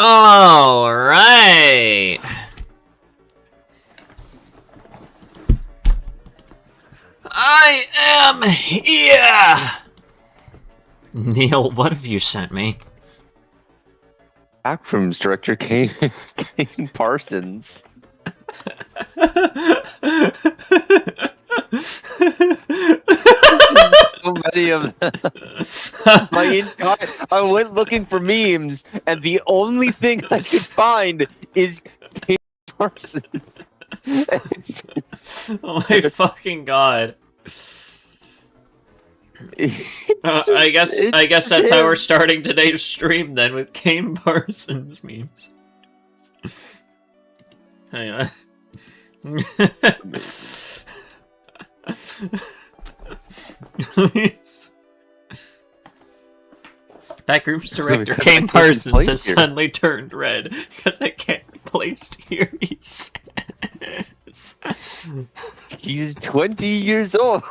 All right. I am here. Neil, what have you sent me? Backrooms director Kane Parsons. So many of them. I went looking for memes, and the only thing I could find is Kane Parsons. Oh my fucking god. I guess that's how we're starting today's stream then, with Kane Parsons memes. Hang on. Backrooms director Kane Parsons has suddenly turned red because I can't be placed here, he says. He's 20 years old.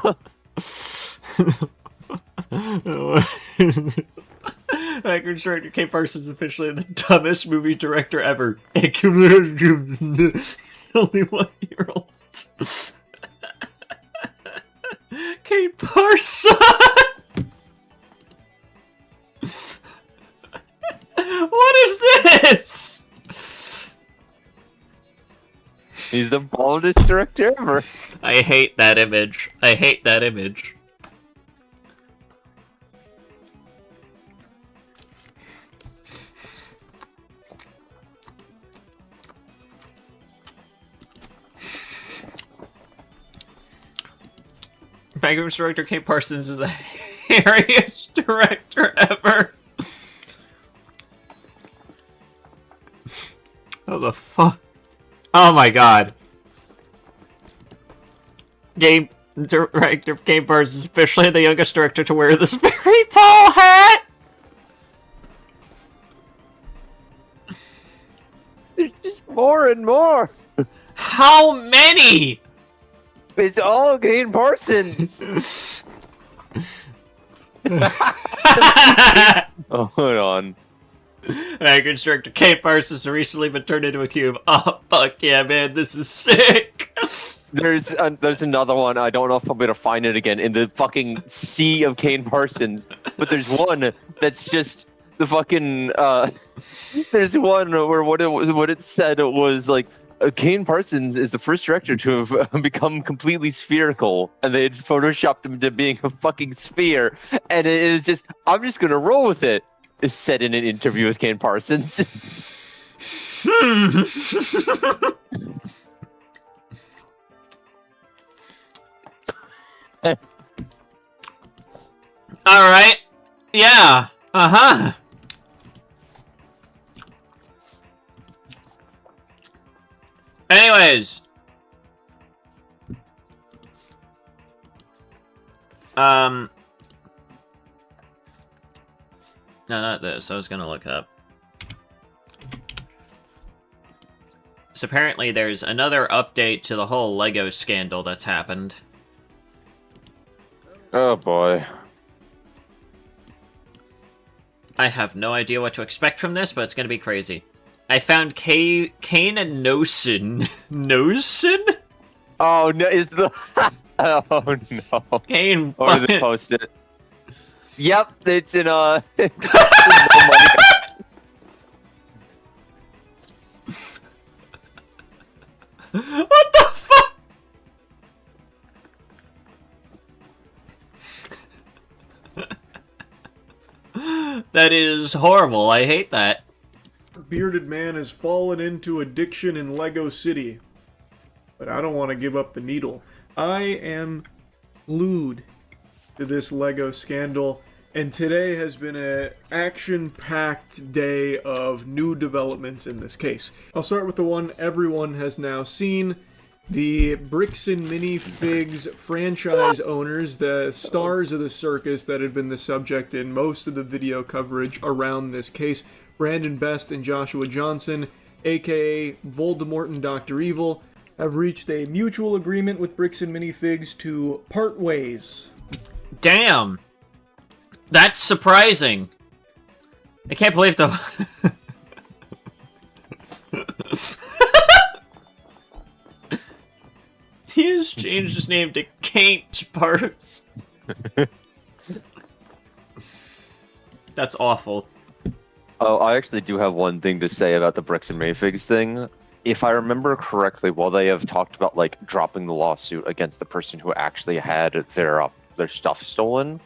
Backrooms director Kane Parsons is officially the dumbest movie director ever. He's only 1 year old. Kane Parsons! What is this? He's the baldest director ever. I hate that image. I hate that image. Backrooms director Kane Parsons is the hairiest director ever. Oh, the fuck? Oh my god. Game director Kane Parsons is officially the youngest director to wear this very tall hat. There's just more and more. How many? It's all Kane Parsons. Oh, hold on. Backrooms director Kane Parsons has recently been turned into a cube. Oh, fuck yeah, man, this is sick. There's another one. I don't know if I'm gonna find it again in the fucking sea of Kane Parsons. But there's one that's just the fucking. There's one where what it said was like. Kane Parsons is the first director to have become completely spherical, and they had photoshopped him to being a fucking sphere, and it is just, I'm just gonna roll with it, is said in an interview with Kane Parsons. Alright. Yeah. Uh-huh. Anyways. No, not this. I was gonna look up. So apparently there's another update to the whole Lego scandal that's happened. Oh boy. I have no idea what to expect from this, but it's gonna be crazy. I found Kane and Nosen. Nosen? Oh no! It's the. Oh no! Kane. Or did they post it? Yep, it's in What the fuck? That is horrible. I hate that. Bearded man has fallen into addiction in Lego City. But I don't want to give up the needle. I am glued to this Lego scandal, and today has been an action-packed day of new developments in this case. I'll start with the one everyone has now seen. The Bricks and Minifigs franchise owners, the stars of the circus that had been the subject in most of the video coverage around this case, Brandon Best and Joshua Johnson, aka Voldemort and Dr. Evil, have reached a mutual agreement with Bricks and Minifigs to part ways. Damn. That's surprising. I can't believe the... just changed his name to Kaint Pars. That's awful. Oh, I actually do have one thing to say about the bricks and minifigs thing. If I remember correctly, while they have talked about like dropping the lawsuit against the person who actually had their stuff stolen,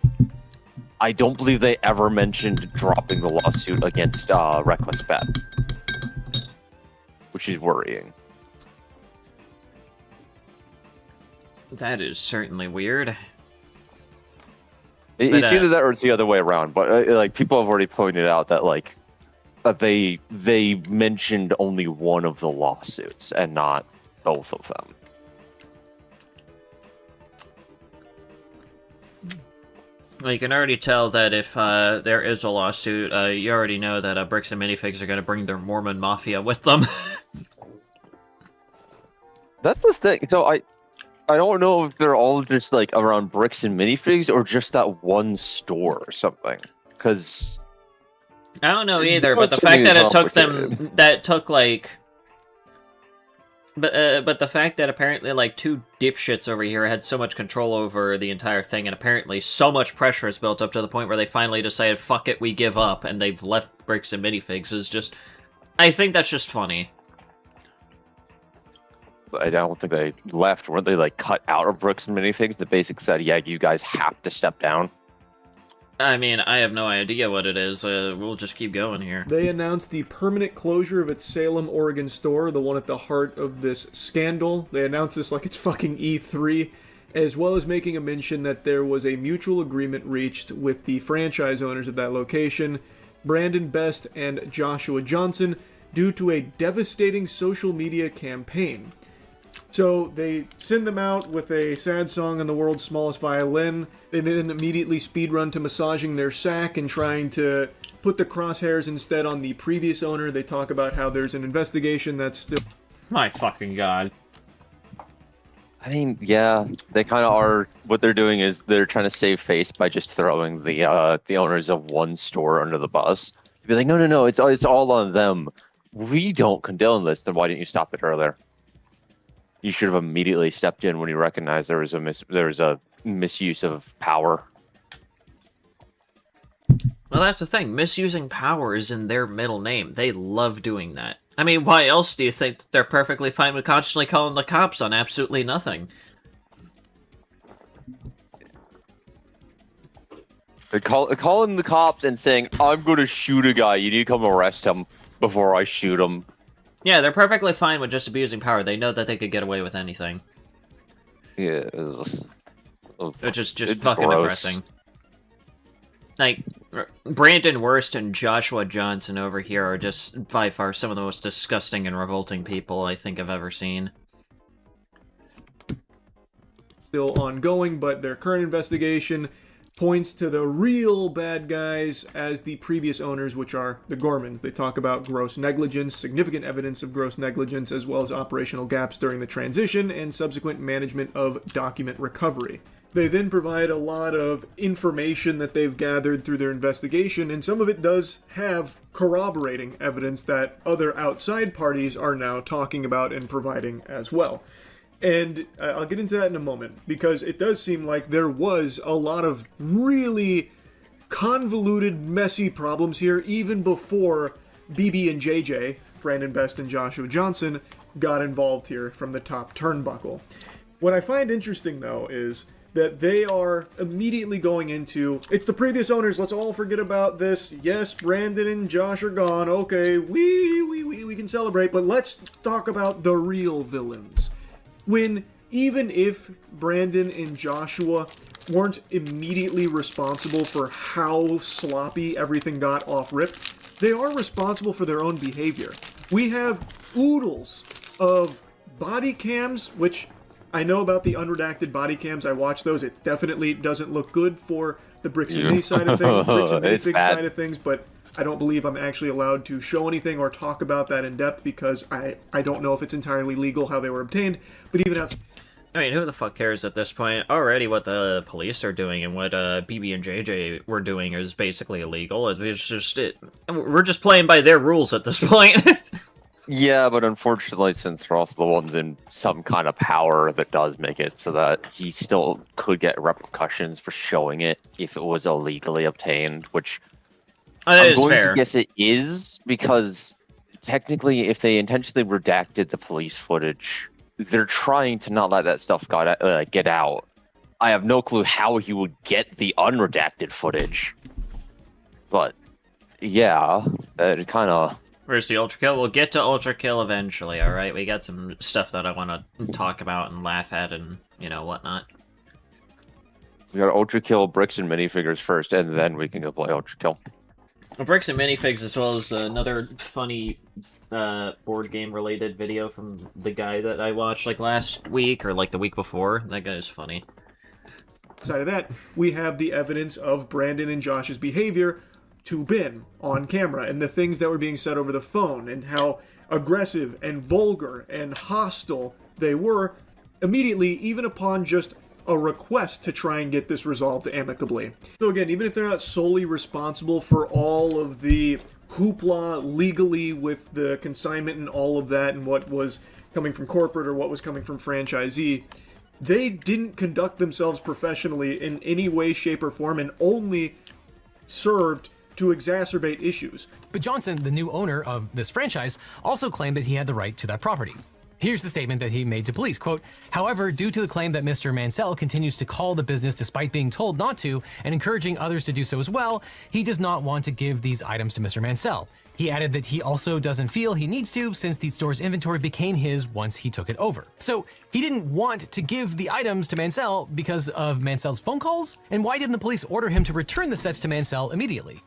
I don't believe they ever mentioned dropping the lawsuit against Reckless Bet, which is worrying. That is certainly weird. It's either that or it's the other way around. But like people have already pointed out that like they mentioned only one of the lawsuits and not both of them. Well, you can already tell that if there is a lawsuit, you already know that Bricks and Minifigs are going to bring their Mormon Mafia with them. That's the thing. So I don't know if they're all just like around Bricks and Minifigs or just that one store or something. Because I don't know either, but the fact that it took them, but the fact that apparently like two dipshits over here had so much control over the entire thing, and apparently so much pressure is built up to the point where they finally decided, fuck it, we give up, and they've left Bricks and Minifigs is just, I think that's just funny. I don't think they left. Weren't they like cut out of Bricks and Minifigs? The basic said, yeah, you guys have to step down. I mean, I have no idea what it is. We'll just keep going here. They announced the permanent closure of its Salem, Oregon store, the one at the heart of this scandal. They announced this like it's fucking E3, as well as making a mention that there was a mutual agreement reached with the franchise owners of that location, Brandon Best and Joshua Johnson, due to a devastating social media campaign. So they send them out with a sad song on the world's smallest violin. They then immediately speedrun to massaging their sack and trying to put the crosshairs instead on the previous owner. They talk about how there's an investigation that's still... My fucking god. I mean, yeah, they kind of are. What they're doing is they're trying to save face by just throwing the owners of one store under the bus. You'd be like, no, it's all on them. We don't condone this. Then why didn't you stop it earlier? You should have immediately stepped in when you recognized there was a misuse of power. Well, that's the thing. Misusing power is in their middle name. They love doing that. I mean, why else do you think they're perfectly fine with constantly calling the cops on absolutely nothing? They're calling the cops and saying, I'm going to shoot a guy. You need to come arrest him before I shoot him. Yeah, they're perfectly fine with just abusing power. They know that they could get away with anything. Yeah. Which is just fucking gross. depressing. Like, Brandon Worst and Joshua Johnson over here are just, by far, some of the most disgusting and revolting people I think I've ever seen. still ongoing, but their current investigation points to the real bad guys as the previous owners, which are the Gormans. They talk about gross negligence, significant evidence of gross negligence, as well as operational gaps during the transition and subsequent management of document recovery. They then provide a lot of information that they've gathered through their investigation, and some of it does have corroborating evidence that other outside parties are now talking about and providing as well. And I'll get into that in a moment, because it does seem like there was a lot of really convoluted, messy problems here, even before BB and JJ, Brandon Best and Joshua Johnson, got involved here from the top turnbuckle. What I find interesting, though, is that they are immediately going into, it's the previous owners, let's all forget about this. Yes, Brandon and Josh are gone. Okay, we can celebrate, but let's talk about the real villains. When even if Brandon and Joshua weren't immediately responsible for how sloppy everything got off rip, they are responsible for their own behavior. We have oodles of body cams, which I know about the unredacted body cams. I watch those. It definitely doesn't look good for the Bricks and Mini side of things, Bricks and Minifig side of things, but I don't believe I'm actually allowed to show anything or talk about that in depth because I don't know if it's entirely legal how they were obtained. But even outside, I mean, who the fuck cares at this point? Already what the police are doing and what BB and JJ were doing is basically illegal. It's just we're just playing by their rules at this point. Yeah, but unfortunately, since they're also the ones in some kind of power, that does make it so that he still could get repercussions for showing it if it was illegally obtained, which That I'm is going fair. to guess it is, because technically, if they intentionally redacted the police footage, they're trying to not let that stuff get out. I have no clue how he would get the unredacted footage, but yeah, it kind of. Where's the Ultrakill? We'll get to Ultrakill eventually, alright? We got some stuff that I want to talk about and laugh at and, you know, whatnot. We got Ultrakill bricks and minifigures first, and then we can go play Ultrakill. Well, bricks and minifigs, as well as another funny board game related video from the guy that I watched like last week or like the week before. That guy is funny. Side of that, we have the evidence of Brandon and Josh's behavior to Ben on camera and the things that were being said over the phone and how aggressive and vulgar and hostile they were immediately, even upon just a request to try and get this resolved amicably. So again, even if they're not solely responsible for all of the hoopla legally with the consignment and all of that and what was coming from corporate or what was coming from franchisee, they didn't conduct themselves professionally in any way, shape, or form and only served to exacerbate issues. But Johnson, the new owner of this franchise, also claimed that he had the right to that property. Here's the statement that he made to police, quote, "However, due to the claim that Mr. Mansell continues to call the business despite being told not to and encouraging others to do so as well, he does not want to give these items to Mr. Mansell. He added that he also doesn't feel he needs to since the store's inventory became his once he took it over." So he didn't want to give the items to Mansell because of Mansell's phone calls? And why didn't the police order him to return the sets to Mansell immediately?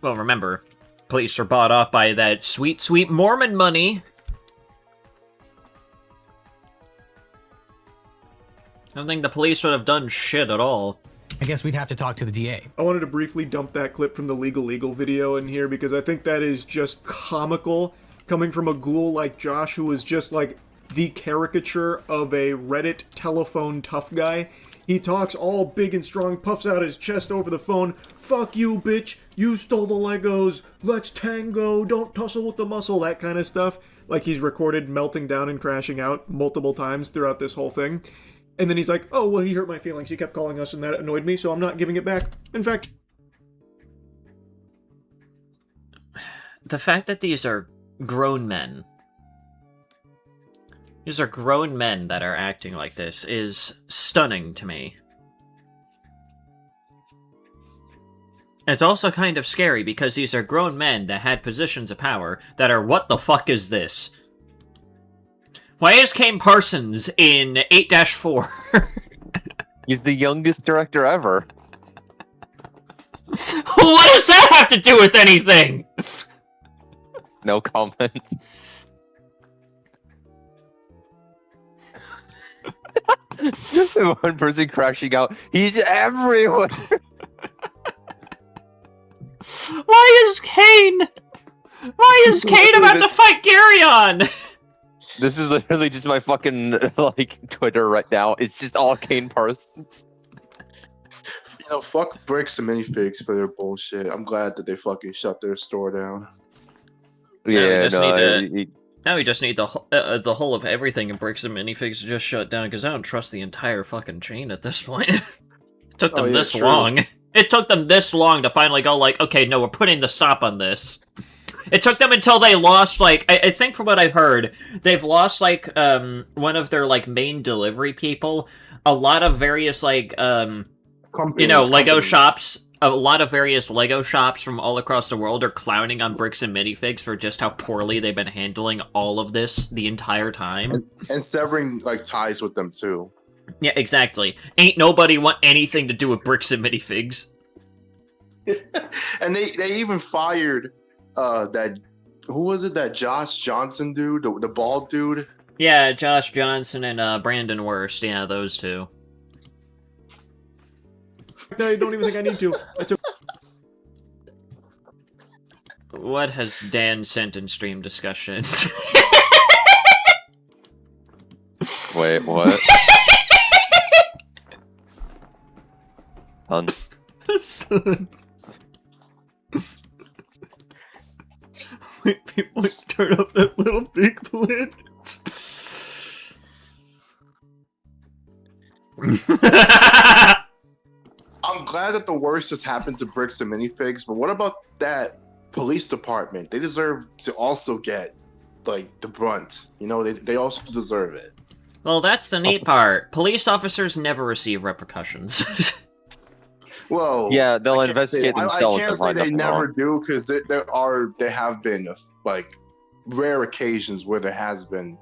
Well, remember, police are bought off by that sweet, sweet Mormon money. I don't think the police would have done shit at all. I guess we'd have to talk to the DA. I wanted to briefly dump that clip from the Legal video in here because I think that is just comical coming from a ghoul like Josh, who is just like the caricature of a Reddit telephone tough guy. He talks all big and strong, puffs out his chest over the phone. "Fuck you, bitch. You stole the Legos. Let's tango. Don't tussle with the muscle." That kind of stuff. Like he's recorded melting down and crashing out multiple times throughout this whole thing. And then he's like, "Oh, well, he hurt my feelings. He kept calling us and that annoyed me, so I'm not giving it back. In fact..." The fact that these are grown men. These are grown men that are acting like this is stunning to me. It's also kind of scary because these are grown men that had positions of power that are, what the fuck is this? Why is Kane Parsons in 8-4? He's the youngest director ever. What does that have to do with anything? No comment. One person crashing out. He's everywhere. Why is Kane? Why is Kane about to fight Garyon? This is literally just my fucking like Twitter right now. It's just all Kane Parsons. You know, fuck bricks and minifigs for their bullshit. I'm glad that they fucking shut their store down. Yeah, Now we just need the whole of everything in bricks and minifigs to just shut down because I don't trust the entire fucking chain at this point. It took them this long. It took them this long to finally go like, okay, no, we're putting the stop on this. It took them until they lost, like, I think from what I've heard, they've lost, like, one of their, like, main delivery people. A lot of various, like, Lego shops. A lot of various Lego shops from all across the world are clowning on bricks and minifigs for just how poorly they've been handling all of this the entire time. And severing, like, ties with them, too. Yeah, exactly. Ain't nobody want anything to do with bricks and minifigs. And they even fired that, who was it, that Josh Johnson dude, the bald dude? Yeah, Josh Johnson and Brandon Wurst, yeah, those two. I don't even think I need to. What has Dan sent in stream discussion? Wait, what? Son. Wait, It might turn up that little big planet. I'm glad that the worst has happened to Bricks and Minifigs, but what about that police department? They deserve to also get, like, the brunt. You know, they also deserve it. Well, that's the neat part. Police officers never receive repercussions. Well, Yeah, they'll I can't investigate say- themselves I can't and say find they nothing never wrong. do, because there have been, like, rare occasions where there has been.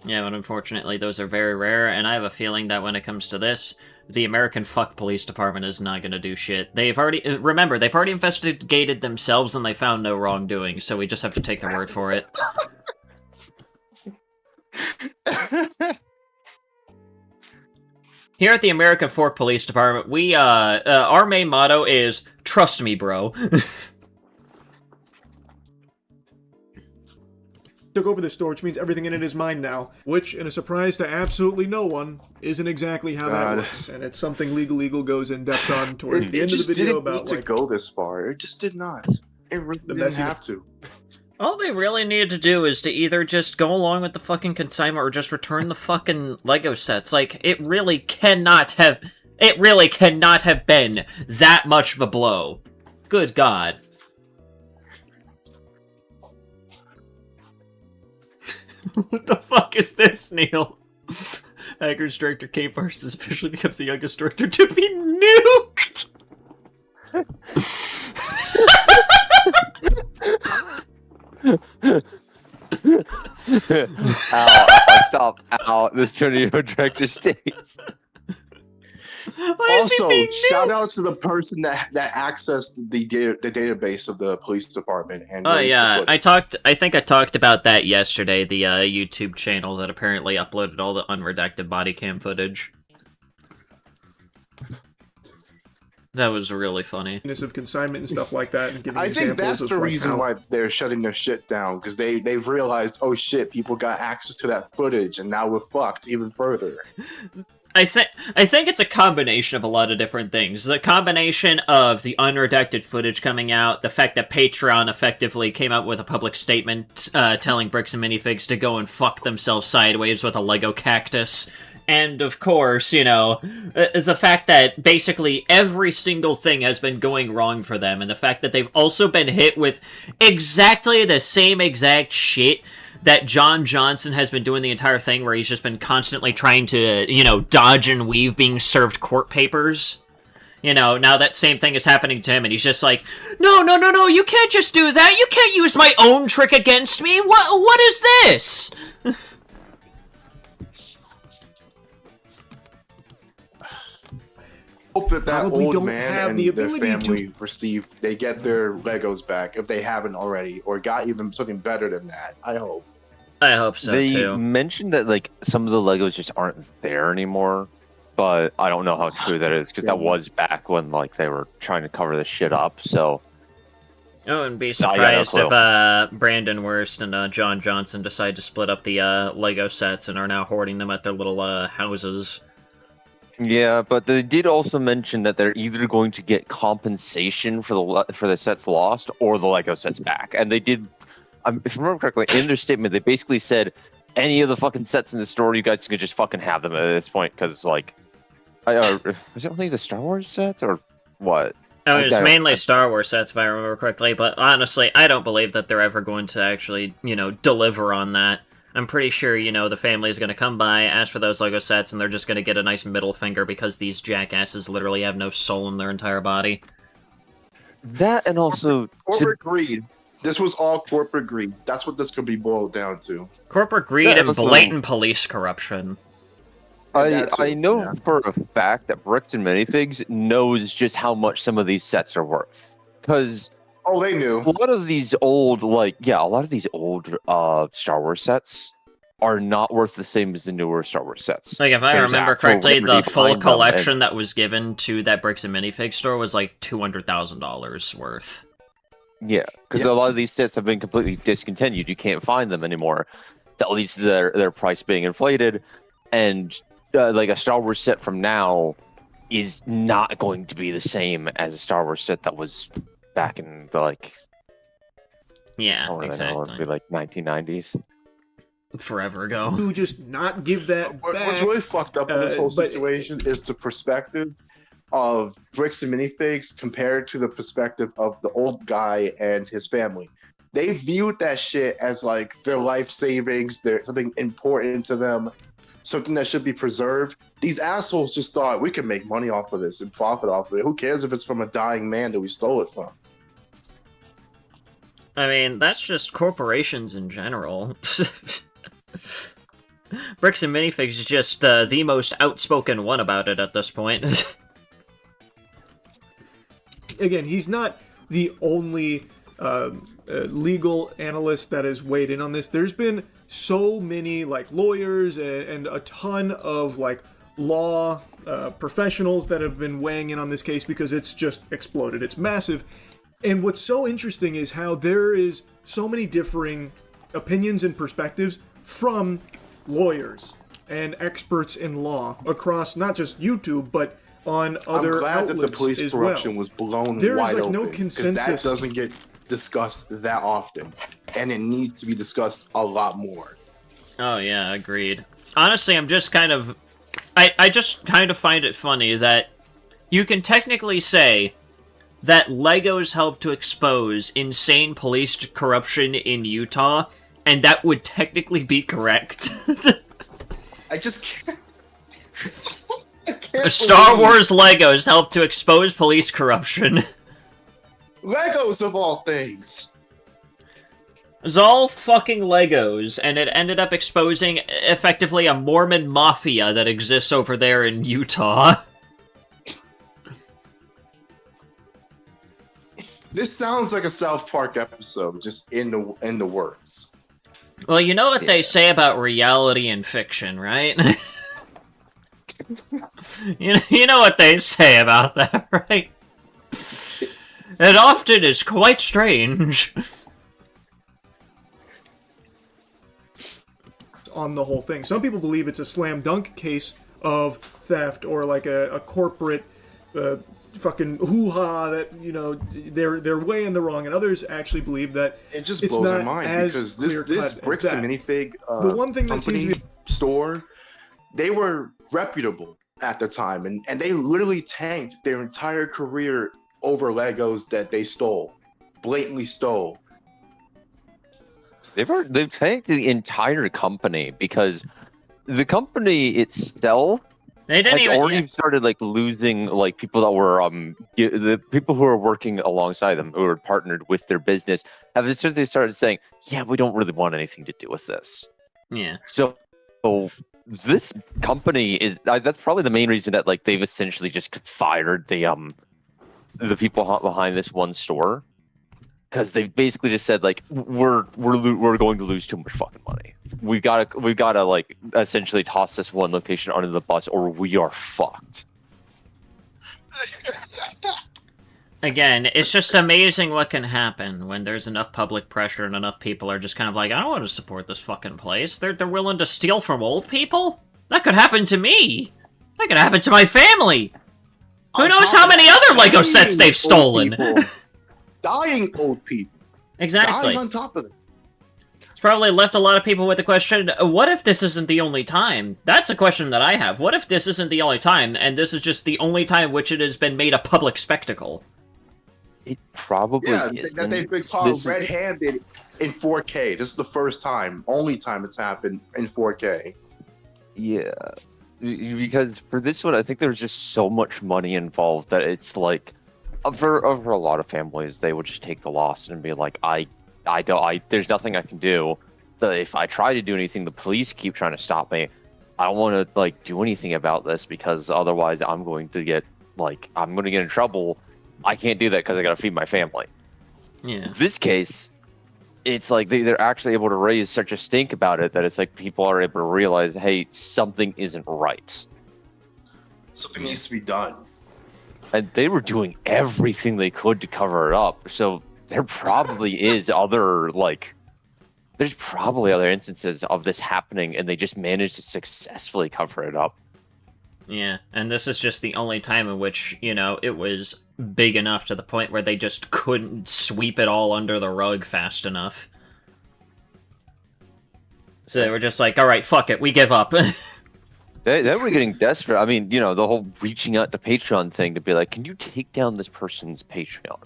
Yeah, but unfortunately those are very rare, and I have a feeling that when it comes to this, the American fuck police department is not gonna do shit. They've already investigated themselves and they found no wrongdoing, so we just have to take their word for it. Here at the American Fork Police Department, we, our main motto is, trust me, bro. Took over the store, which means everything in it is mine now. Which, in a surprise to absolutely no one, isn't exactly how that God. works. And it's something Legal Eagle goes in depth on towards It the end of just the video didn't about, need to like, go this far. It just did not. It really The didn't messy- have to. All they really needed to do is to either just go along with the fucking consignment or just return the fucking Lego sets. Like, it really cannot have been that much of a blow. Good God. What the fuck is this, Neil? Hackers director Kate Parsons officially becomes the youngest director to be nuked! Ow, stop. Ow, this tornado director states. Why is he Also, being shout nuked? out to the person that accessed the database of the police department and Oh released the yeah, footage. I think I talked about that yesterday, the YouTube channel that apparently uploaded all the unredacted body cam footage. That was really funny. of consignment and stuff like that, and giving I think examples that's of the like, reason how- why they're shutting their shit down, because they've realized, oh shit, people got access to that footage, and now we're fucked even further. I think it's a combination of a lot of different things. The combination of the unredacted footage coming out, the fact that Patreon effectively came out with a public statement telling Bricks and Minifigs to go and fuck themselves sideways with a Lego cactus, and of course, you know, the fact that basically every single thing has been going wrong for them, and the fact that they've also been hit with exactly the same exact shit that John Johnson has been doing the entire thing, where he's just been constantly trying to, you know, dodge and weave being served court papers. You know, now that same thing is happening to him, and he's just like, no, you can't just do that, you can't use my own trick against me, what is this? Hope that Probably old don't man have and the their ability family they get their Legos back if they haven't already, or got even something better than that. I hope. I hope so, They too. mentioned that like some of the Legos just aren't there anymore, but I don't know how true that is because that was back when like they were trying to cover this shit up. So I wouldn't be No, I got no surprised if Brandon Wurst and John Johnson decide to split up the Lego sets and are now hoarding them at their little houses. yeah, but they did also mention that they're either going to get compensation for the sets lost or the Lego sets back, and they did. If I remember correctly, in their statement, they basically said any of the fucking sets in the store, you guys can just fucking have them at this point, because like, was it only the Star Wars sets or what? Oh, it was I- mainly Star Wars sets, if I remember correctly, but honestly, I don't believe that they're ever going to actually, you know, deliver on that. I'm pretty sure, you know, the family is going to come by, ask for those Lego sets, and they're just going to get a nice middle finger because these jackasses literally have no soul in their entire body. That and also Corporate greed. This was all corporate greed. That's what this could be boiled down to. Corporate greed Yeah, and also- blatant police corruption. I know for a fact that Bricks and Minifigs knows just how much some of these sets are worth, because Oh, they knew. a lot of these old Star Wars sets are not worth the same as the newer Star Wars sets. Like, if I There's remember actual correctly, the liberty full behind them, and- collection that was given to that Bricks and Minifig store was like $200,000 worth. Yeah, because a lot of these sets have been completely discontinued. You can't find them anymore. That leads to their price being inflated, and like a Star Wars set from now is not going to be the same as a Star Wars set that was back in the Yeah, Oh, exactly. it'd be like 1990s. Forever ago. To just not give that back. What's really fucked up in this whole but- situation is the perspective of bricks and minifigs compared to the perspective of the old guy and his family. They viewed that shit as like their life savings, their something important to them, something that should be preserved. These assholes just thought we can make money off of this and profit off of it. Who cares if it's from a dying man that we stole it from? I mean, that's just corporations in general. Bricks and Minifigs is just the most outspoken one about it at this point. Again, he's not the only legal analyst that has weighed in on this. There's been so many like lawyers and a ton of like law professionals that have been weighing in on this case because it's just exploded. It's massive. And what's so interesting is how there is so many differing opinions and perspectives from lawyers and experts in law across not just YouTube, but on other I'm glad that the outlets police as corruption well. was blown There is, wide like, open. no Because consensus. that doesn't get discussed that often. And it needs to be discussed a lot more. Oh yeah, agreed. Honestly, I'm just kind of... I just kind of find it funny that you can technically say that Legos helped to expose insane police corruption in Utah, and that would technically be correct. I just can't. I can't Star believe Wars Legos helped to expose police corruption. Legos of all things. It's all fucking Legos, and it ended up exposing effectively a Mormon mafia that exists over there in Utah. This sounds like a South Park episode, just in the works. Well, you know what they say about reality and fiction, right? you know what they say about that, right? It often is quite strange. On the whole thing. Some people believe it's a slam dunk case of theft or like a corporate fucking hoo-ha that, you know, they're way in the wrong, and others actually believe that It just it's blows my not mind as because this clear-cut as bricks and that. minifig The one thing that company seems to store, they were reputable at the time, and they literally tanked their entire career over Legos that they stole, blatantly stole. They've tanked the entire company because the company itself They didn't has even... already started like losing like people that were the people who are working alongside them who are partnered with their business have essentially started saying, yeah, we don't really want anything to do with this. Yeah. So this company is that's probably the main reason that like they've essentially just fired the people behind this one store, because they've basically just said like we're going to lose too much fucking money. We gotta like essentially toss this one location under the bus or we are fucked. Again, it's just amazing what can happen when there's enough public pressure and enough people are just kind of like, I don't want to support this fucking place. They're willing to steal from old people? That could happen to me. That could happen to my family. Who knows how many other Lego sets they've stolen? Dying old people. Exactly. Dying on top of it. It's probably left a lot of people with the question, what if this isn't the only time? That's a question that I have. What if this isn't the only time, and this is just the only time which it has been made a public spectacle? It probably is. That they've been caught red-handed in 4K. This is the first time, only time it's happened in 4K. Yeah, because for this one, I think there's just so much money involved that it's like, for a lot of families, they would just take the loss and be like, there's nothing I can do. If I try to do anything, the police keep trying to stop me. I don't want to like do anything about this because otherwise I'm going to get in trouble. I can't do that because I got to feed my family. Yeah. This case, it's like they're actually able to raise such a stink about it that it's like people are able to realize, hey, something isn't right. Something needs to be done. And they were doing everything they could to cover it up. So there probably is there's probably other instances of this happening and they just managed to successfully cover it up. Yeah, and this is just the only time in which, you know, it was big enough to the point where they just couldn't sweep it all under the rug fast enough. So they were just like, alright, fuck it, we give up. They were getting desperate. I mean, you know, the whole reaching out to Patreon thing to be like, can you take down this person's Patreon?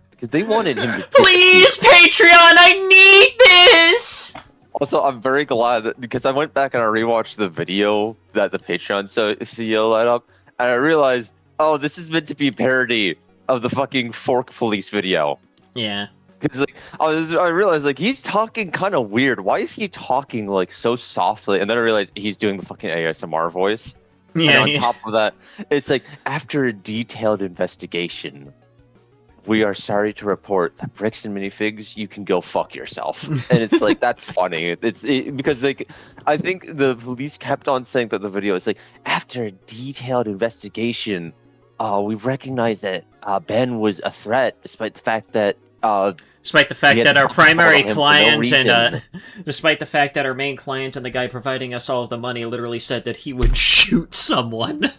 Because they wanted him to... Please, Patreon, I need this! Also, I'm very glad that, because I went back and I rewatched the video that the Patreon CEO let up, and I realized, oh, this is meant to be a parody of the fucking Fork Police video. Yeah. Because like, I realized like he's talking kind of weird. Why is he talking like so softly? And then I realized he's doing the fucking ASMR voice. Yeah. And on top of that, it's like after a detailed investigation, we are sorry to report that Bricks and Minifigs, you can go fuck yourself. And it's like that's funny. Because like I think the police kept on saying that the video is like after a detailed investigation, we recognize that Ben was a threat, despite the fact that. Despite the fact that our primary client no despite the fact that our main client and the guy providing us all of the money literally said that he would shoot someone.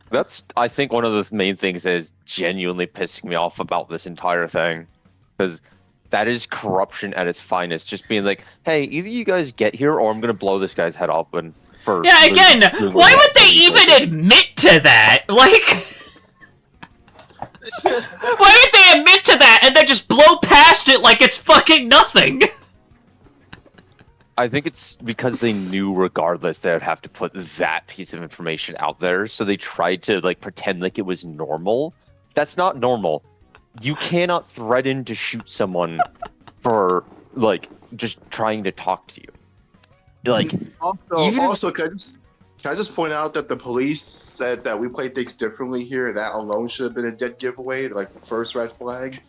That's, I think, one of the main things that is genuinely pissing me off about this entire thing. Because that is corruption at its finest. Just being like, hey, either you guys get here or I'm going to blow this guy's head open. Yeah, again, why would they even admit to that? Like... Why would they admit to that and then just blow past it like it's fucking nothing? I think it's because they knew regardless they would have to put that piece of information out there, so they tried to like pretend like it was normal. That's not normal. You cannot threaten to shoot someone for like just trying to talk to you. Like also can I just point out that the police said that we play things differently here? That alone should have been a dead giveaway, like the first red flag.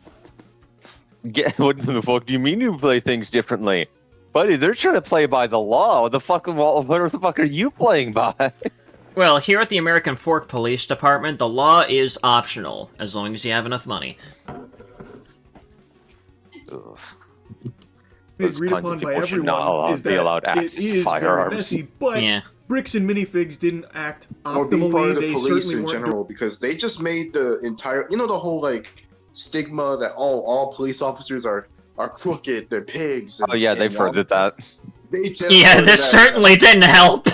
Yeah, what the fuck do you mean you play things differently? Buddy, they're trying to play by the law. What the fuck are you playing by? Well, here at the American Fork Police Department, the law is optional, as long as you have enough money. Agreed upon by everyone is be allowed that access it to is very firearms. messy, but Yeah. Bricks and Minifigs didn't act Or being part optimally. of the They police certainly in weren't general, because they just made the entire, you know, the whole like stigma that all police officers are crooked, they're pigs. And, Oh yeah, they furthered that. Yeah, this certainly didn't help.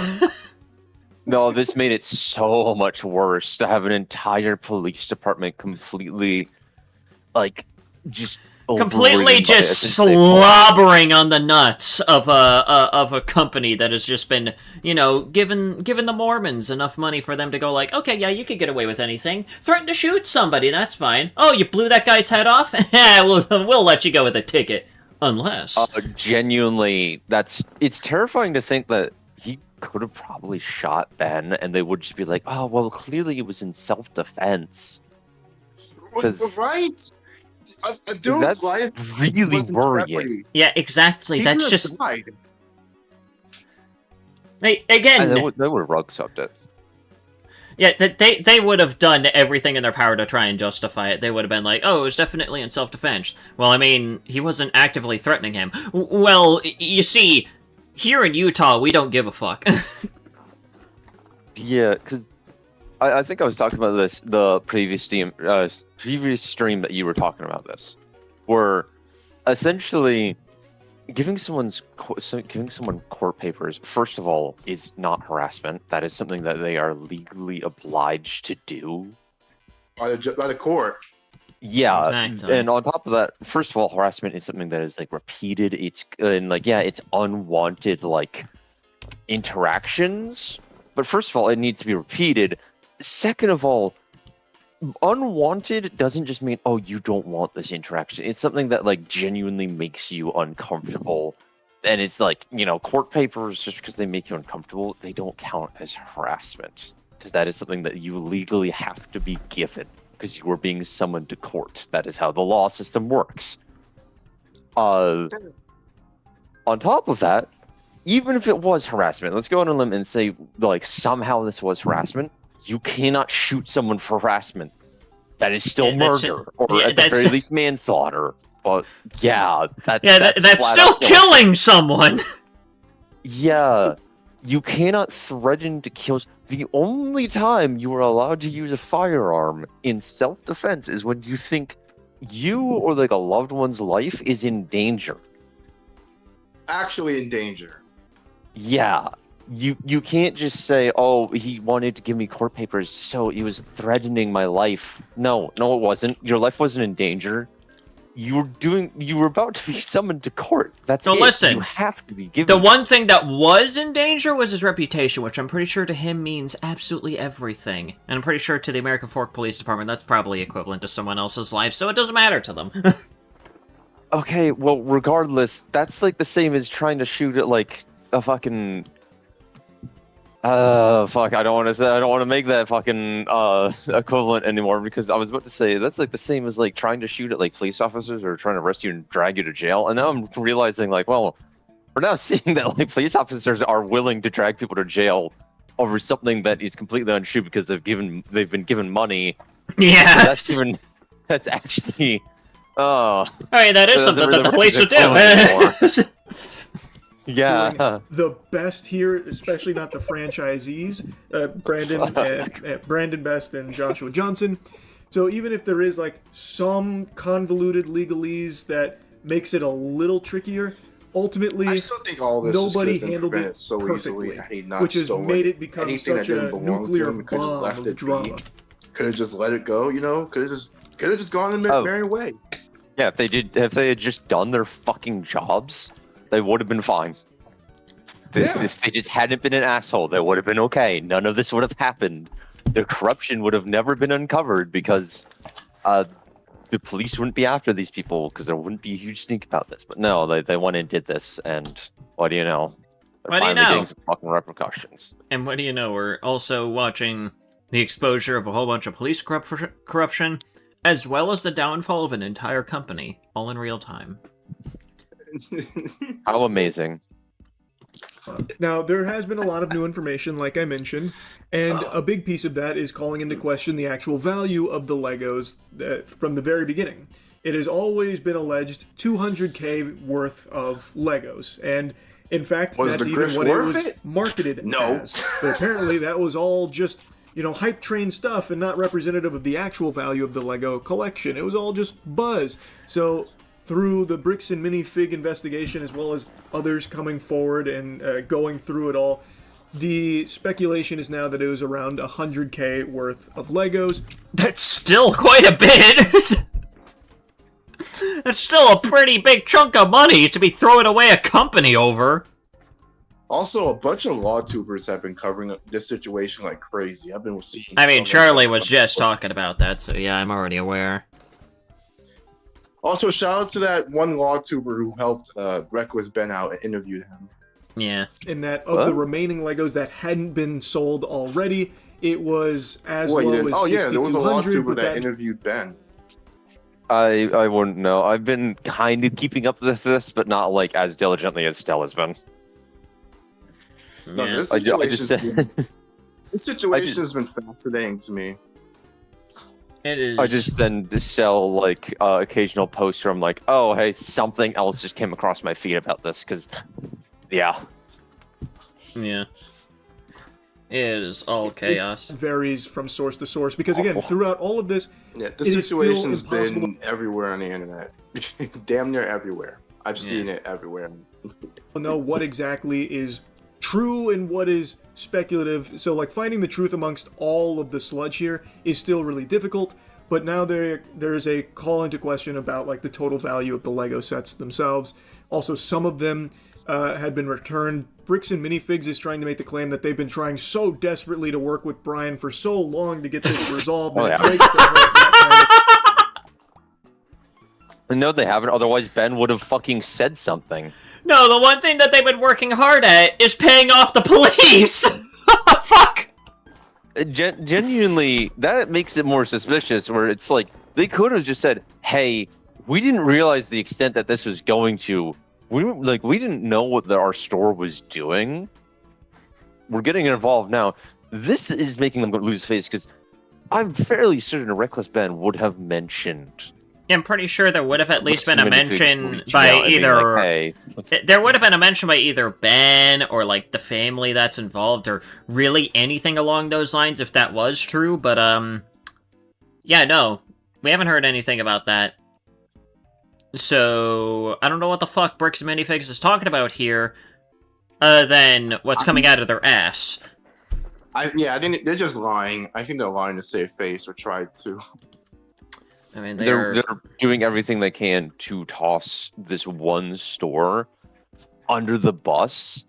No, this made it so much worse to have an entire police department completely, like, just Completely just slobbering on the nuts of a company that has just been, you know, given the Mormons enough money for them to go like, okay, yeah, you could get away with anything. Threaten to shoot somebody, that's fine. Oh, you blew that guy's head off? we'll let you go with a ticket. Unless. Genuinely, it's terrifying to think that he could have probably shot Ben, and they would just be like, oh, well, clearly it was in self-defense. Right? A dude's That's life really was in worrying. jeopardy. Yeah, exactly. He That's could have just... died. Hey, again... They would have rug sucked it. Yeah, they would have done everything in their power to try and justify it. They would have been like, oh, it was definitely in self-defense. Well, I mean, he wasn't actively threatening him. Well, you see, here in Utah, we don't give a fuck. Yeah, because I think I was talking about this the previous stream that you were talking about this, where essentially giving someone court papers, first of all, is not harassment. That is something that they are legally obliged to do By the court. Yeah, Exactly. and on top of that, first of all, harassment is something that is like repeated. It's and like it's unwanted like interactions. But first of all, it needs to be repeated. Second of all, unwanted doesn't just mean, oh, you don't want this interaction. It's something that like genuinely makes you uncomfortable. And it's like, court papers, just because they make you uncomfortable, they don't count as harassment. Because that is something that you legally have to be given because you are being summoned to court. That is how the law system works. On top of that, even if it was harassment, let's go on a limb and say, like, somehow this was harassment. You cannot shoot someone for harassment. That is still murder, or at the very least manslaughter. But yeah, that's still killing someone. Yeah, You cannot threaten to kill. The only time you are allowed to use a firearm in self-defense is when you think you or like a loved one's life is in danger. Actually in danger. Yeah, you can't just say, "Oh, he wanted to give me court papers, so he was threatening my life." No, it wasn't. Your life wasn't in danger. You were about to be summoned to court. That's So it. listen, You have to be given. The one thing that was in danger was his reputation, which I'm pretty sure to him means absolutely everything. And I'm pretty sure to the American Fork Police Department, that's probably equivalent to someone else's life, so it doesn't matter to them. Okay, well, regardless, that's like the same as trying to shoot at like a fucking. Fuck! I don't want to make that fucking equivalent anymore because I was about to say that's like the same as like trying to shoot at like police officers or trying to arrest you and drag you to jail. And now I'm realizing like, well, we're now seeing that like police officers are willing to drag people to jail over something that is completely untrue because they've been given money. Yeah. So that's actually. Oh. I mean, that is So something that's that the really police would anymore. do. Yeah. Doing the best here, especially not the franchisees, Brandon Best and Joshua Johnson. So even if there is like some convoluted legalese that makes it a little trickier, ultimately I still think all this nobody could have been handled prevented it so perfectly, easily had he not which has stolen made it become anything that such didn't a belong to nuclear him. Could have just bomb left of it drama. be. Could have just let it go. You know. Could have just gone their merry way. Yeah, if they had just done their fucking jobs, they would have been fine. If they just hadn't been an asshole, they would have been okay. None of this would have happened. Their corruption would have never been uncovered because the police wouldn't be after these people because there wouldn't be a huge stink about this. But no, they went and did this, and what do you know? They're What do you finally know? getting some fucking repercussions. And what do you know? We're also watching the exposure of a whole bunch of police corruption, as well as the downfall of an entire company, all in real time. How amazing. Now, there has been a lot of new information, like I mentioned, and a big piece of that is calling into question the actual value of the Legos from the very beginning. It has always been alleged 200k worth of Legos, and in fact, Was that's the even grift what it worth was it? marketed No. as. But apparently, that was all just, hype train stuff and not representative of the actual value of the Lego collection. It was all just buzz. So, through the Bricks and Minifig investigation, as well as others coming forward and going through it all, the speculation is now that it was around 100k worth of Legos. That's still quite a bit! That's still a pretty big chunk of money to be throwing away a company over. Also, a bunch of law tubers have been covering up this situation like crazy. I've been seeing. I mean, so Charlie much was stuff. just talking about that, so yeah, I'm already aware. Also, shout out to that one law tuber who helped Reckless Ben out and interviewed him. Yeah. In that of the remaining Legos that hadn't been sold already, it was as low as 6,200. Oh yeah, there was a law tuber but that interviewed Ben. I wouldn't know. I've been kind of keeping up with this, but not like as diligently as Stella's been. No, Yeah. this I situation, just said. this situation has been fascinating to me. It is. I just been to sell like occasional posts where I'm like, oh hey, something else just came across my feed about this because, yeah. Yeah. It is all chaos. It varies from source to source because again, throughout all of this, Yeah, the it is still situation's impossible been everywhere on the internet. Damn near everywhere. I've seen it everywhere. to know what exactly is true and what is speculative. So like finding the truth amongst all of the sludge here is still really difficult. But now there is a call into question about like the total value of the Lego sets themselves. Also, some of them had been returned. Bricks and Minifigs is trying to make the claim that they've been trying so desperately to work with Brian for so long to get this resolved. Oh, that it yeah. breaks their heart that kind of- No, they haven't. Otherwise, Ben would have fucking said something. No, the one thing that they've been working hard at is paying off the police! Fuck! Genuinely, that makes it more suspicious. Where it's like they could have just said, "Hey, we didn't realize the extent that this was going to. We didn't know what our store was doing. We're getting involved now. This is making them lose face because I'm fairly certain a Reckless Ben would have mentioned I'm pretty sure there would have at least been a mention Reaching by out and being either... like, hey, There would have been a mention by either Ben or, like, the family that's involved, or really anything along those lines, if that was true, but, yeah, no. We haven't heard anything about that. So, I don't know what the fuck Bricks and Minifigs is talking about here, other than what's coming out of their ass. I think they're just lying. I think they're lying to save face or try to. I mean, they're doing everything they can to toss this one store under the bus,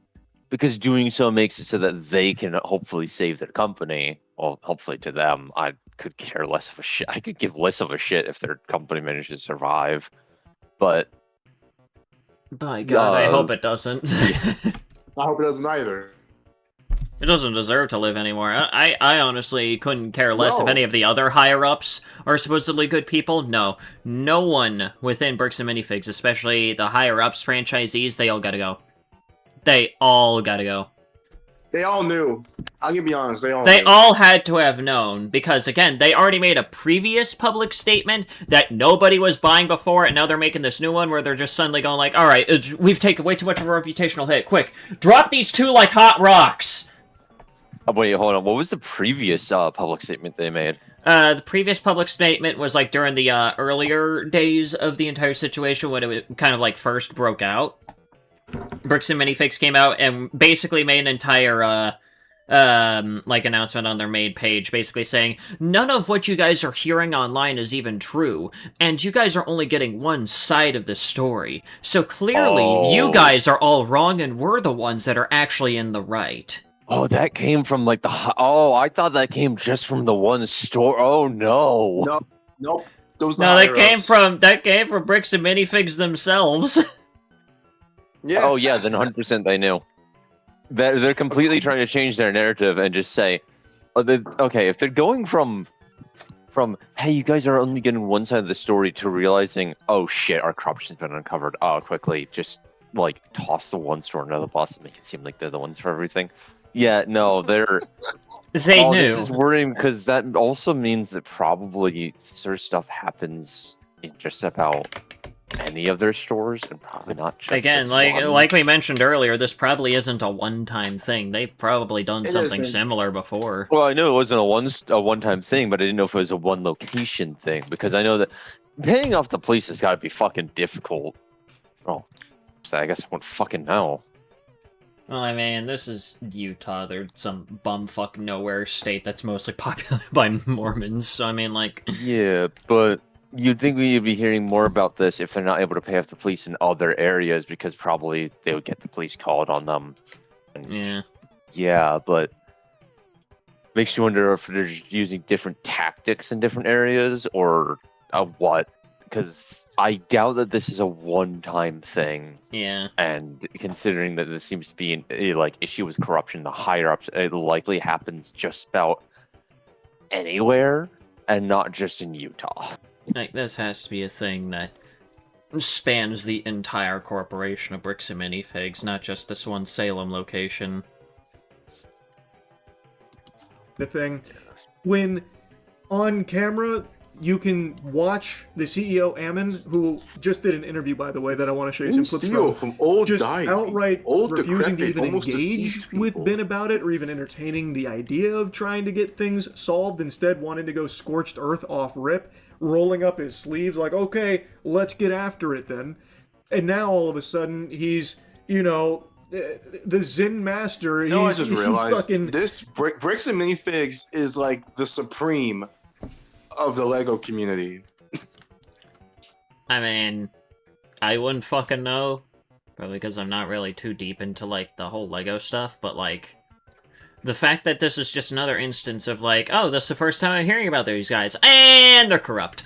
because doing so makes it so that they can hopefully save their company. Well, hopefully to them, I could care less of a shit. I could give less of a shit if their company manages to survive. But by God, I hope it doesn't. I hope it doesn't either. It doesn't deserve to live anymore. I honestly couldn't care less if No. any of the other higher-ups are supposedly good people. No. No one within Bricks and Minifigs, especially the higher-ups franchisees, they all gotta go. They all gotta go. They all knew. I'm gonna be honest. They They knew. all had to have known, because, again, they already made a previous public statement that nobody was buying before, and now they're making this new one where they're just suddenly going like, alright, we've taken way too much of a reputational hit. Quick, drop these two like hot rocks! oh, wait, hold on. What was the previous public statement they made? The previous public statement was, like, during the, earlier days of the entire situation when it kind of, like, first broke out. Bricks and Minifigs came out and basically made an entire, like, announcement on their main page, basically saying, none of what you guys are hearing online is even true, and you guys are only getting one side of the story. So clearly, you guys are all wrong and we're the ones that are actually in the right. Oh, that came from like the. Oh, I thought that came just from the one store. Oh no. Nope. Those No, that came from Bricks and Minifigs themselves. Yeah. Oh yeah, then 100% they knew. They're completely trying to change their narrative and just say, okay, if they're going from hey, you guys are only getting one side of the story to realizing, oh shit, our corruption's been uncovered. Oh, quickly, just like toss the one store under the bus and make it seem like they're the ones for everything. Yeah, no, They oh, knew. This is worrying because that also means that probably sort of stuff happens in just about any of their stores, and probably not just Again, this like one. like we mentioned earlier, this probably isn't a one-time thing. They've probably done It something isn't. similar before. Well, I know it wasn't a one-time thing, but I didn't know if it was a one location thing, because I know that paying off the police has got to be fucking difficult. Oh, so I guess I won't fucking know. Well, I mean, this is Utah. They're some bumfuck nowhere state that's mostly populated by Mormons, so I mean, like... Yeah, but you'd think we'd be hearing more about this if they're not able to pay off the police in other areas, because probably they would get the police called on them. And Yeah. yeah, but makes you wonder if they're using different tactics in different areas, or what. Because I doubt that this is a one-time thing. Yeah. And considering that this seems to be an like issue with corruption, the higher ups, it likely happens just about anywhere, and not just in Utah. Like, this has to be a thing that spans the entire corporation of Bricks and Minifigs, not just this one Salem location. The thing. When on camera, you can watch the CEO Ammon, who just did an interview, by the way, that I want to show you some clips Steal from. from old Just dying, outright old refusing to decrepit, even almost engage deceased with people. Ben about it, or even entertaining the idea of trying to get things solved, instead wanting to go scorched earth off rip, rolling up his sleeves like, okay, let's get after it then. And now all of a sudden he's, you know, the Zen master. You know, I he's just realized fucking... this Bricks and Minifigs is like the supreme of the Lego community. I mean, I wouldn't fucking know. Probably because I'm not really too deep into, like, the whole Lego stuff, but, like, the fact that this is just another instance of, like, oh, this is the first time I'm hearing about these guys, and they're corrupt.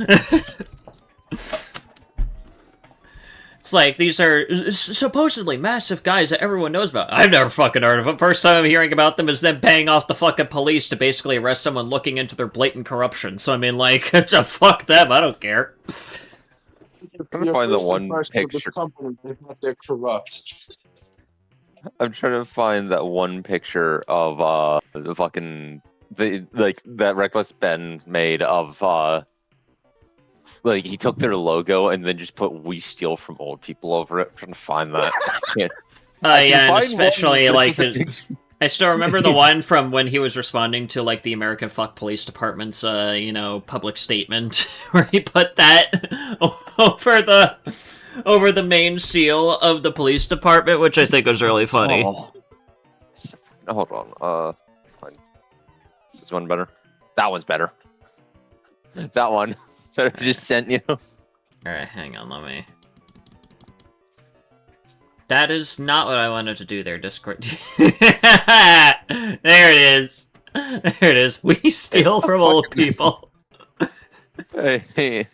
It's like, these are supposedly massive guys that everyone knows about. I've never fucking heard of them. First time I'm hearing about them is them paying off the fucking police to basically arrest someone looking into their blatant corruption. So, I mean, like, fuck them, I don't care. trying to find the one Impression of this picture. company is that they're corrupt. I'm trying to find that one picture of the fucking that Reckless Ben made of like he took their logo and then just put "We steal from old people" over it. I'm trying to find that. I can't. I can Yeah, and find especially one, but like it's just a his, picture. I still remember the one from when he was responding to like the American Fuck Police Department's public statement where he put that over the main seal of the police department, which I think was really funny. Oh. Hold on. Fine. This one better. That one's better. That one that I just sent you. Alright, hang on, let me... That is not what I wanted to do there, Discord. There it is. There it is. We steal from old people. Hey.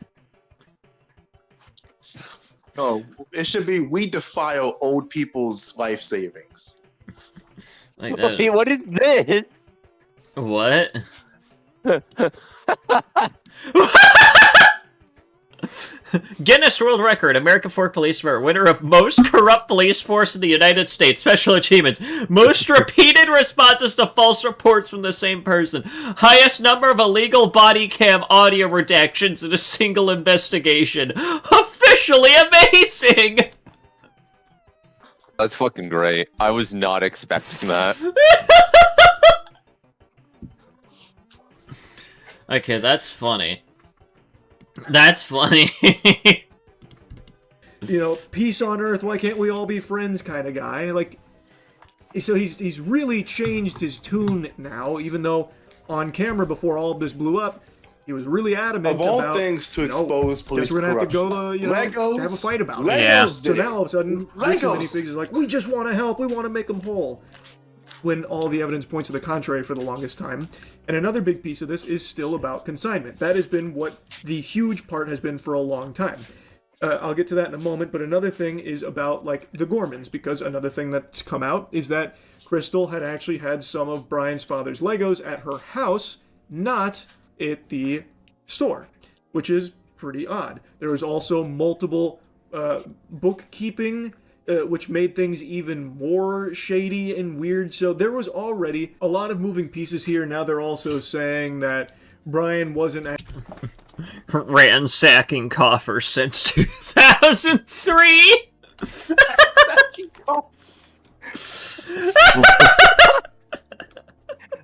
No, it should be we defile old people's life savings. Like that. Wait, what is this? What? Guinness World Record, American Fork Police Department, winner of most corrupt police force in the United States, special achievements, most repeated responses to false reports from the same person, highest number of illegal body cam audio redactions in a single investigation. Officially amazing! That's fucking great. I was not expecting that. Okay, that's funny. That's funny. Peace on earth, why can't we all be friends kind of guy. Like, so he's really changed his tune now, even though on camera before all of this blew up, he was really adamant Of all about, things to expose police guess we're gonna have to go corruption. to, Legos, have a fight about it. Legos Yeah. did So it. now all of a sudden, Bricks and Legos. Minifigs is like, we just want to help, we want to make them whole. When all the evidence points to the contrary for the longest time. And another big piece of this is still about consignment. That has been what the huge part has been for a long time. I'll get to that in a moment, but another thing is about, like, the Gormans, because another thing that's come out is that Crystal had actually had some of Brian's father's Legos at her house, not at the store, which is pretty odd. There was also multiple bookkeeping, which made things even more shady and weird. So there was already a lot of moving pieces here. Now they're also saying that Brian wasn't Ransacking coffers since 2003?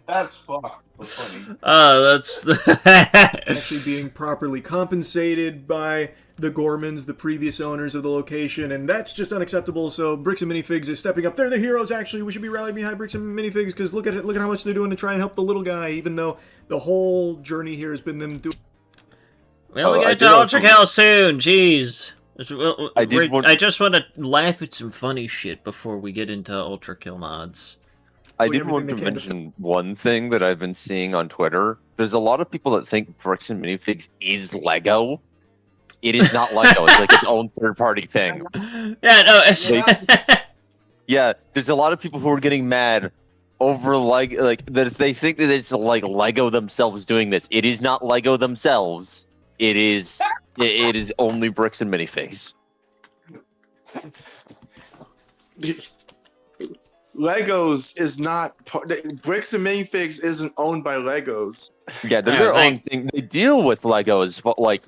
That's fucked. That's funny. That's actually being properly compensated by the Gormans, the previous owners of the location, and that's just unacceptable. So Bricks and Minifigs is stepping up. They're the heroes, actually. We should be rallying behind Bricks and Minifigs because look at it, look at how much they're doing to try and help the little guy, even though the whole journey here has been them doing. Well, we I get to did also- Ultrakill soon, jeez. I just want to laugh at some funny shit before we get into Ultrakill Mods. I Doing did want to everything they can to mention one thing that I've been seeing on Twitter. There's a lot of people that think Bricks and Minifigs is Lego. It is not Lego. It's like its own third-party thing. Yeah, no, it's... Yeah, there's a lot of people who are getting mad over like that. They think that it's like Lego themselves doing this. It is not Lego themselves. It is only Bricks and Minifigs. Legos is not Bricks and Minifigs isn't owned by Legos. Yeah, they're Yeah, their like- own thing. They deal with Legos, but like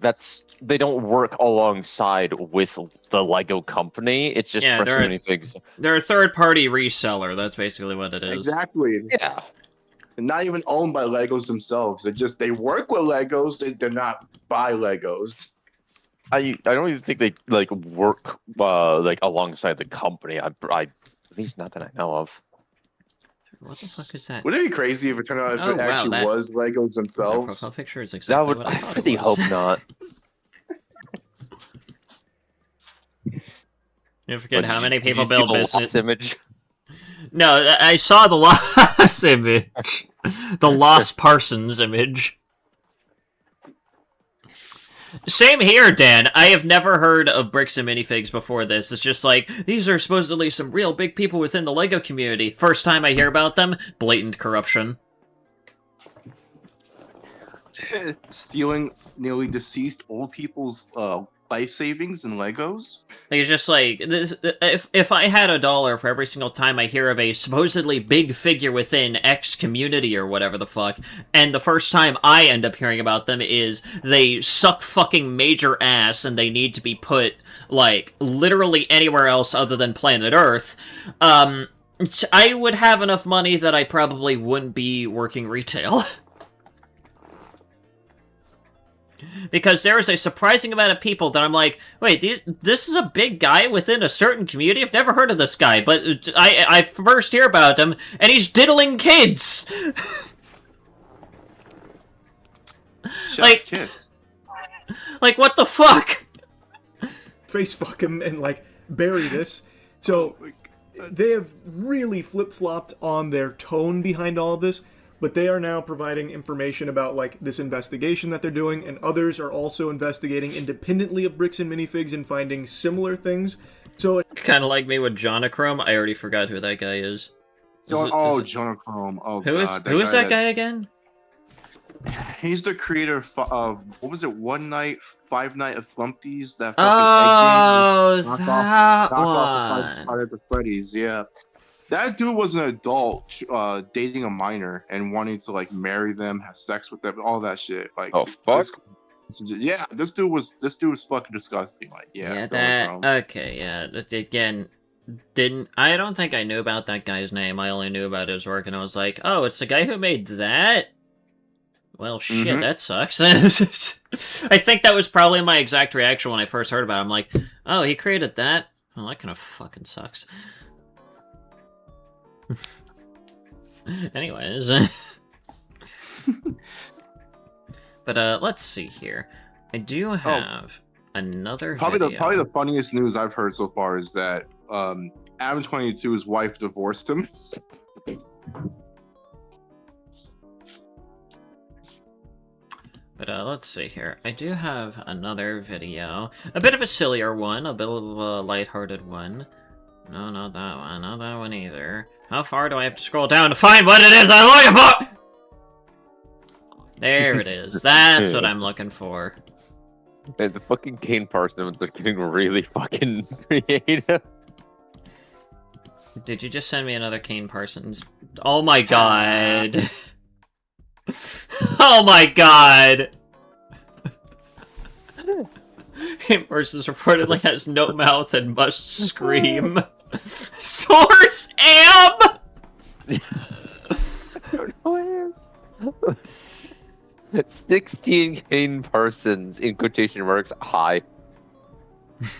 they don't work alongside with the Lego company. It's just Yeah, Bricks they're- and Minifigs. They're a third-party reseller, that's basically what it is. Exactly. Yeah. And not even owned by Legos themselves. They work with Legos. They're not by Legos. I don't even think they like work like alongside the company. I at least not that I know of. What the fuck is that? Wouldn't it be crazy if it turned out if Oh, it wow, actually that- was Legos Their themselves? profile picture is That exactly would what I I thought really it was. hope not. You forget But how many did you people see build the business. lost image? No, I saw the lost image. The Lost Parsons image. Same here, Dan. I have never heard of Bricks and Minifigs before this. It's just like, these are supposedly some real big people within the LEGO community. First time I hear about them, blatant corruption. Stealing nearly deceased old people's life savings in Legos. Like, it's just like this. If I had $1 for every single time I hear of a supposedly big figure within X community or whatever the fuck, and the first time I end up hearing about them is they suck fucking major ass and they need to be put like literally anywhere else other than planet Earth, I would have enough money that I probably wouldn't be working retail. Because there is a surprising amount of people that I'm like, wait, this is a big guy within a certain community? I've never heard of this guy, but I first hear about him, and he's diddling kids! Chef's kiss. Like, what the fuck? Face fuck him and, like, bury this. So, they have really flip-flopped on their tone behind all of this, but they are now providing information about, like, this investigation that they're doing, and others are also investigating independently of Bricks and Minifigs and finding similar things. So, Kind of like me with Jonachrome, I already forgot who that guy is. Jonachrome. Oh, Who is that guy again? He's the creator of what was it? One Night, Five Night at Flumpty's. That fucking Oh, egg game. that Knock off one. Fridays at Freddy's. Yeah, that dude was an adult dating a minor and wanting to like marry them, have sex with them, all that shit. Like, Oh, fuck. This dude was fucking disgusting. Like, Okay, yeah. Again, I don't think I knew about that guy's name. I only knew about his work, and I was like, oh, it's the guy who made that? Well, shit, that sucks. I think that was probably my exact reaction when I first heard about it. I'm like, oh, he created that? Well, that kind of fucking sucks. Anyways. But, let's see here. I do have another video. Probably the funniest news I've heard so far is that Adam 22's wife divorced him. But let's see here. I do have another video. A bit of a sillier one, a bit of a lighthearted one. No, not that one. Not that one either. How far do I have to scroll down to find what it is I'm looking for? There it is. That's what I'm looking for. And the fucking Kane Parsons are getting really fucking creative. Did you just send me another Kane Parsons? Oh my god. Oh my god! Kane Parsons reportedly has no mouth and must scream. Source am! 16 Kane Parsons, in quotation marks, hi.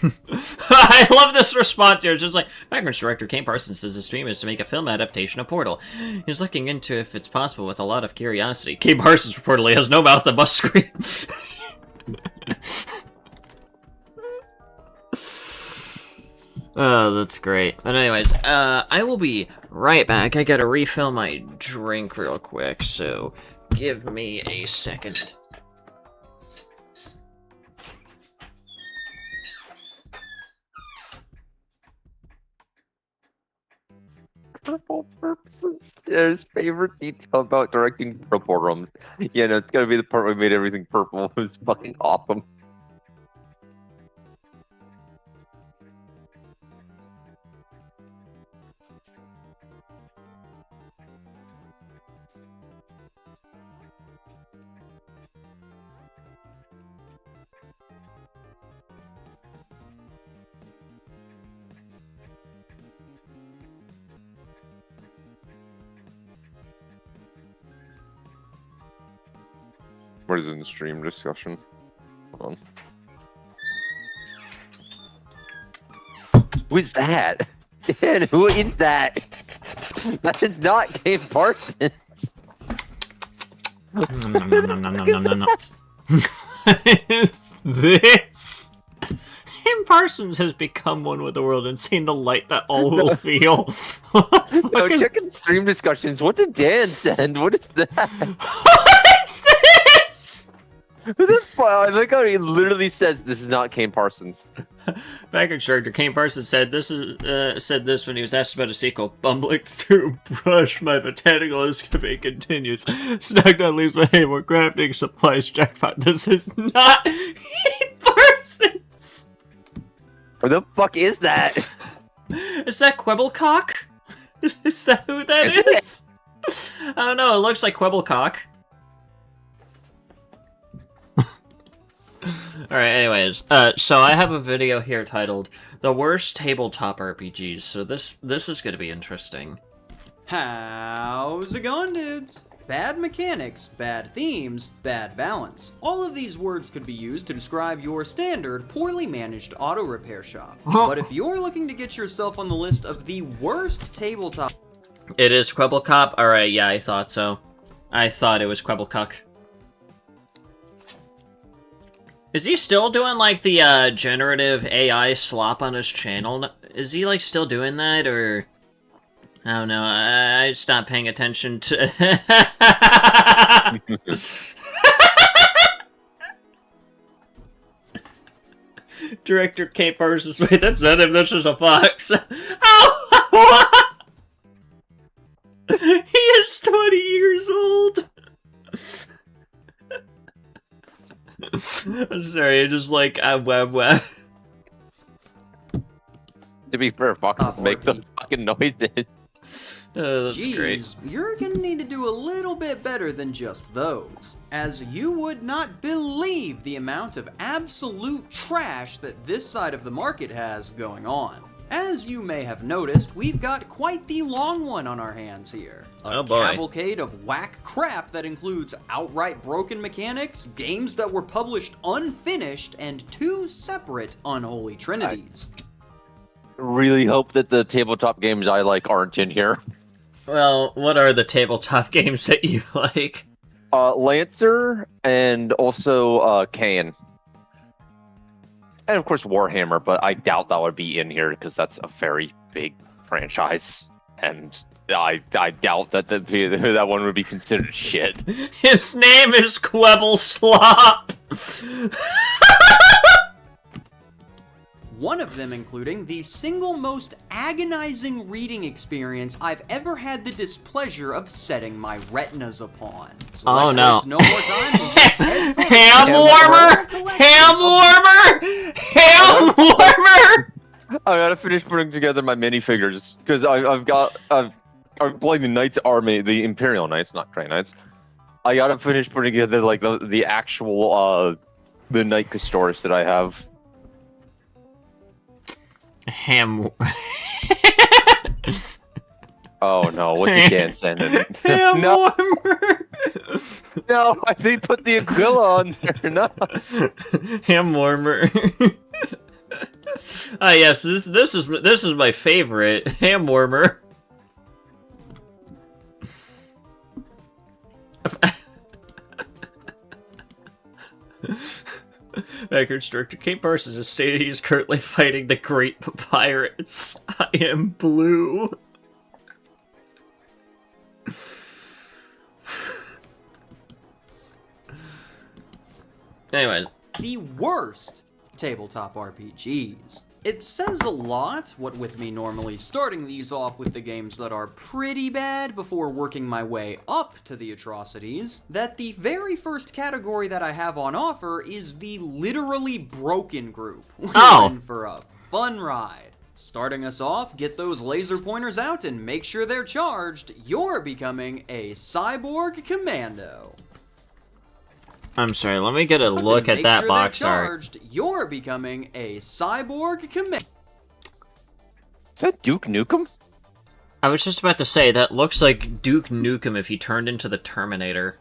I love this response here. It's just like, background director Kane Parsons says his dream is to make a film adaptation of Portal. He's looking into if it's possible with a lot of curiosity. Kane Parsons reportedly has no mouth and must scream. Oh, that's great. But anyways, I will be right back. I gotta refill my drink real quick, so give me a second. Purple purposes. Yeah, his favorite detail about directing purple rooms. Yeah, no, it's gotta be the part where we made everything purple. It was fucking awesome. What is in the stream discussion? Hold on. Who is that? Dan, who is that? That is not Kane Parsons. What is this? Kane Parsons has become one with the world and seen the light that all will feel. No, check in stream discussions. What did Dan send? What is that? What is this? I like how he literally says this is not Kane Parsons. Background director Kane Parsons said this when he was asked about a sequel. Bumbling through brush, my botanical escapade continues. Snagged on leaves my hay, more crafting supplies, jackpot. This is not Kane Parsons. What the fuck is that? Is that Quibblecock? Is that who that is? I don't know, it looks like Quibblecock. Alright, anyways, so I have a video here titled The Worst Tabletop RPGs, so this is gonna be interesting. How's it going, dudes? Bad mechanics, bad themes, bad balance. All of these words could be used to describe your standard, poorly managed auto repair shop. But if you're looking to get yourself on the list of the worst tabletop... It is Quibblecop? Alright, yeah, I thought so. I thought it was Quibblecock. Is he still doing, like, the, generative AI slop on his channel? Is he, like, still doing that, or... I don't know, I stopped paying attention to... Director K. Parsons, wait, that's not him, that's just a fox. Oh! He is 20 years old! I'm sorry, I just like, web. To be fair, foxes make the fucking noises. That's Jeez, great. You're gonna need to do a little bit better than just those, as you would not believe the amount of absolute trash that this side of the market has going on. As you may have noticed, we've got quite the long one on our hands here. A cavalcade of whack crap that includes outright broken mechanics, games that were published unfinished, and 2 separate unholy trinities. Really hope that the tabletop games I like aren't in here. Well, what are the tabletop games that you like? Lancer and also Kane. And of course Warhammer, but I doubt that would be in here because that's a very big franchise. And I doubt that that one would be considered shit. His name is Quibble Slop! One of them including the single most agonizing reading experience I've ever had the displeasure of setting my retinas upon. So oh no. No more time. Ham warmer! Ham warmer! Ham warmer! I gotta finish putting together my minifigures because I've played the Knights Army, the Imperial Knights, not Grey Knights. I gotta finish putting together like the actual the Knight Custodes that I have. Ham. Oh no, what you can't send it. Ham warmer! No, I think put the Aquila on there. No. Ham warmer. Ah yes, this is my favorite ham warmer. Records Director Kate Parsons has stated he is currently fighting the Great Papyrus. I am blue. Anyways. The worst tabletop RPGs. It says a lot, what with me normally starting these off with the games that are pretty bad before working my way up to the atrocities, that the very first category that I have on offer is the literally broken group. We're in for a fun ride. Starting us off, get those laser pointers out and make sure they're charged. You're becoming a cyborg commando. I'm sorry, let me get a look at that box art. You're becoming a cyborg commando. Is that Duke Nukem? I was just about to say, that looks like Duke Nukem if he turned into the Terminator.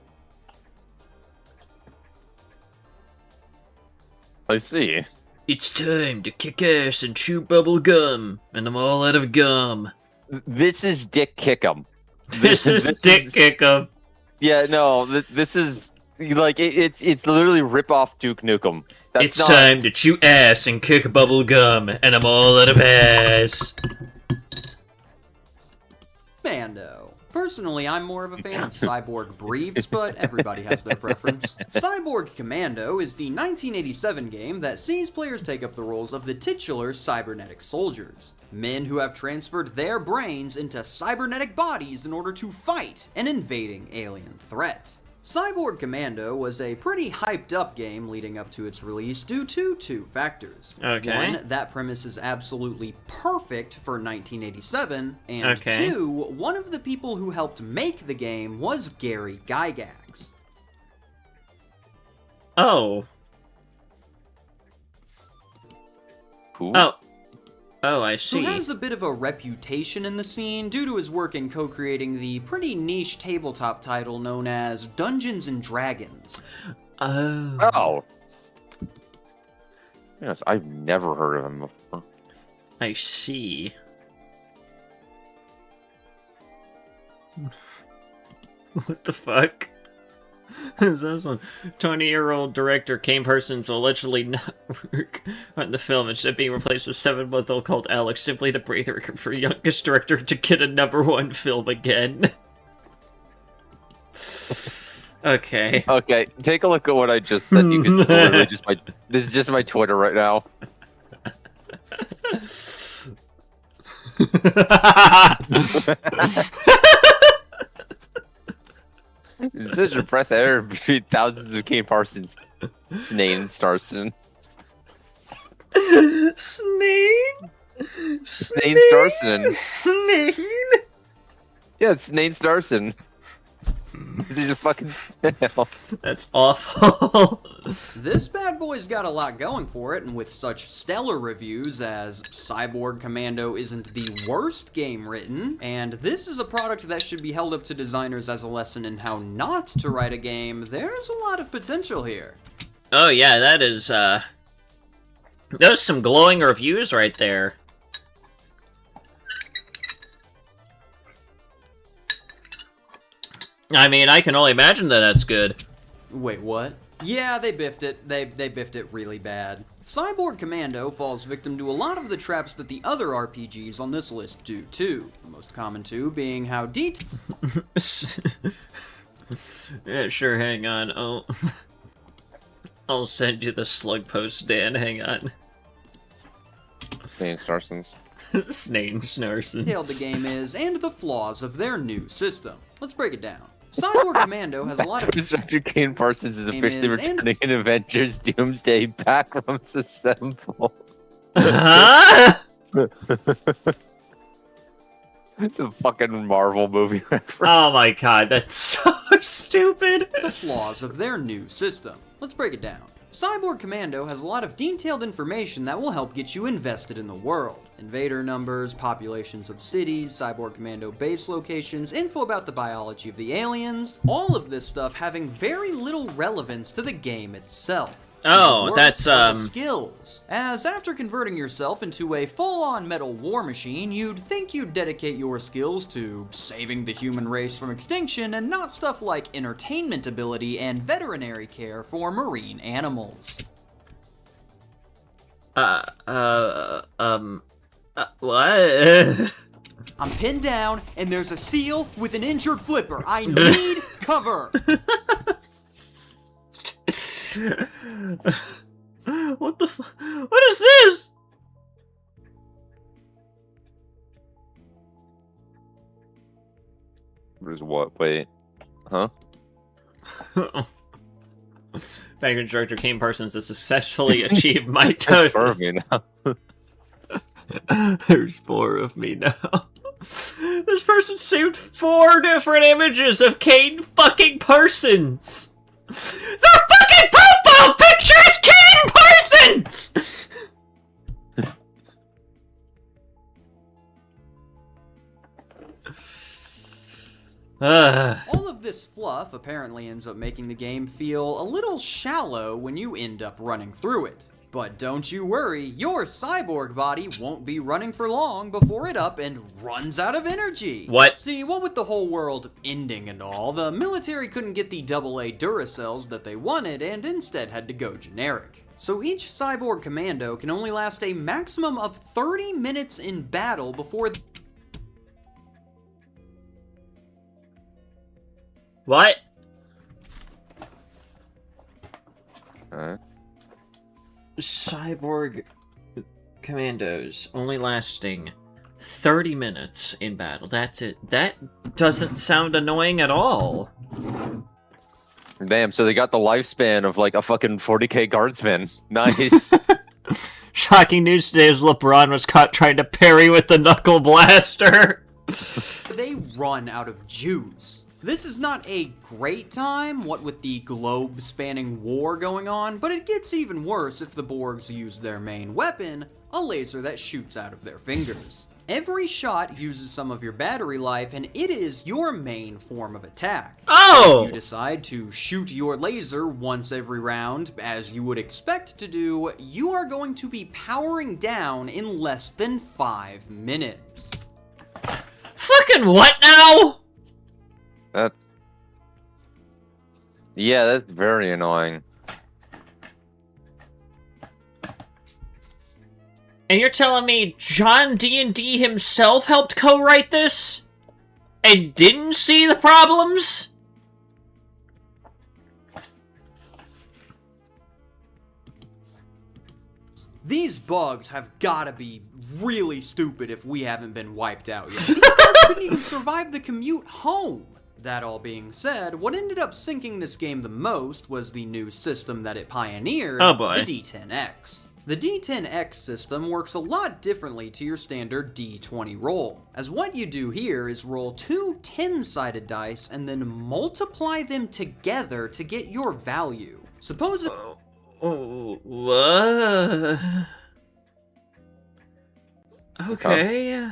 I see. It's time to kick ass and chew bubble gum, and I'm all out of gum. This is Dick Kickem. This is Dick Kickem. Yeah, no, this is... Like, it's literally rip-off Duke Nukem. It's time to chew ass and kick bubble gum, and I'm all out of ass. Mando. Personally, I'm more of a fan of Cyborg Briefs, but everybody has their preference. Cyborg Commando is the 1987 game that sees players take up the roles of the titular cybernetic soldiers. Men who have transferred their brains into cybernetic bodies in order to fight an invading alien threat. Cyborg Commando was a pretty hyped up game leading up to its release due to two factors. Okay. One, that premise is absolutely perfect for 1987, and Okay. two, one of the people who helped make the game was Gary Gygax. Oh. Who? Oh, I Who see. has a bit of a reputation in the scene due to his work in co-creating the pretty niche tabletop title known as Dungeons and Dragons. Oh. Oh. Yes, I've never heard of him before. I see. What the fuck? Is this one? 20-year-old director Kane Parsons will allegedly not work on the film, instead being replaced with 7-month-old called Alex, simply to break the record for youngest director to get a #1 film again. Okay. Okay, take a look at what I just said. You can literally just this is just my Twitter right now. It's such a breath of air between thousands of Kane Parsons. Snane Starson. Snane? Snane Starson. Snane? Yeah, it's Snane Starson. He's a fucking snail. That's awful. This bad boy's got a lot going for it, and with such stellar reviews as Cyborg Commando isn't the worst game written, and this is a product that should be held up to designers as a lesson in how not to write a game, there's a lot of potential here. Oh yeah, that is, those some glowing reviews right there. I mean, I can only imagine that that's good. Wait, what? Yeah, they biffed it. They biffed it really bad. Cyborg Commando falls victim to a lot of the traps that the other RPGs on this list do too. The most common two being how Yeah, sure, hang on. I'll send you the slug post, Dan, hang on. Snane Starsons. Snane Snarsons. detailed the game is and the flaws of their new system. Let's break it down. Cyborg Commando has a lot of Instructor Kane Parsons is officially is and- returning in Avengers Doomsday Backrooms Assemble. Huh? It's a fucking Marvel movie reference. Oh my god, that's so stupid. the flaws of their new system. Let's break it down. Cyborg Commando has a lot of detailed information that will help get you invested in the world. Invader numbers, populations of cities, Cyborg Commando base locations, info about the biology of the aliens, all of this stuff having very little relevance to the game itself. Oh, The worst that's, are the skills. As after converting yourself into a full-on metal war machine, you'd think you'd dedicate your skills to saving the human race from extinction and not stuff like entertainment ability and veterinary care for marine animals. What? I'm pinned down, and there's a seal with an injured flipper. I need cover! What the what is this? There's what? Wait. Huh? Bank instructor Kane Parsons has successfully achieved mitosis. There's 4 of me now. This person saved 4 different images of Kane fucking Parsons. Their fucking profile picture is Kane Parsons! All of this fluff apparently ends up making the game feel a little shallow when you end up running through it. But don't you worry, your cyborg body won't be running for long before it up and runs out of energy. What? See, what with the whole world ending and all, the military couldn't get the AA Duracells that they wanted and instead had to go generic. So each cyborg commando can only last a maximum of 30 minutes in battle before What? Cyborg commandos only lasting 30 minutes in battle. That's it. That doesn't sound annoying at all. Damn, so they got the lifespan of like a fucking 40k guardsman. Nice. Shocking news today is LeBron was caught trying to parry with the knuckle blaster. They run out of juice. This is not a great time, what with the globe-spanning war going on, but it gets even worse if the Borgs use their main weapon, a laser that shoots out of their fingers. Every shot uses some of your battery life, and it is your main form of attack. Oh! If you decide to shoot your laser once every round, as you would expect to do, you are going to be powering down in less than 5 minutes. Fucking what now? Yeah, that's very annoying. And you're telling me John D&D himself helped co-write this? And didn't see the problems? These bugs have gotta be really stupid if we haven't been wiped out yet. These guys couldn't even survive the commute home. That all being said, what ended up sinking this game the most was the new system that it pioneered, Oh boy. the D10X. The D10X system works a lot differently to your standard D20 roll, as what you do here is roll 2 10-sided dice and then multiply them together to get your value. Suppose Oh, what? Okay.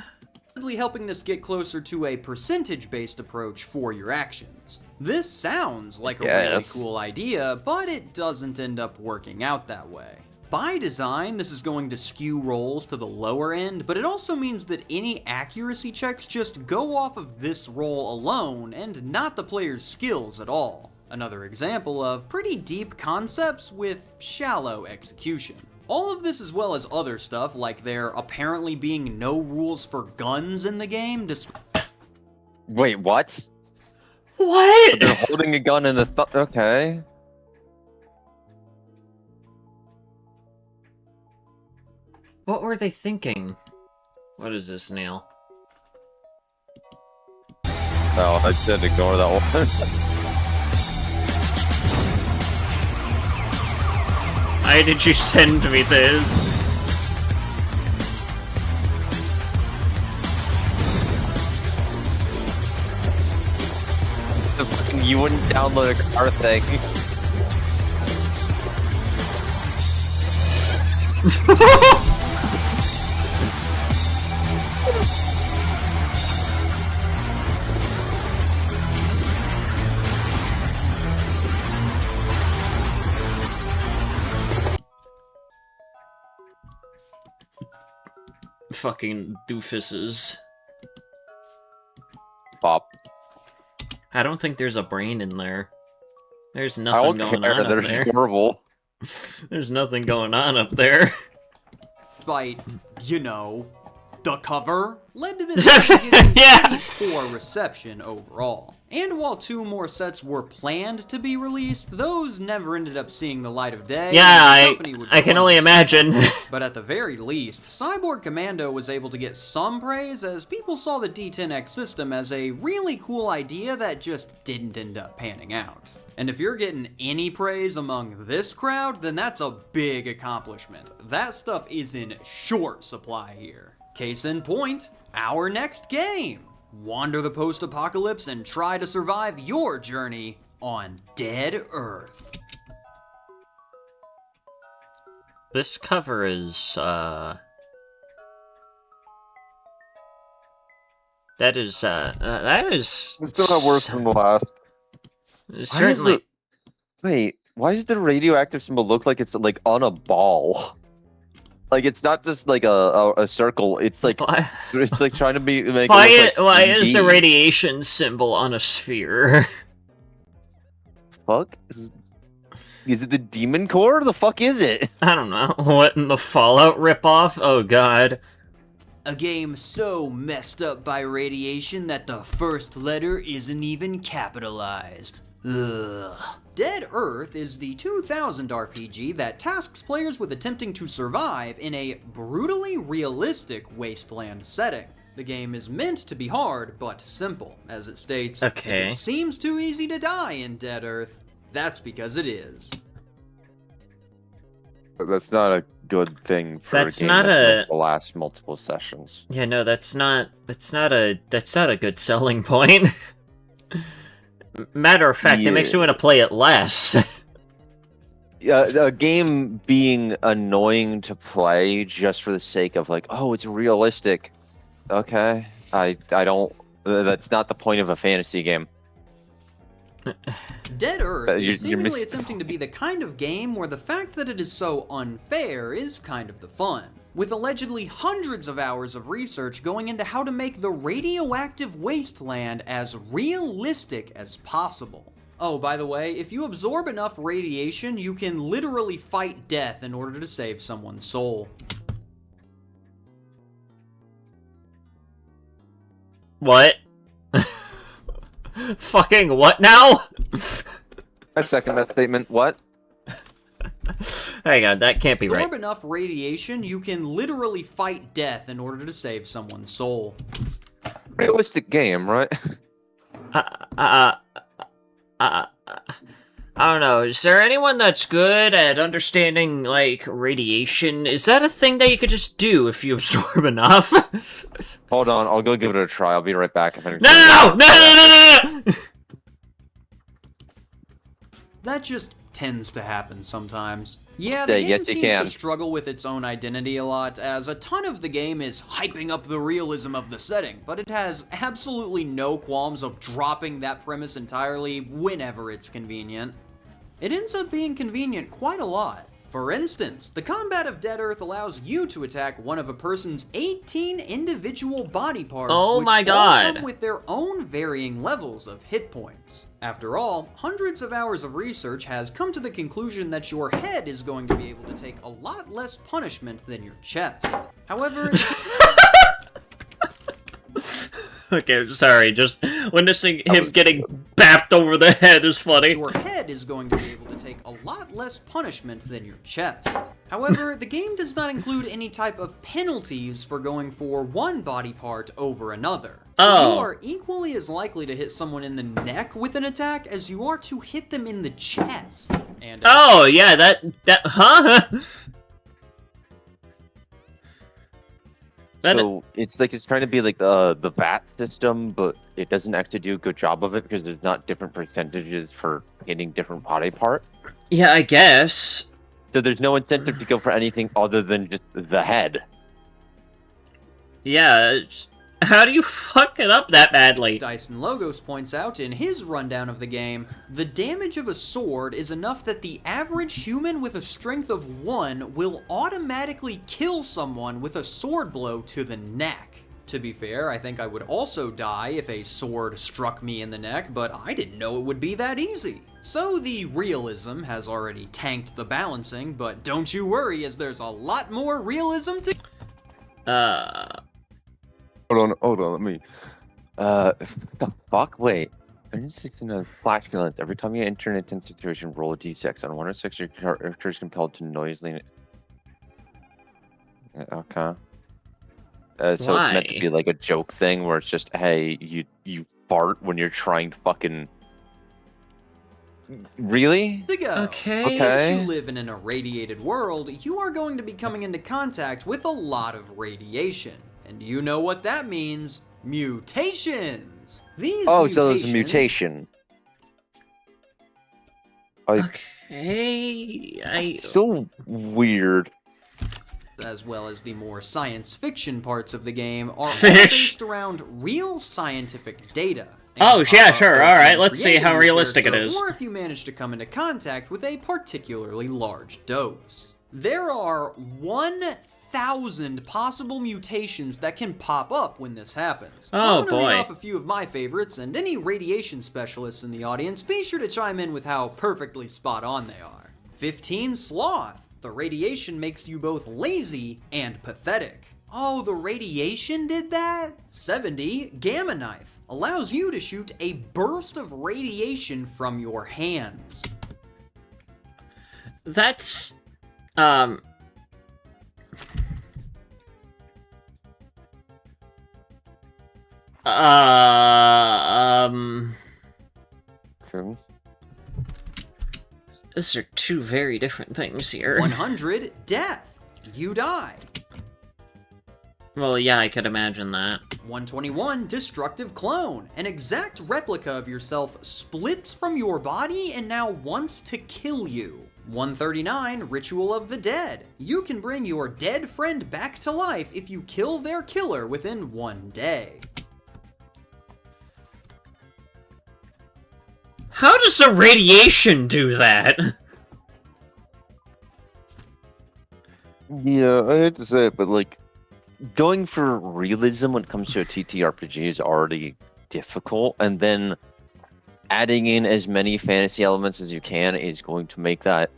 helping this get closer to a percentage-based approach for your actions. This sounds like a really Yes. cool idea, but it doesn't end up working out that way. By design, this is going to skew rolls to the lower end, but it also means that any accuracy checks just go off of this roll alone and not the player's skills at all. Another example of pretty deep concepts with shallow execution. All of this as well as other stuff like there apparently being no rules for guns in the game Wait, what? What? They're holding a gun in the okay. What were they thinking? What is this, Neil? Oh, I said ignore that one. Why did you send me this? The fucking you wouldn't download a car thing. Fucking doofuses. Pop. I don't think there's a brain in there. There's I nothing don't going care. on They're up there. horrible. There's nothing going on up there. despite, you know, the cover, led to this game getting Yeah. pretty poor reception overall. And while 2 more sets were planned to be released, those never ended up seeing the light of day. Yeah, and the company would I go can on only to imagine. But at the very least, Cyborg Commando was able to get some praise as people saw the D10X system as a really cool idea that just didn't end up panning out. And if you're getting any praise among this crowd, then that's a big accomplishment. That stuff is in short supply here. Case in point, our next game. Wander the post-apocalypse and try to survive your journey on Dead Earth. This cover is, that is. It's still not worse than the last. Certainly. Wait, why does the radioactive symbol look like it's like on a ball? Like it's not just like a circle. It's like Why, it's like trying to make. It why, look like why is the 3D. radiation symbol on a sphere? Fuck? Is it the demon core? The fuck is it? I don't know. What in the Fallout ripoff? Oh god. A game so messed up by radiation that the first letter isn't even capitalized. Ugh. Dead Earth is the 2000 RPG that tasks players with attempting to survive in a brutally realistic wasteland setting. The game is meant to be hard, but simple. As it states, Okay. "If it seems too easy to die in Dead Earth, That's because it is. But that's not a good thing for That's a game not that's a- meant to last multiple sessions. Yeah, no, that's not a good selling point. Matter of fact, it makes me want to play it less. A game being annoying to play just for the sake of like, oh, it's realistic. Okay, I don't. That's not the point of a fantasy game. Dead Earth You're is seemingly miss- attempting to be the kind of game where the fact that it is so unfair is kind of the fun. With allegedly hundreds of hours of research going into how to make the radioactive wasteland as realistic as possible. Oh, by the way, if you absorb enough radiation, you can literally fight death in order to save someone's soul. What? Fucking what now? I second that statement. What? Hang on, that can't be right. Absorb enough radiation, you can literally fight death in order to save someone's soul. Realistic game, right? I don't know. Is there anyone that's good at understanding, like, radiation? Is that a thing that you could just do if you absorb enough? Hold on, I'll go give it a try. I'll be right back. If No! That just tends to happen sometimes. Yeah, the Yeah, game yes, you seems can. to struggle with its own identity a lot, as a ton of the game is hyping up the realism of the setting, but it has absolutely no qualms of dropping that premise entirely whenever it's convenient. It ends up being convenient quite a lot. For instance, the combat of Dead Earth allows you to attack one of a person's 18 individual body parts, Oh which my all God. come with their own varying levels of hit points. After all, hundreds of hours of research has come to the conclusion that your head is going to be able to take a lot less punishment than your chest. However, Okay, sorry, just witnessing him getting bapped over the head is funny. your head is going to be able to take a lot less punishment than your chest. However, the game does not include any type of penalties for going for one body part over another. So Oh. you are equally as likely to hit someone in the neck with an attack as you are to hit them in the chest. And Oh, yeah, huh? That- So it's like it's trying to be like the VAT system, but it doesn't actually do a good job of it because there's not different percentages for hitting different body part. Yeah, I guess. So there's no incentive to go for anything other than just the head. Yeah, how do you fuck it up that badly? Dyson Logos points out in his rundown of the game, the damage of a sword is enough that the average human with a strength of 1 will automatically kill someone with a sword blow to the neck. To be fair, I think I would also die if a sword struck me in the neck, but I didn't know it would be that easy. So the realism has already tanked the balancing, but don't you worry, as there's a lot more realism to— Hold on, let me. The fuck? Wait. In a flash balance. Every time you enter an intense situation, roll a d6. On 1 or 6, your character is compelled to noisily. Okay. So it's meant to Why? be like a joke thing where it's just, hey, you fart when you're trying to fucking. Really? go. Okay. Since Okay. you live in an irradiated world, you are going to be coming into contact with a lot of radiation. And you know what that means. Mutations! These Oh, mutations... so there's a mutation. Okay, It's still weird. as well as the more science fiction parts of the game, are all Fish. based around real scientific data. Oh, And yeah, pop up sure, both alright, when let's see creating how your realistic it character, is. Or if you manage to come into contact with a particularly large dose. There are 1,000 possible mutations that can pop up when this happens. So Oh, I'm gonna boy. read off a few of my favorites, and any radiation specialists in the audience, be sure to chime in with how perfectly spot on they are. 15 Sloth. The radiation makes you both lazy and pathetic. Oh, the radiation did that? 70, Gamma Knife. Allows you to shoot a burst of radiation from your hands. That's, Cool. These are two very different things here. 100, death. You die. Well, yeah, I could imagine that. 121, destructive clone. An exact replica of yourself splits from your body and now wants to kill you. 139, ritual of the dead. You can bring your dead friend back to life if you kill their killer within 1 day. How does the radiation do that? Yeah, I hate to say it, but like, going for realism when it comes to a TTRPG is already difficult, and then adding in as many fantasy elements as you can is going to make that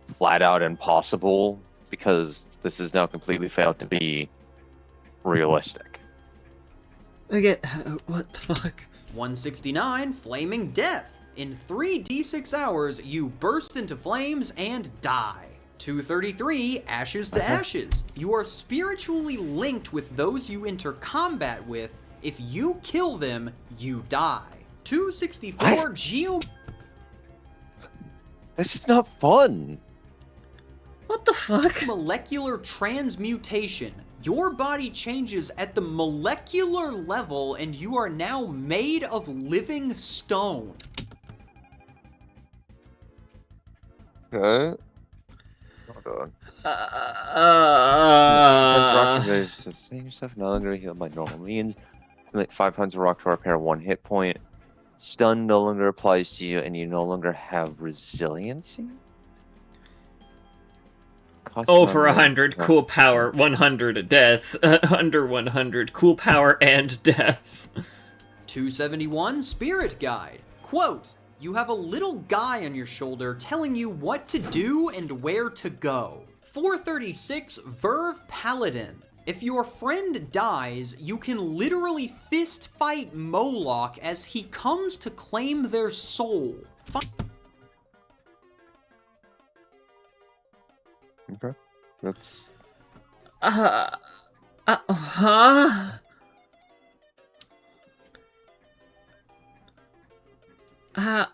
flat out impossible, because this has now completely failed to be realistic. What the fuck? 169, flaming death. In 3d6 hours, you burst into flames and die. 233, ashes to ashes. You are spiritually linked with those you enter combat with. If you kill them, you die. 264, This is not fun. What the fuck? molecular transmutation. Your body changes at the molecular level and you are now made of living stone. Okay. Hold on. Sustain yourself no longer healed by normal means. Make 5 points of rock to repair 1 hit point. Stun no longer applies to you, and you no longer have resiliency. Over 100, cool power, 100 death, under 100, cool power and death. 271, spirit guide. Quote, you have a little guy on your shoulder telling you what to do and where to go. 436, Verve Paladin. If your friend dies, you can literally fist fight Moloch as he comes to claim their soul. Okay. That's... Huh?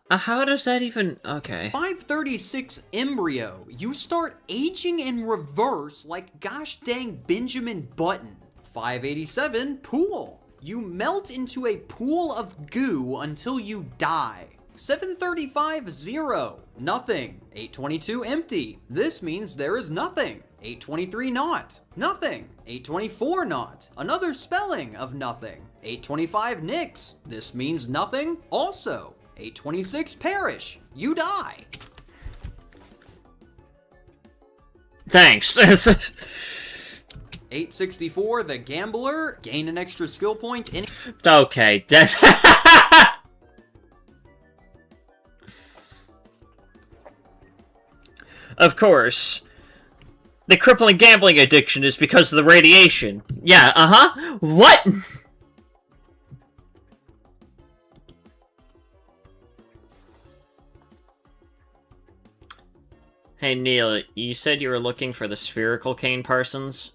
How does that even... Okay. 536 Embryo. You start aging in reverse like gosh dang Benjamin Button. 587 Pool. You melt into a pool of goo until you die. 735 Zero. Nothing. 822 Empty. This means there is nothing. 823 Not. Nothing. 824 Not. Another spelling of nothing. 825 Nix. This means nothing also. 826 Perish. You die. Thanks. 864 The Gambler. Gain an extra skill point. Okay. Of course. The crippling gambling addiction is because of the radiation. Yeah, uh-huh. What? Hey, Neil, you said you were looking for the spherical Kane Parsons?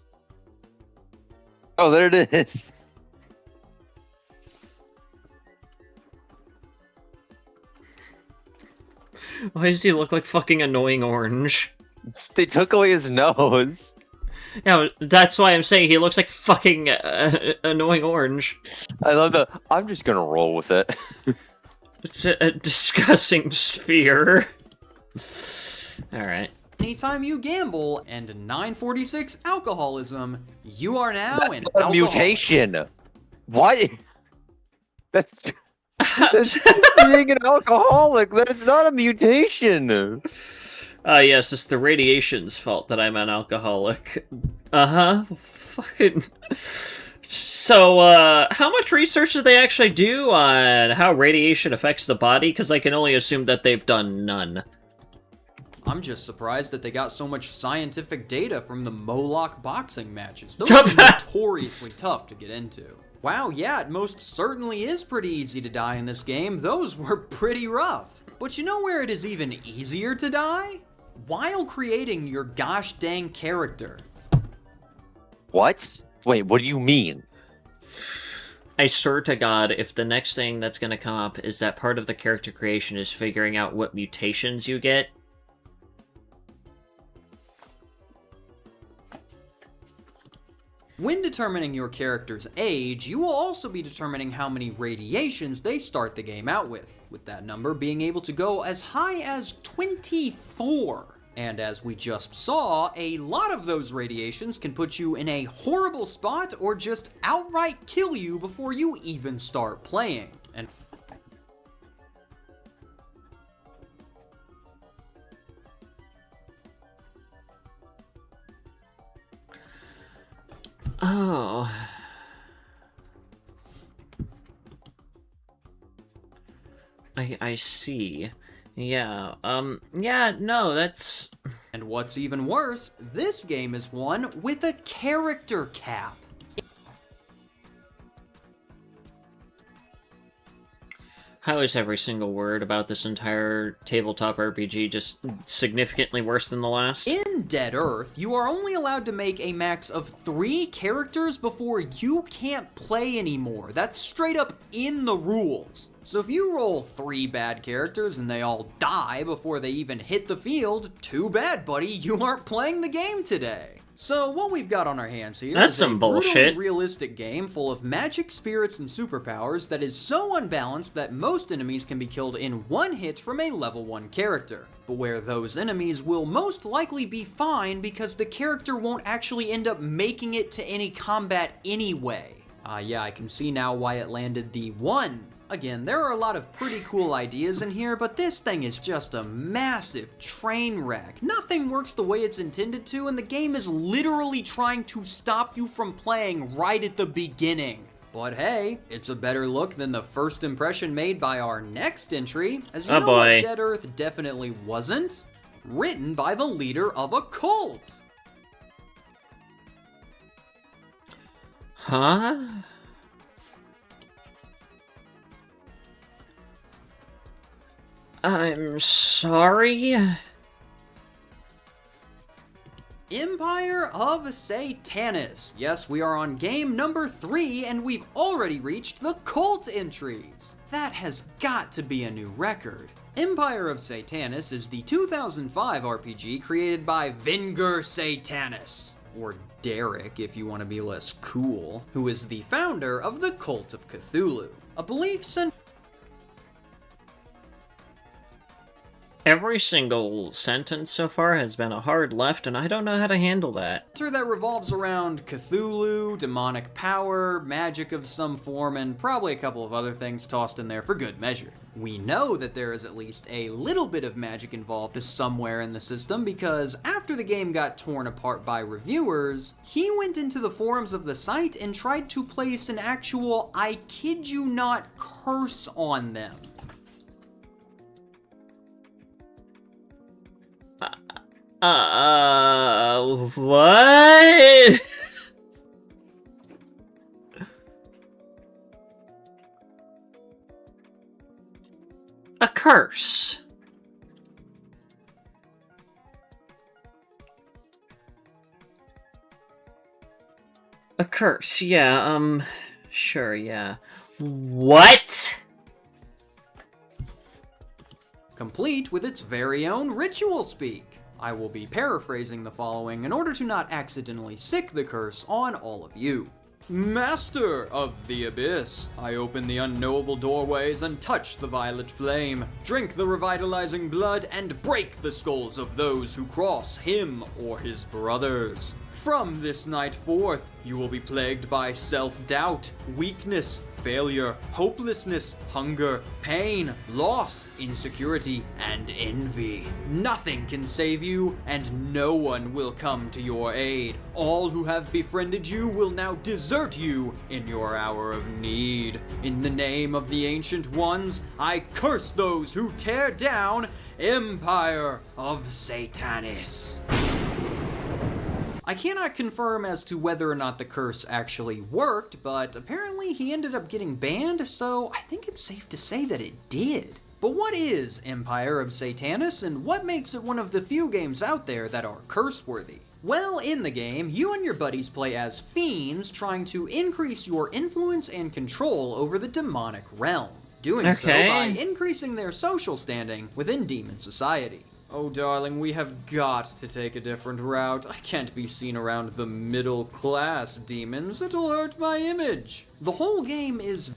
Oh, there it is. Why does he look like fucking annoying orange? They took away his nose. Yeah, that's why I'm saying he looks like fucking annoying orange. I love the... I'm just gonna roll with it. It's a disgusting sphere. Alright. Anytime you gamble, and 946 Alcoholism, you are now That's an not a alcoholic. mutation. What? That's being an alcoholic. That is not a mutation. Yes, it's the radiation's fault that I'm an alcoholic. Uh-huh. Fucking... So, how much research did they actually do on how radiation affects the body? Because I can only assume that they've done none. I'm just surprised that they got so much scientific data from the Moloch boxing matches. Those are notoriously tough to get into. Wow, yeah, it most certainly is pretty easy to die in this game. Those were pretty rough. But you know where it is even easier to die? While creating your gosh dang character. What? Wait, what do you mean? I swear to God, if the next thing that's gonna come up is that part of the character creation is figuring out what mutations you get, When determining your character's age, you will also be determining how many radiations they start the game out with that number being able to go as high as 24. And as we just saw, a lot of those radiations can put you in a horrible spot or just outright kill you before you even start playing. And Oh. I see. Yeah, yeah, no, that's... And what's even worse, this game is one with a character cap. How is every single word about this entire tabletop RPG just significantly worse than the last? In Dead Earth, you are only allowed to make a max of 3 characters before you can't play anymore. That's straight up in the rules. So if you roll 3 bad characters and they all die before they even hit the field, too bad, buddy, you aren't playing the game today. So what we've got on our hands here That's is some a bullshit. brutally realistic game full of magic, spirits, and superpowers that is so unbalanced that most enemies can be killed in one hit from a level 1 character. But where those enemies will most likely be fine because the character won't actually end up making it to any combat anyway. Yeah, I can see now why it landed the 1. Again, there are a lot of pretty cool ideas in here, but this thing is just a massive train wreck. Nothing works the way it's intended to, and the game is literally trying to stop you from playing right at the beginning. But hey, it's a better look than the first impression made by our next entry, as you know what Dead Earth definitely wasn't? Written by the leader of a cult! Huh? I'm sorry? Empire of Satanis. Yes, we are on game number 3, and we've already reached the cult entries. That has got to be a new record. Empire of Satanis is the 2005 RPG created by Vinger Satanis, or Derek if you want to be less cool, who is the founder of the Cult of Cthulhu, a belief centered. Every single sentence so far has been a hard left, and I don't know how to handle that. That revolves around Cthulhu, demonic power, magic of some form, and probably a couple of other things tossed in there for good measure. We know that there is at least a little bit of magic involved somewhere in the system because after the game got torn apart by reviewers, he went into the forums of the site and tried to place an actual, I kid you not, curse on them. What? A curse. A curse, yeah, sure, yeah. What? Complete with its very own ritual speak. I will be paraphrasing the following in order to not accidentally sick the curse on all of you. Master of the Abyss, I open the unknowable doorways and touch the violet flame, drink the revitalizing blood, and break the skulls of those who cross him or his brothers. From this night forth, you will be plagued by self-doubt, weakness, failure, hopelessness, hunger, pain, loss, insecurity, and envy. Nothing can save you, and no one will come to your aid. All who have befriended you will now desert you in your hour of need. In the name of the Ancient Ones, I curse those who tear down Empire of Satanis. I cannot confirm as to whether or not the curse actually worked, but apparently he ended up getting banned, so I think it's safe to say that it did. But what is Empire of Satanis, and what makes it one of the few games out there that are curse-worthy? Well, in the game, you and your buddies play as fiends trying to increase your influence and control over the demonic realm, doing so by increasing their social standing within demon society. Oh, darling, we have got to take a different route. I can't be seen around the middle-class demons. It'll hurt my image. The whole game is...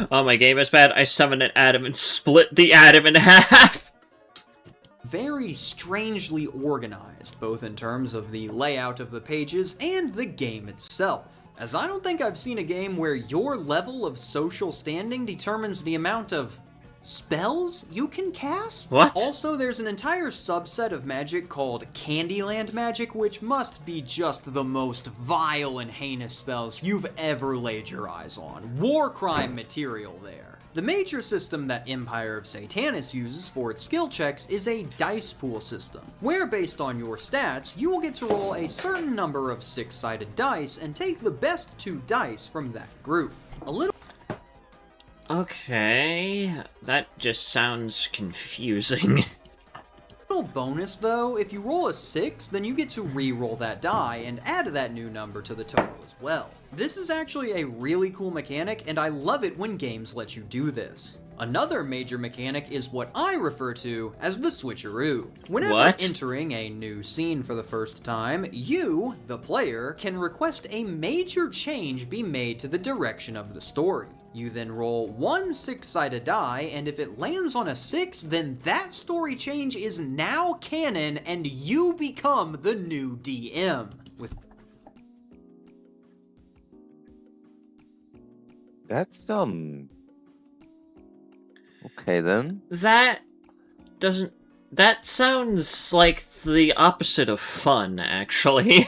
Oh, my game is bad. I summon an atom and split the atom in half. very strangely organized, both in terms of the layout of the pages and the game itself. As I don't think I've seen a game where your level of social standing determines the amount of spells you can cast? What? Also, there's an entire subset of magic called Candyland magic, which must be just the most vile and heinous spells you've ever laid your eyes on. War crime material there. The major system that Empire of Satanis uses for its skill checks is a dice pool system, where based on your stats, you will get to roll a certain number of 6-sided dice and take the best 2 dice from that group. A little Okay, that just sounds confusing. bonus though, if you roll a 6, then you get to re-roll that die and add that new number to the total as well. This is actually a really cool mechanic, and I love it when games let you do this. Another major mechanic is what I refer to as the switcheroo. Whenever entering a new scene for the first time, you, the player, can request a major change be made to the direction of the story. You then roll 1 6-sided die, and if it lands on a 6, then that story change is now canon, and you become the new DM. That's, okay then. That sounds like the opposite of fun, actually.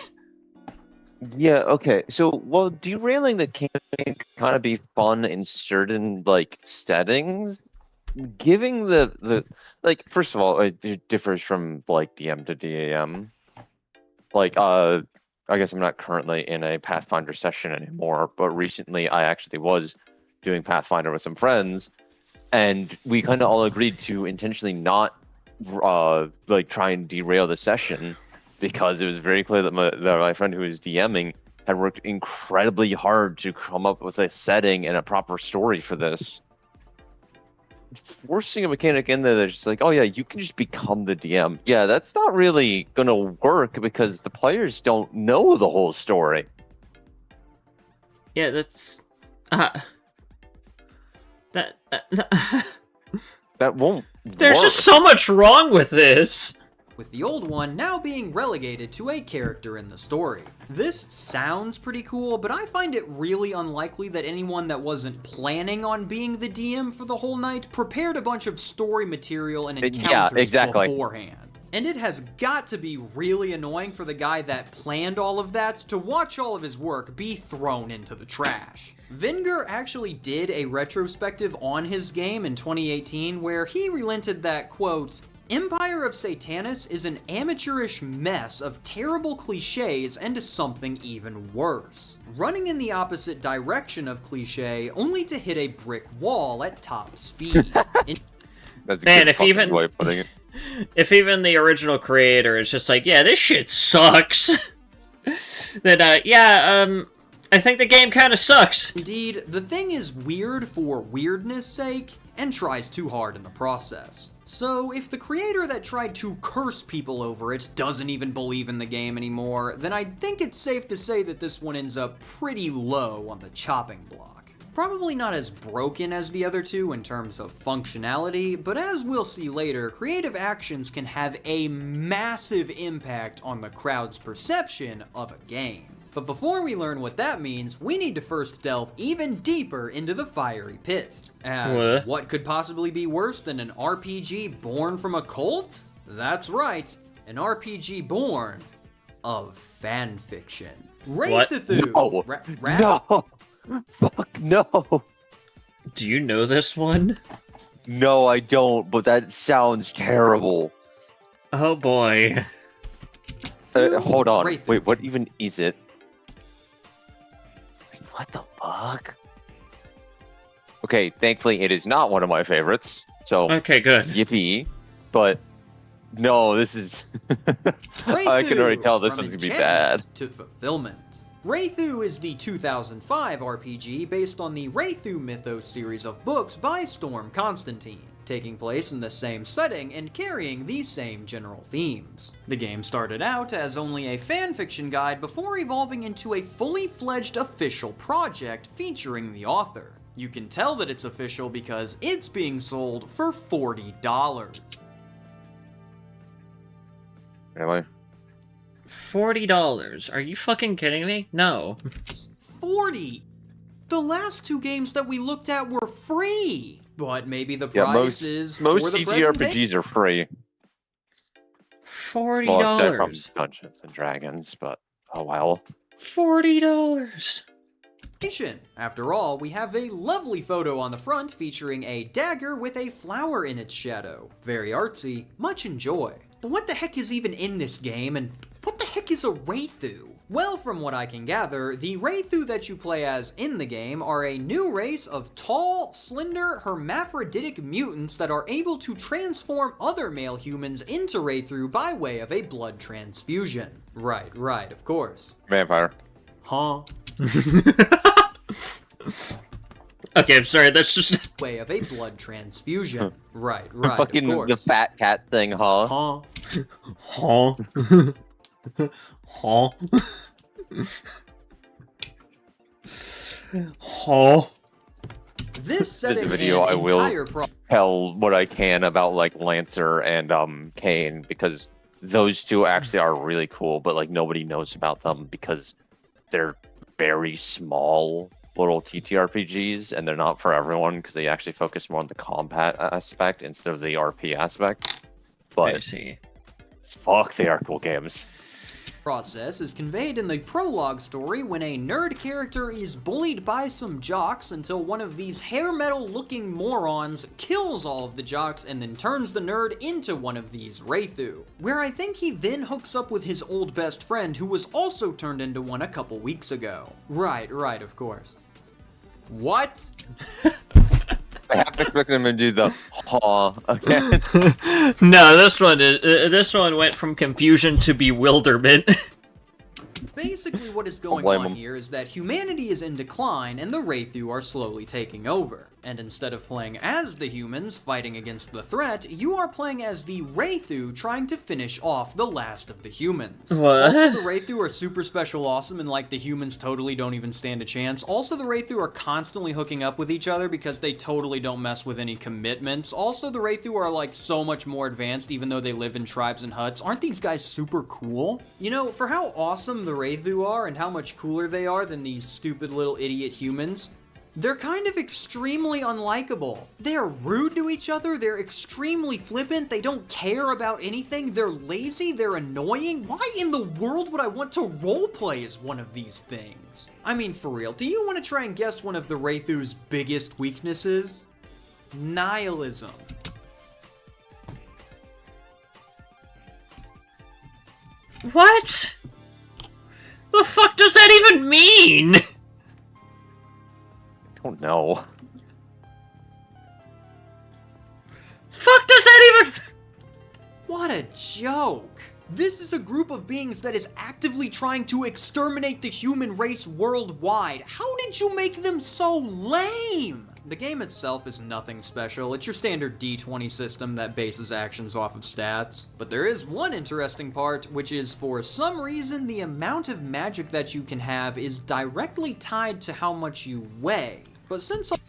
Yeah, okay. So, well, derailing the campaign can kind of be fun in certain, like, settings. Giving the like, first of all, it differs from, like, DM to DAM. Like, I guess I'm not currently in a Pathfinder session anymore, but recently I actually was doing Pathfinder with some friends, and we kind of all agreed to intentionally not, like, try and derail the session, because it was very clear that my friend who was DMing had worked incredibly hard to come up with a setting and a proper story for this. Forcing a mechanic in there that's just like, oh yeah, you can just become the DM. Yeah, that's not really gonna work because the players don't know the whole story. Yeah, that's... That won't There's work. just so much wrong with this! With the old one now being relegated to a character in the story. This sounds pretty cool, but I find it really unlikely that anyone that wasn't planning on being the DM for the whole night prepared a bunch of story material and encounters beforehand. And it has got to be really annoying for the guy that planned all of that to watch all of his work be thrown into the trash. Venger actually did a retrospective on his game in 2018 where he relented that, quote, Empire of Satanis is an amateurish mess of terrible cliches and something even worse. Running in the opposite direction of cliche only to hit a brick wall at top speed. That's a Man, good fucking way of putting it. If even the original creator is just like, yeah, this shit sucks, then, I think the game kind of sucks. Indeed, the thing is weird for weirdness' sake, and tries too hard in the process. So, if the creator that tried to curse people over it doesn't even believe in the game anymore, then I think it's safe to say that this one ends up pretty low on the chopping block. Probably not as broken as the other two in terms of functionality, but as we'll see later, creative actions can have a massive impact on the crowd's perception of a game. But before we learn what that means, we need to first delve even deeper into the fiery pit. As what could possibly be worse than an RPG born from a cult? That's right, an RPG born of fanfiction. Wraithathu! No! Fuck no! Do you know this one? No, I don't, but that sounds terrible. Oh boy. Hold on. Wait, what even is it? What the fuck? Okay, thankfully it is not one of my favorites. So okay, good. Yippee. But no, this is I can already tell this one's gonna be bad. To fulfillment. Wraithu is the 2005 RPG based on the Wraithu Mythos series of books by Storm Constantine. taking place in the same setting and carrying the same general themes. The game started out as only a fanfiction guide before evolving into a fully fledged official project featuring the author. You can tell that it's official because it's being sold for $40. Really? $40. Are you fucking kidding me? No. 40. The last 2 games that we looked at were free. But maybe the price is most for the TTRPGs are free. $40. Well, except from Dungeons and Dragons, but oh well. $40. After all, we have a lovely photo on the front featuring a dagger with a flower in its shadow. Very artsy, much enjoy. But what the heck is even in this game, and what the heck is a Wraithu? Well, from what I can gather, the Wraithu that you play as in the game are a new race of tall, slender, hermaphroditic mutants that are able to transform other male humans into Wraithu by way of a blood transfusion. Right, of course. Vampire. Huh? Okay, I'm sorry, that's just... Way of a blood transfusion. Right, Fucking of course. the fat cat thing, huh? Huh? Huh? Huh? Huh? This setting video, an I will entire Tell what I can about like Lancer and Kane, because those two actually are really cool, but like nobody knows about them because they're very small little TTRPGs and they're not for everyone because they actually focus more on the combat aspect instead of the RP aspect. I But see. fuck, they are cool games. process is conveyed in the prologue story when a nerd character is bullied by some jocks until one of these hair metal looking morons kills all of the jocks and then turns the nerd into one of these Wraithu, where I think he then hooks up with his old best friend who was also turned into one a couple weeks ago. Right, of course. What? I have to expect them to do the ha again. No, this one went from confusion to bewilderment. Basically what is going blame on 'em. here is that humanity is in decline and the Wraithu are slowly taking over. And instead of playing as the humans fighting against the threat, you are playing as the Wraithu trying to finish off the last of the humans. What? Also, the Wraithu are super special awesome and like the humans totally don't even stand a chance. Also, the Wraithu are constantly hooking up with each other because they totally don't mess with any commitments. Also, the Wraithu are like so much more advanced even though they live in tribes and huts. Aren't these guys super cool? You know, for how awesome the Wraithu are and how much cooler they are than these stupid little idiot humans, they're kind of extremely unlikable. They're rude to each other, they're extremely flippant, they don't care about anything, they're lazy, they're annoying. Why in the world would I want to roleplay as one of these things? I mean, for real, do you want to try and guess one of the Wraithu's biggest weaknesses? Nihilism. What? The fuck does that even mean? I don't know. Fuck does that even... What a joke! This is a group of beings that is actively trying to exterminate the human race worldwide. How did you make them so lame? The game itself is nothing special. It's your standard D20 system that bases actions off of stats. But there is one interesting part, which is for some reason the amount of magic that you can have is directly tied to how much you weigh. But since okay.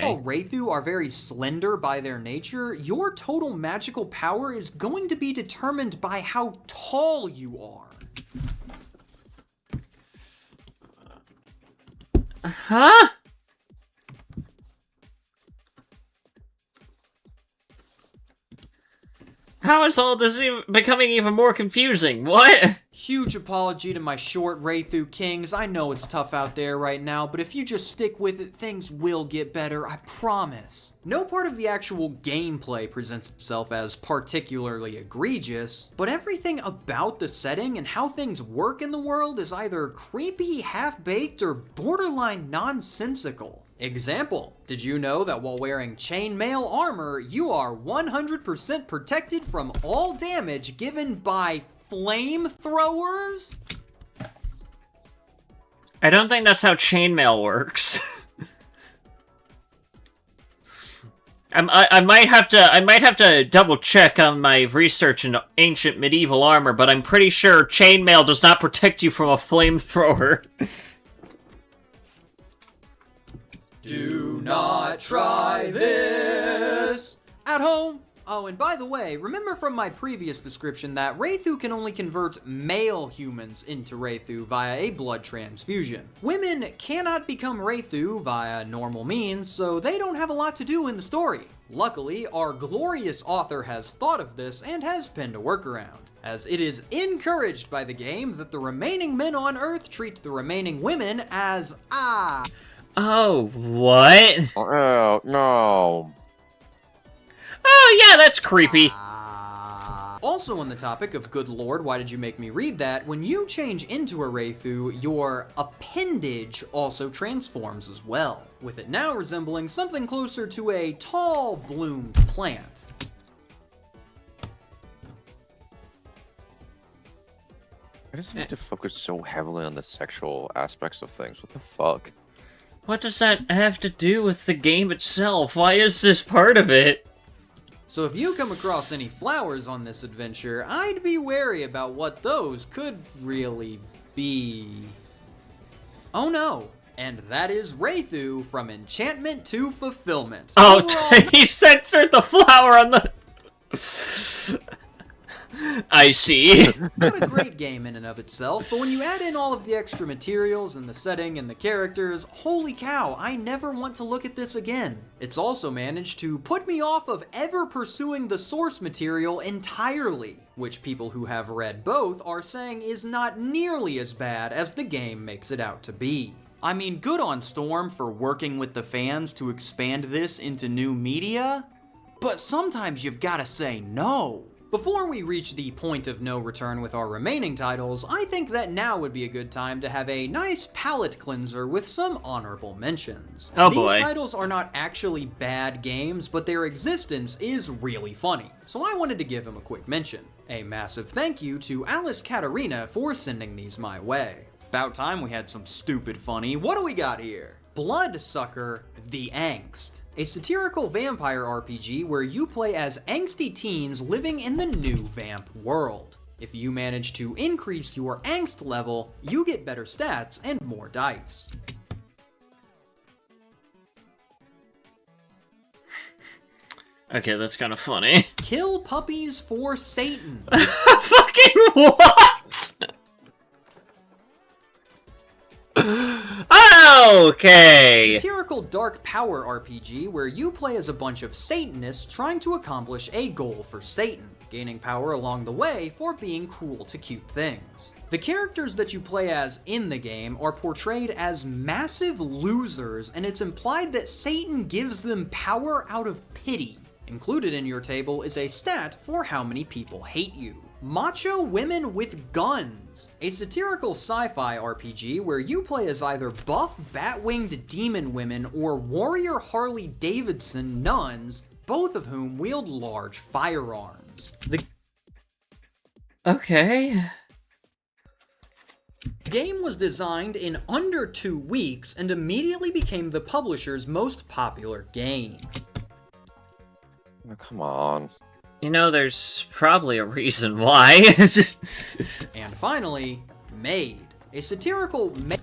all Wraithu are very slender by their nature, your total magical power is going to be determined by how tall you are. Huh? How is all this becoming even more confusing? What? Huge apology to my short Wraithu kings. I know it's tough out there right now, but if you just stick with it, things will get better, I promise. No part of the actual gameplay presents itself as particularly egregious, but everything about the setting and how things work in the world is either creepy, half-baked, or borderline nonsensical. Example, did you know that while wearing chainmail armor, you are 100% protected from all damage given by flamethrowers? I don't think that's how chainmail works. I might have to double check on my research into ancient medieval armor, but I'm pretty sure chainmail does not protect you from a flamethrower. Do not try this at home. Oh, and by the way, remember from my previous description that Wraithu can only convert male humans into Wraithu via a blood transfusion. Women cannot become Wraithu via normal means, so they don't have a lot to do in the story. Luckily, our glorious author has thought of this and has penned a workaround, as it is encouraged by the game that the remaining men on Earth treat the remaining women as Oh, what? Oh, no. Oh, yeah, that's creepy. Also on the topic of good lord, why did you make me read that? When you change into a Wraithu, your appendage also transforms as well, with it now resembling something closer to a tall, bloomed plant. Why does it need to focus so heavily on the sexual aspects of things? What the fuck? What does that have to do with the game itself? Why is this part of it? So if you come across any flowers on this adventure, I'd be wary about what those could really be. Oh no, and that is Wraithu from Enchantment to Fulfillment. Oh, Overall, he censored the flower on the... I see. not a great game in and of itself, but when you add in all of the extra materials and the setting and the characters, holy cow, I never want to look at this again. It's also managed to put me off of ever pursuing the source material entirely, which people who have read both are saying is not nearly as bad as the game makes it out to be. I mean, good on Storm for working with the fans to expand this into new media, but sometimes you've gotta say no. Before we reach the point of no return with our remaining titles, I think that now would be a good time to have a nice palate cleanser with some honorable mentions. Oh boy. These titles are not actually bad games, but their existence is really funny, so I wanted to give them a quick mention. A massive thank you to Alice Katarina for sending these my way. About time we had some stupid funny. What do we got here? Bloodsucker: The Angst. A satirical vampire RPG where you play as angsty teens living in the new vamp world. If you manage to increase your angst level, you get better stats and more dice. Okay, that's kind of funny. Kill puppies for Satan. Fucking what? Okay. Satirical dark power RPG where you play as a bunch of Satanists trying to accomplish a goal for Satan, gaining power along the way for being cruel to cute things. The characters that you play as in the game are portrayed as massive losers, and it's implied that Satan gives them power out of pity. Included in your table is a stat for how many people hate you. Macho Women with Guns, a satirical sci-fi RPG where you play as either buff bat-winged demon women or warrior Harley-Davidson nuns, both of whom wield large firearms. The Okay. game was designed in under 2 weeks and immediately became the publisher's most popular game. Oh, come on. You know, there's probably a reason why. And finally, Maid, a satirical maid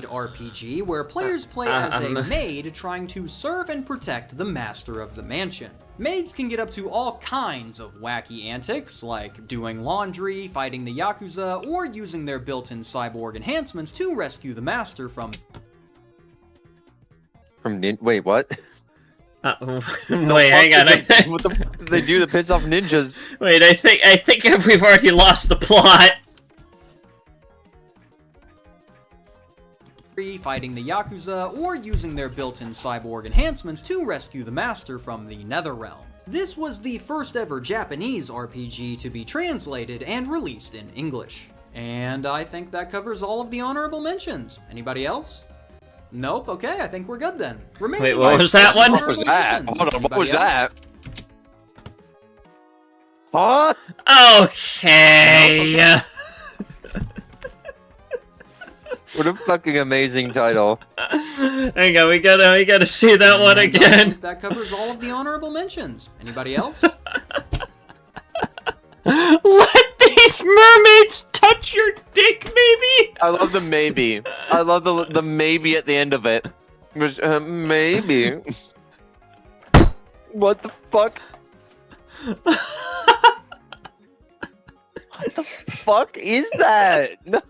RPG where players play as a maid trying to serve and protect the master of the mansion. Maids can get up to all kinds of wacky antics, like doing laundry, fighting the Yakuza, or using their built-in cyborg enhancements to rescue the master from... Wait, what? Wait, hang on. What the fuck did they do to piss off ninjas? Wait, I think we've already lost the plot. Fighting the Yakuza, or using their built-in cyborg enhancements to rescue the master from the Netherrealm. This was the first ever Japanese RPG to be translated and released in English. And I think that covers all of the honorable mentions. Anybody else? Nope, okay, I think we're good then. Wait, what was that one? What was that? Mentions. Hold on, what was Anybody else? that? Huh? Okay. What a fucking amazing title. Hang on, we gotta see that one again. That covers all of the honorable mentions. Anybody else? Let these mermaids touch your dick, maybe? I love the maybe. I love the maybe at the end of it. Which, maybe. What the fuck? What the fuck is that? No.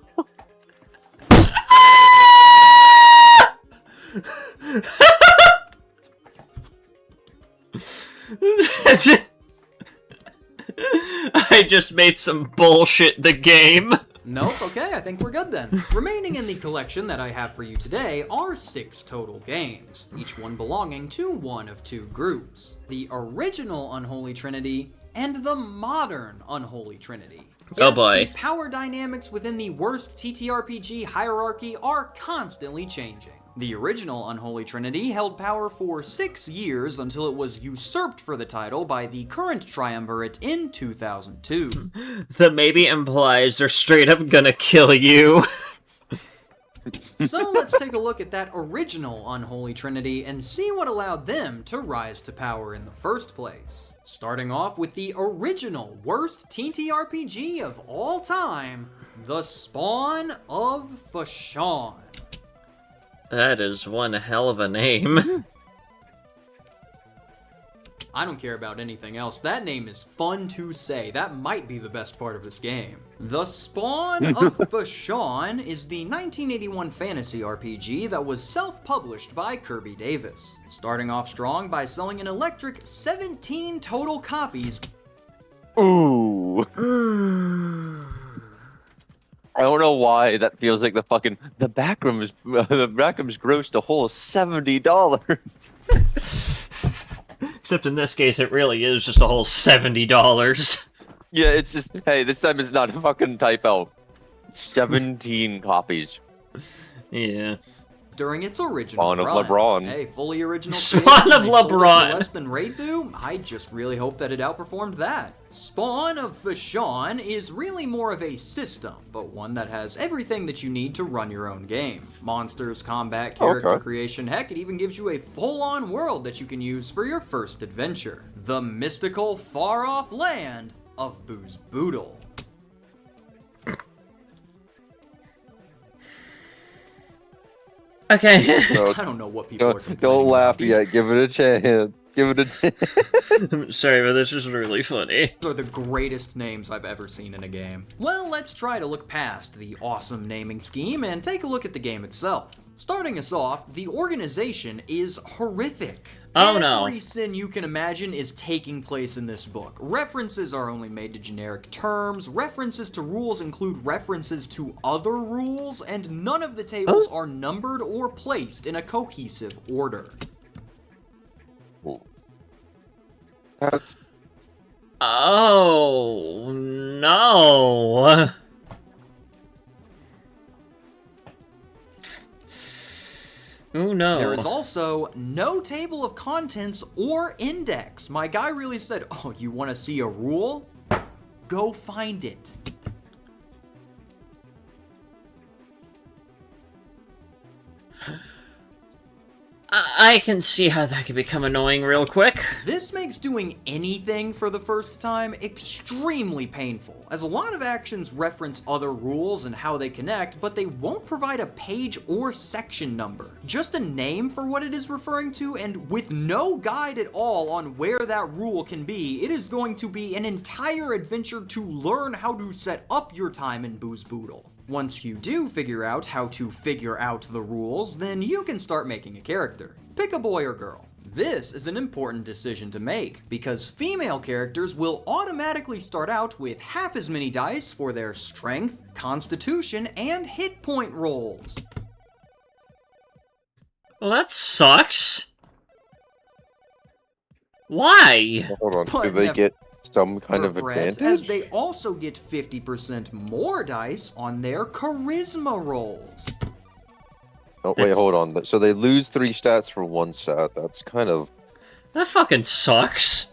I just made some bullshit the game. Nope, okay, I think we're good then. Remaining in the collection that I have for you today are 6 total games, each one belonging to one of 2 groups. The original Unholy Trinity and the modern Unholy Trinity. Oh boy. The power dynamics within the worst TTRPG hierarchy are constantly changing. The original Unholy Trinity held power for 6 years until it was usurped for the title by the current triumvirate in 2002. The maybe implies they're straight up gonna kill you. So let's take a look at that original Unholy Trinity and see what allowed them to rise to power in the first place. Starting off with the original worst TTRPG of all time, The Spawn of Fashawn. That is one hell of a name. I don't care about anything else. That name is fun to say. That might be the best part of this game. The Spawn of Fashawn is the 1981 fantasy RPG that was self-published by Kirby Davis, starting off strong by selling an electric 17 total copies. Ooh. I don't know why that feels like the backrooms grossed a whole $70. Except in this case, it really is just a whole $70. Yeah, it's just, hey, this time it's not a fucking typo. 17 copies. Yeah. During its original Spawn of run. LeBron. Hey, fully original. Spawn of creation, they sold it for LeBron. Less than Wraithu? I just really hope that it outperformed that. Spawn of Fashawn is really more of a system, but one that has everything that you need to run your own game. Monsters, combat, character creation, heck, it even gives you a full-on world that you can use for your first adventure. The mystical, far-off land of Booze Boodle. Okay. I don't know what people are complaining Don't laugh about. These yet. Give it a chance. Give it a chance. I'm sorry, but this is really funny. are the greatest names I've ever seen in a game. Well, let's try to look past the awesome naming scheme and take a look at the game itself. Starting us off, the organization is horrific. Oh no. Every sin you can imagine is taking place in this book. References are only made to generic terms, references to rules include references to other rules, and none of the tables are numbered or placed in a cohesive order. That's Oh no. Oh no. There is also no table of contents or index. My guy really said, oh, you want to see a rule? Go find it. I can see how that could become annoying real quick. This makes doing anything for the first time extremely painful, as a lot of actions reference other rules and how they connect, but they won't provide a page or section number. Just a name for what it is referring to, and with no guide at all on where that rule can be, it is going to be an entire adventure to learn how to set up your time in Booze Boodle. Once you do figure out how to figure out the rules, then you can start making a character. Pick a boy or girl. This is an important decision to make, because female characters will automatically start out with half as many dice for their strength, constitution, and hit point rolls. Well, that sucks. Why? hold on. But Do they never- get some kind of Regret, advantage? as they also get 50% more dice on their charisma rolls. Oh, wait, That's- hold on. So they lose 3 stats for 1 stat. That's kind of That fucking sucks.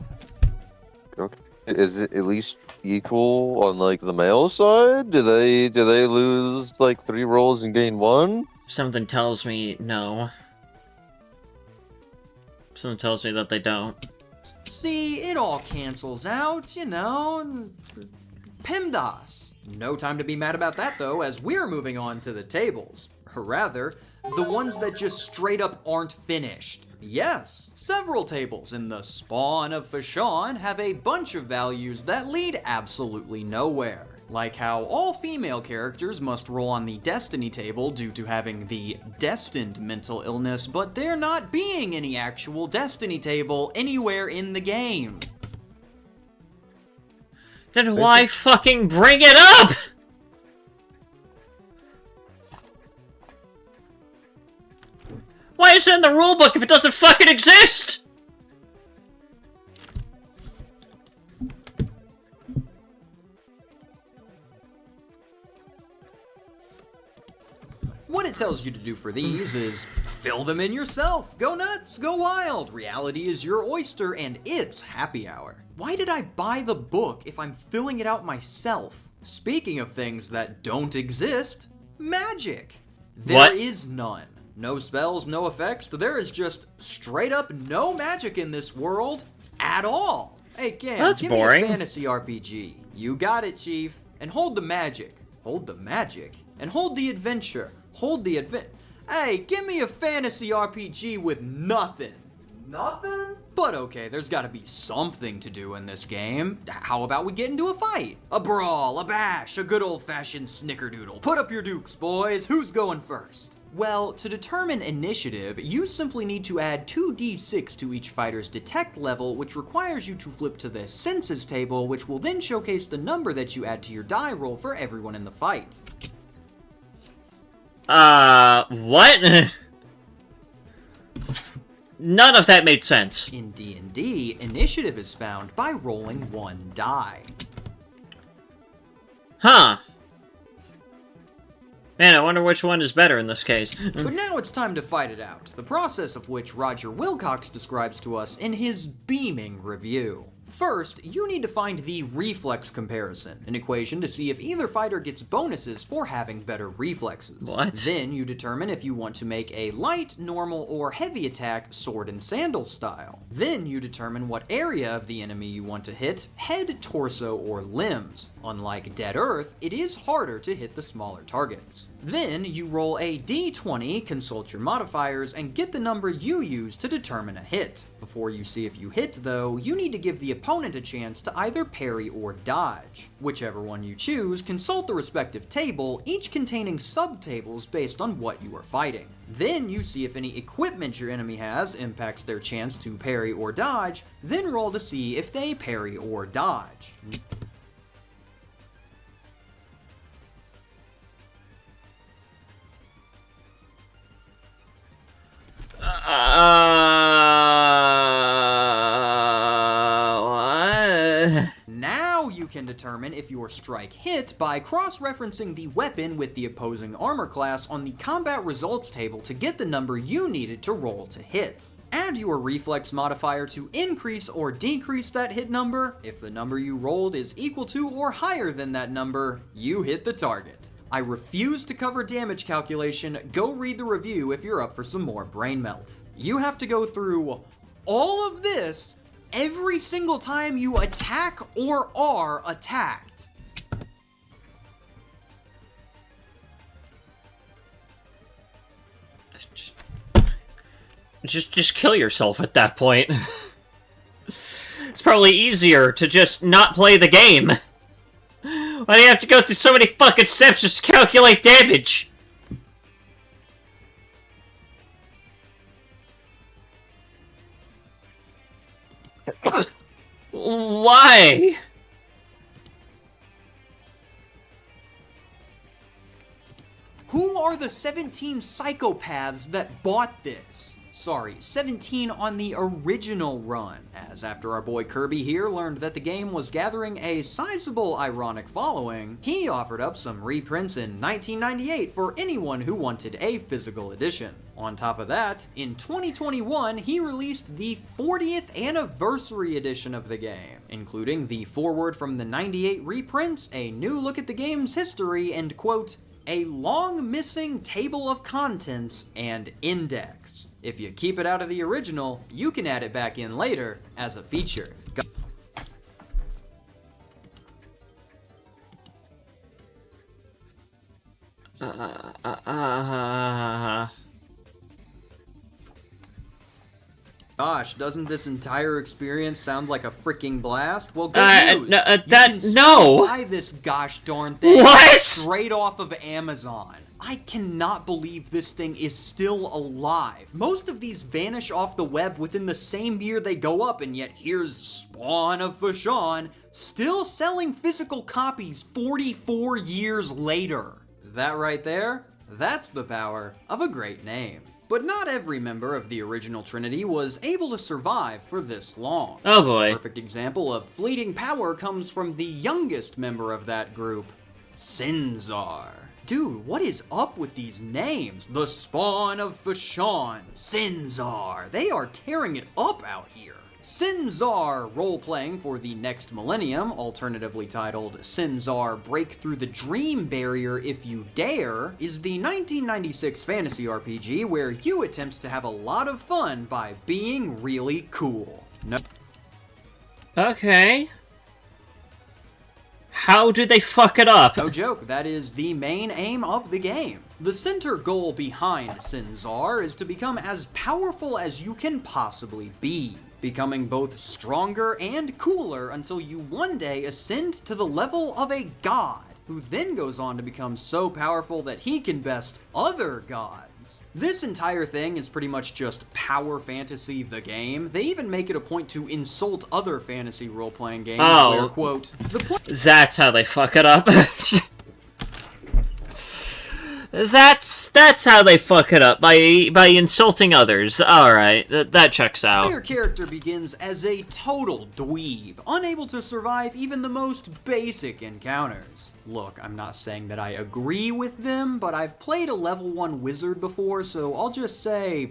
okay. Is it at least equal on like the male side? Do they lose like 3 rolls and gain 1? Something tells me no. Something tells me that they don't. See, it all cancels out, you know. PEMDAS. No time to be mad about that though, as we're moving on to the tables. Or rather, the ones that just straight up aren't finished. Yes, several tables in the spawn of Fashawn have a bunch of values that lead absolutely nowhere. Like how all female characters must roll on the Destiny table due to having the destined mental illness, but there not being any actual Destiny table anywhere in the game. Then why fucking bring it up?! Why is it in the rulebook if it doesn't fucking exist?! What it tells you to do for these is fill them in yourself. Go nuts, go wild. Reality is your oyster and it's happy hour. Why did I buy the book if I'm filling it out myself? Speaking of things that don't exist, magic. There is none. No spells, no effects. There is just straight up no magic in this world at all. Hey, Cam, That's give boring. me a fantasy RPG. You got it, Chief. And hold the magic. Hold the magic. And hold the adventure. Hold the Hey, give me a fantasy RPG with nothing. Nothing? But okay, there's gotta be something to do in this game. How about we get into a fight? A brawl, a bash, a good old-fashioned snickerdoodle. Put up your dukes, boys. Who's going first? Well, to determine initiative, you simply need to add 2d6 to each fighter's detect level, which requires you to flip to the senses table, which will then showcase the number that you add to your die roll for everyone in the fight. What? None of that made sense. In D&D, initiative is found by rolling 1 die. Huh. Man, I wonder which one is better in this case. But now it's time to fight it out, the process of which Roger Wilcox describes to us in his beaming review. First, you need to find the reflex comparison, an equation to see if either fighter gets bonuses for having better reflexes. What? Then you determine if you want to make a light, normal, or heavy attack sword and sandal style. Then you determine what area of the enemy you want to hit, head, torso, or limbs. Unlike Dead Earth, it is harder to hit the smaller targets. Then you roll a d20, consult your modifiers, and get the number you use to determine a hit. Before you see if you hit, though, you need to give the opponent a chance to either parry or dodge. Whichever one you choose, consult the respective table, each containing subtables based on what you are fighting. Then you see if any equipment your enemy has impacts their chance to parry or dodge, then roll to see if they parry or dodge. What? Now you can determine if your strike hit by cross-referencing the weapon with the opposing armor class on the combat results table to get the number you needed to roll to hit. Add your reflex modifier to increase or decrease that hit number. If the number you rolled is equal to or higher than that number, you hit the target. I refuse to cover damage calculation. Go read the review if you're up for some more brain melt. You have to go through all of this every single time you attack or are attacked. Just kill yourself at that point. It's probably easier to just not play the game. Why do you have to go through so many fucking steps just to calculate damage? Why? Who are the 17 psychopaths that bought this? sorry, 17 on the original run, as after our boy Kirby here learned that the game was gathering a sizable ironic following, he offered up some reprints in 1998 for anyone who wanted a physical edition. On top of that, in 2021, he released the 40th anniversary edition of the game, including the foreword from the 98 reprints, a new look at the game's history, and quote, a long missing table of contents and index. If you keep it out of the original, you can add it back in later as a feature. Gosh, doesn't this entire experience sound like a freaking blast? Well, good news. You can still buy this gosh darn thing straight off of Amazon. I cannot believe this thing is still alive. Most of these vanish off the web within the same year they go up, and yet here's Spawn of Fashawn still selling physical copies 44 years later. That right there, that's the power of a great name. But not every member of the original Trinity was able to survive for this long. Oh boy. A perfect example of fleeting power comes from the youngest member of that group, Sinzar. Dude, what is up with these names? The Spawn of Fashawn, Sinzar. They are tearing it up out here. Sinzar, role-playing for the next millennium, alternatively titled Sinzar Break Through the Dream Barrier If You Dare, is the 1996 fantasy RPG where you attempt to have a lot of fun by being really cool. Okay. How did they fuck it up? No joke, that is the main aim of the game. The center goal behind Sinzar is to become as powerful as you can possibly be, becoming both stronger and cooler until you one day ascend to the level of a god, who then goes on to become so powerful that he can best other gods. This entire thing is pretty much just Power Fantasy the game. They even make it a point to insult other fantasy role-playing games where, quote, that's how they fuck it up. That's how they fuck it up, by insulting others. Alright, that checks out. Your character begins as a total dweeb, unable to survive even the most basic encounters. Look, I'm not saying that I agree with them, but I've played a level 1 wizard before, so I'll just say,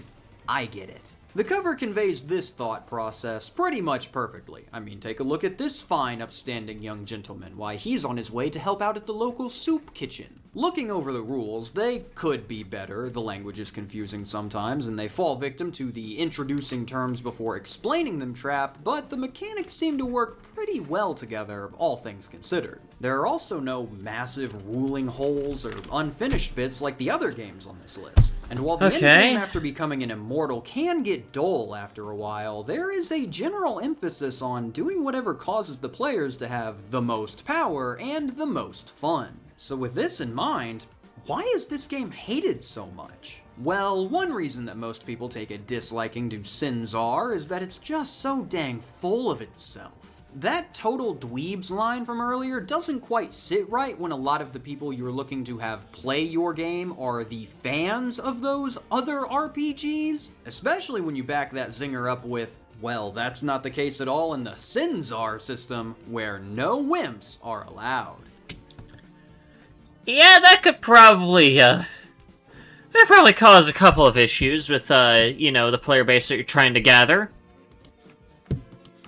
I get it. The cover conveys this thought process pretty much perfectly. I mean, take a look at this fine, upstanding young gentleman. Why, he's on his way to help out at the local soup kitchen. Looking over the rules, they could be better. The language is confusing sometimes, and they fall victim to the introducing terms before explaining them trap, but the mechanics seem to work pretty well together, all things considered. There are also no massive ruling holes or unfinished bits like the other games on this list. And while the endgame after becoming an immortal can get dull after a while, there is a general emphasis on doing whatever causes the players to have the most power and the most fun. So with this in mind, why is this game hated so much? Well, one reason that most people take a disliking to Sinzar is that it's just so dang full of itself. That total dweebs line from earlier doesn't quite sit right when a lot of the people you're looking to have play your game are the fans of those other RPGs, especially when you back that zinger up with, well, that's not the case at all in the Sinzar system, where no wimps are allowed. Yeah, that could probably cause a couple of issues with, the player base that you're trying to gather.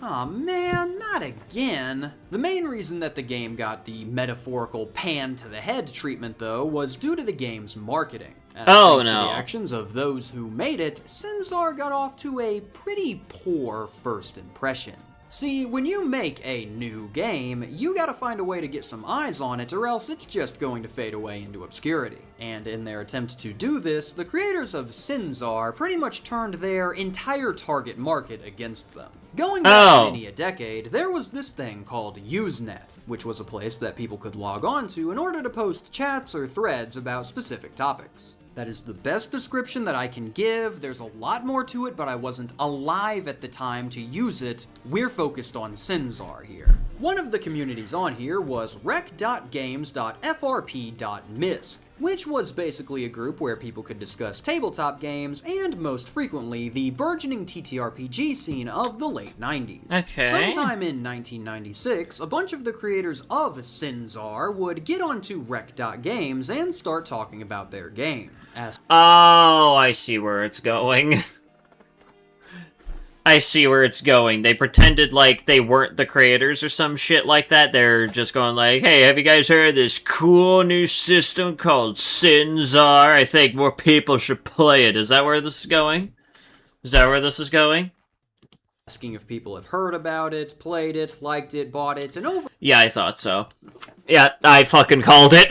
Aw man, not again. The main reason that the game got the metaphorical pan to the head treatment, though, was due to the game's marketing. Thanks to the actions of those who made it, Sinzar got off to a pretty poor first impression. See, when you make a new game, you gotta find a way to get some eyes on it, or else it's just going to fade away into obscurity. And in their attempt to do this, the creators of Sinzar pretty much turned their entire target market against them. Going back many a decade, there was this thing called Usenet, which was a place that people could log on to in order to post chats or threads about specific topics. That is the best description that I can give. There's a lot more to it, but I wasn't alive at the time to use it. We're focused on Sinzar here. One of the communities on here was rec.games.frp.misc. which was basically a group where people could discuss tabletop games and, most frequently, the burgeoning TTRPG scene of the late 90s. Okay. Sometime in 1996, a bunch of the creators of Sinzar would get onto Rec.Games and start talking about their game. Oh, I see where it's going. I see where it's going. They pretended like they weren't the creators or some shit like that. They're just going like, hey, have you guys heard of this cool new system called Sinzar? I think more people should play it. Is that where this is going? Is that where this is going? Asking if people have heard about it, played it, liked it, bought it, and Yeah, I thought so. Yeah, I fucking called it.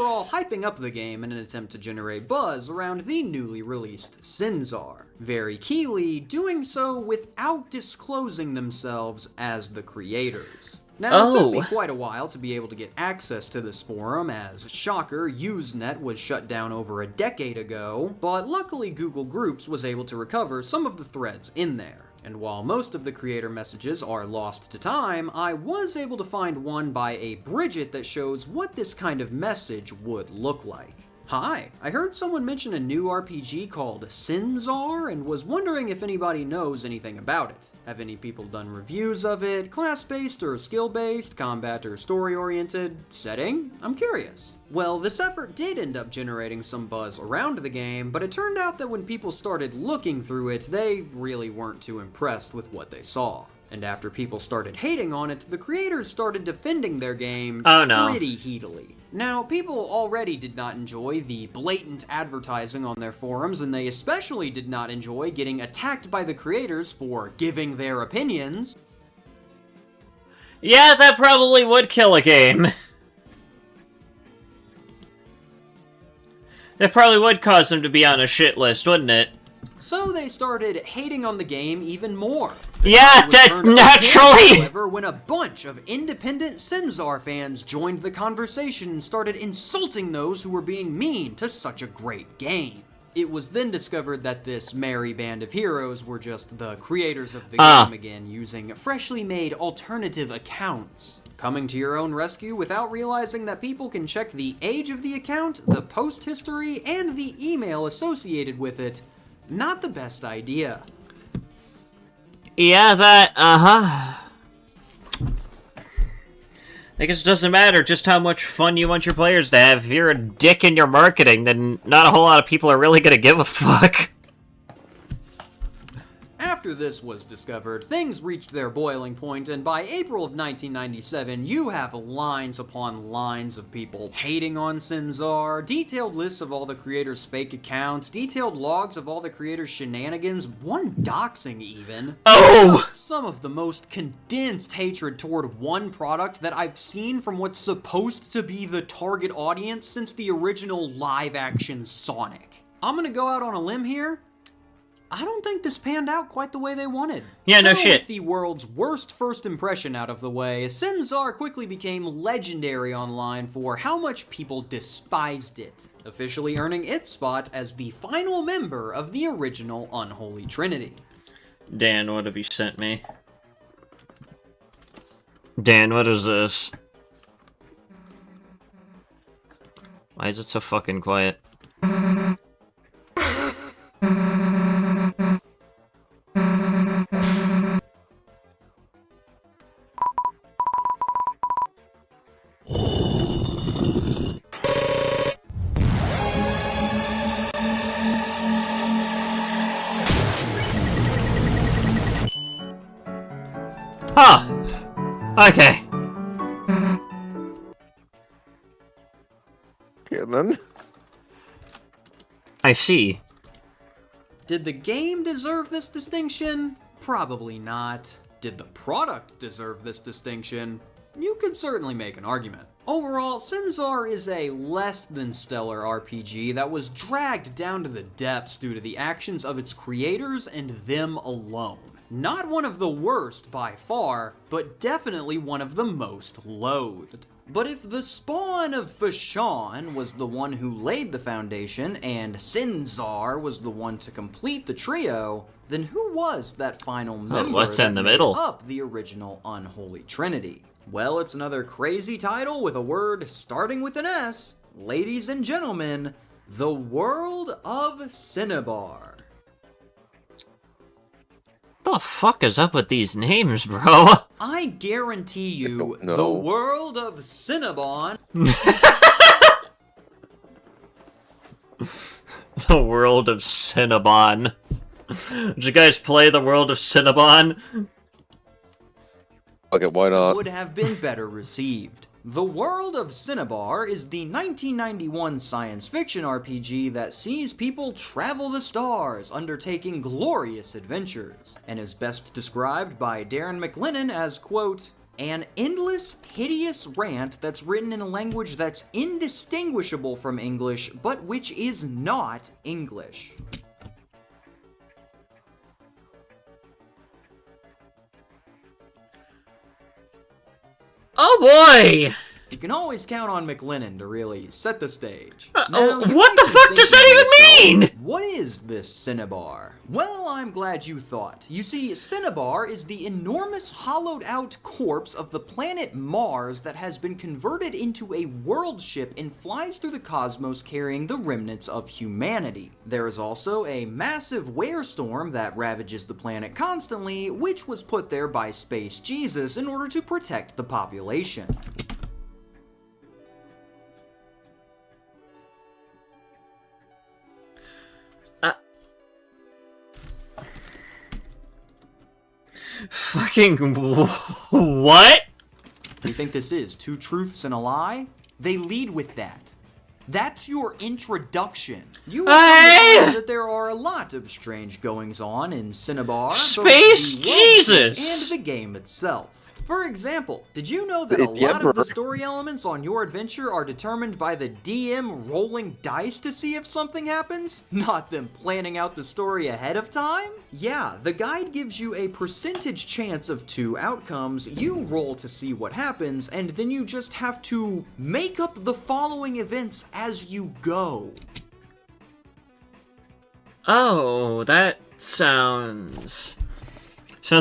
overall hyping up the game in an attempt to generate buzz around the newly released Sinzar. Very keyly, doing so without disclosing themselves as the creators. Now, it took me quite a while to be able to get access to this forum, as, shocker, Usenet was shut down over a decade ago, but luckily Google Groups was able to recover some of the threads in there. And while most of the creator messages are lost to time, I was able to find one by a Bridget that shows what this kind of message would look like. Hi, I heard someone mention a new RPG called Sinzar and was wondering if anybody knows anything about it. Have any people done reviews of it? Class-based or skill-based? Combat or story-oriented? Setting? I'm curious. Well, this effort did end up generating some buzz around the game, but it turned out that when people started looking through it, they really weren't too impressed with what they saw. And after people started hating on it, the creators started defending their game pretty heatedly. Now, people already did not enjoy the blatant advertising on their forums, and they especially did not enjoy getting attacked by the creators for giving their opinions. Yeah, that probably would kill a game. That probably would cause them to be on a shit list, wouldn't it? So they started hating on the game even more. Yeah, that naturally! However, when a bunch of independent Sinzar fans joined the conversation and started insulting those who were being mean to such a great game. It was then discovered that this merry band of heroes were just the creators of the game again, using freshly made alternative accounts. Coming to your own rescue without realizing that people can check the age of the account, the post history, and the email associated with it. Not the best idea. Yeah, that, I guess it doesn't matter just how much fun you want your players to have. If you're a dick in your marketing, then not a whole lot of people are really gonna give a fuck. After this was discovered, things reached their boiling point, and by April of 1997, you have lines upon lines of people hating on Sinzar, detailed lists of all the creators' fake accounts, detailed logs of all the creators' shenanigans, one doxing even. Oh! Some of the most condensed hatred toward one product that I've seen from what's supposed to be the target audience since the original live-action Sonic. I'm gonna go out on a limb here. I don't think this panned out quite the way they wanted. Yeah, no shit. With the world's worst first impression out of the way, Sinzar quickly became legendary online for how much people despised it, officially earning its spot as the final member of the original Unholy Trinity. Dan, what have you sent me? Dan, what is this? Why is it so fucking quiet? Huh. Okay. Okay, then. I see. Did the game deserve this distinction? Probably not. Did the product deserve this distinction? You could certainly make an argument. Overall, Sinzar is a less than stellar RPG that was dragged down to the depths due to the actions of its creators and them alone. Not one of the worst by far, but definitely one of the most loathed. But if the spawn of Fashawn was the one who laid the foundation, and Sinzar was the one to complete the trio, then who was that final member what's that in the made middle? up the original Unholy Trinity? Well, it's another crazy title with a word starting with an S. Ladies and gentlemen, the World of Cinnabar. What the fuck is up with these names, bro? I guarantee you, don't know. the World of Cinnabon. The World of Cinnabon. Did you guys play the World of Cinnabon? Okay, why not? Would have been better received. The World of Cinnabar is the 1991 science fiction RPG that sees people travel the stars, undertaking glorious adventures, and is best described by Darren McLennan as, quote, an endless, hideous rant that's written in a language that's indistinguishable from English, but which is not English. Oh boy! You can always count on McLennan to really set the stage. What you the might be fuck does that thinking to even mean? What is this Cinnabar? Well, I'm glad you thought. You see, Cinnabar is the enormous hollowed-out corpse of the planet Mars that has been converted into a world ship and flies through the cosmos carrying the remnants of humanity. There is also a massive werestorm that ravages the planet constantly, which was put there by Space Jesus in order to protect the population. Fucking what? You think this is two truths and a lie? They lead with that. That's your introduction. You will find that there are a lot of strange goings-on in Cinnabar, Space both the world Jesus! and the game itself. For example, did you know that a It's the lot of the Emperor. story elements on your adventure are determined by the DM rolling dice to see if something happens? Not them planning out the story ahead of time? Yeah, the guide gives you a percentage chance of 2 outcomes, you roll to see what happens, and then you just have to make up the following events as you go. Oh, that sounds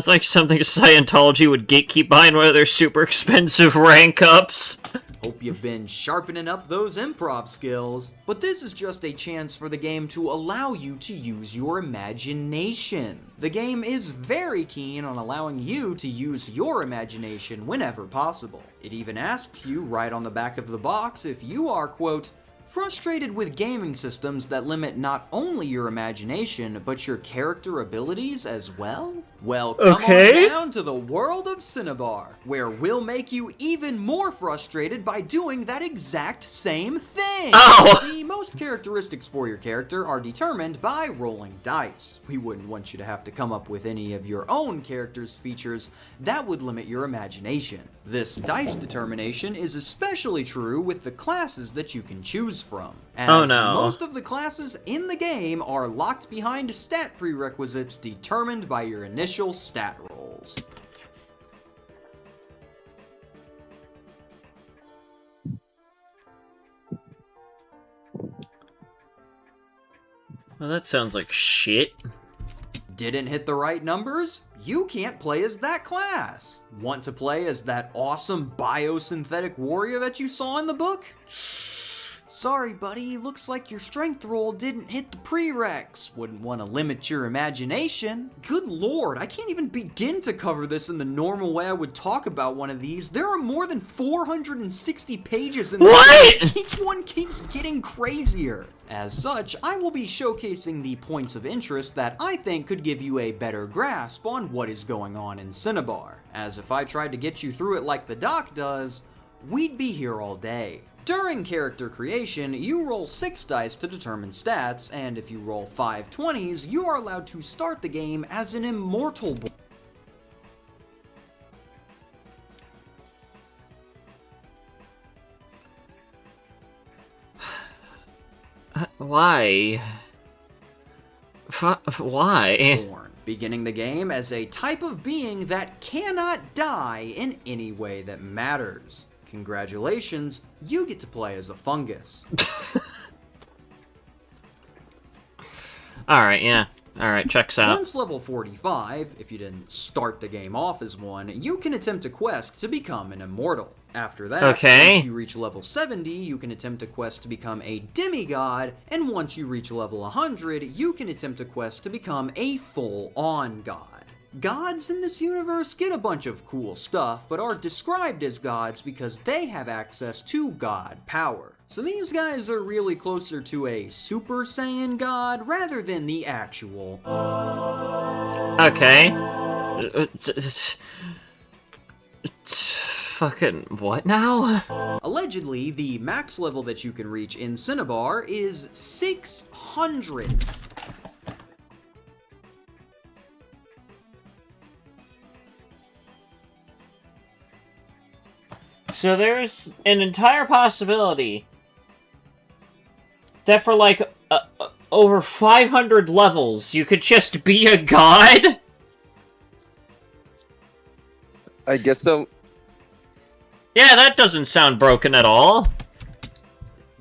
like something Scientology would gatekeep behind one of their super expensive rank ups. Hope you've been sharpening up those improv skills. But this is just a chance for the game to allow you to use your imagination. The game is very keen on allowing you to use your imagination whenever possible. It even asks you right on the back of the box if you are, quote, frustrated with gaming systems that limit not only your imagination, but your character abilities as well? Well, come on down to the World of Cinnabar, where we'll make you even more frustrated by doing that exact same thing! Oh! The most characteristics for your character are determined by rolling dice. We wouldn't want you to have to come up with any of your own character's features. That would limit your imagination. This dice determination is especially true with the classes that you can choose from, as Oh, no. most of the classes in the game are locked behind stat prerequisites determined by your initial stat rolls. Well, that sounds like shit. Didn't hit the right numbers? You can't play as that class. Want to play as that awesome biosynthetic warrior that you saw in the book? Sorry, buddy, looks like your strength roll didn't hit the prereqs. Wouldn't want to limit your imagination. Good lord, I can't even begin to cover this in the normal way I would talk about one of these. There are more than 460 pages in this. What? Each one keeps getting crazier. As such, I will be showcasing the points of interest that I think could give you a better grasp on what is going on in Cinnabar. As if I tried to get you through it like the doc does, we'd be here all day. During character creation, you roll 6 dice to determine stats, and if you roll 5 20s, you are allowed to start the game as an immortal boy. Why? Why? beginning the game as a type of being that cannot die in any way that matters. Congratulations, you get to play as a fungus. Alright, yeah. Alright, checks out. Once level 45, if you didn't start the game off as one, you can attempt a quest to become an immortal. After that, Okay. once you reach level 70, you can attempt a quest to become a demigod, and once you reach level 100, you can attempt a quest to become a full-on god. Gods in this universe get a bunch of cool stuff, but are described as gods because they have access to god power. So these guys are really closer to a Super Saiyan god rather than the actual. Okay. Fucking what now? Allegedly, the max level that you can reach in Cinnabar is 600. So there's an entire possibility that for like over 500 levels you could just be a god? I guess so. Yeah, that doesn't sound broken at all.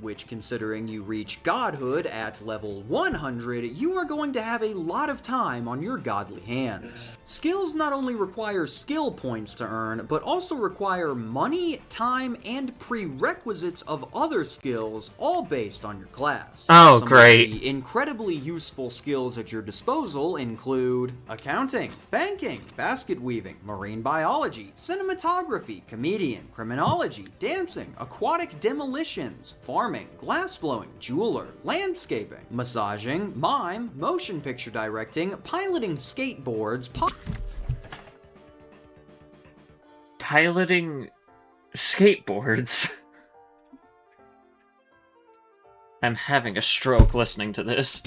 Which, considering you reach godhood at level 100, you are going to have a lot of time on your godly hands. Skills not only require skill points to earn, but also require money, time, and prerequisites of other skills, all based on your class. Oh, Some great. of the incredibly useful skills at your disposal include accounting, banking, basket weaving, marine biology, cinematography, comedian, criminology, dancing, aquatic demolitions, farming, glassblowing, jeweler, landscaping, massaging, mime, motion picture directing, piloting skateboards, Piloting skateboards. I'm having a stroke listening to this.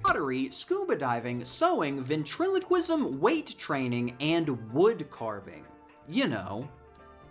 pottery, scuba diving, sewing, ventriloquism, weight training, and wood carving. You know,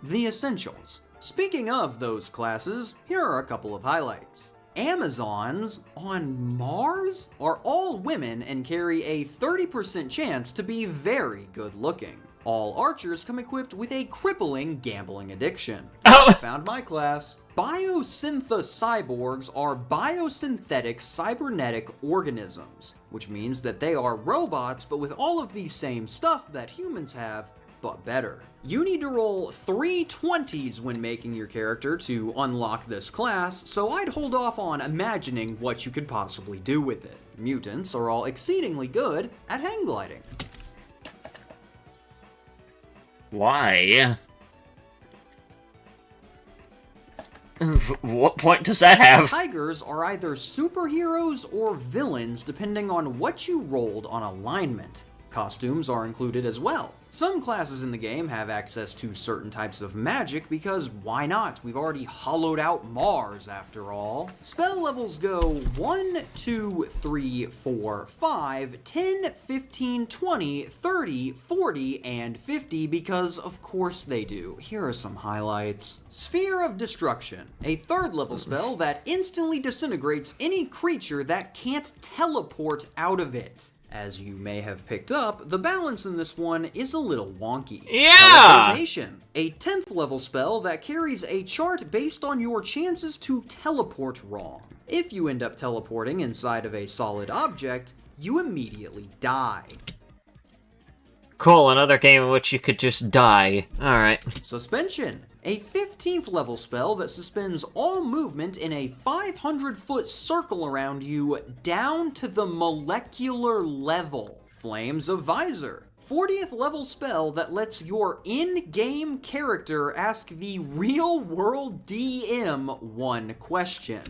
the essentials. Speaking of those classes, here are a couple of highlights. Amazons on Mars are all women and carry a 30% chance to be very good looking. All archers come equipped with a crippling gambling addiction. Oh. I found my class. Biosyntha cyborgs are biosynthetic cybernetic organisms, which means that they are robots but with all of the same stuff that humans have, but better. You need to roll 3 20s when making your character to unlock this class, so I'd hold off on imagining what you could possibly do with it. Mutants are all exceedingly good at hang gliding. Why? What point does that have? Tigers are either superheroes or villains depending on what you rolled on alignment. Costumes are included as well. Some classes in the game have access to certain types of magic because why not? We've already hollowed out Mars after all. Spell levels go 1, 2, 3, 4, 5, 10, 15, 20, 30, 40, and 50 because of course they do. Here are some highlights. Sphere of Destruction, a 3rd level spell that instantly disintegrates any creature that can't teleport out of it. As you may have picked up, the balance in this one is a little wonky. Yeah! Teleportation, a 10th level spell that carries a chart based on your chances to teleport wrong. If you end up teleporting inside of a solid object, you immediately die. Cool, another game in which you could just die. Alright. Suspension, a 15th level spell that suspends all movement in a 500-foot circle around you down to the molecular level. Flames of Visor, 40th level spell that lets your in-game character ask the real-world DM one question.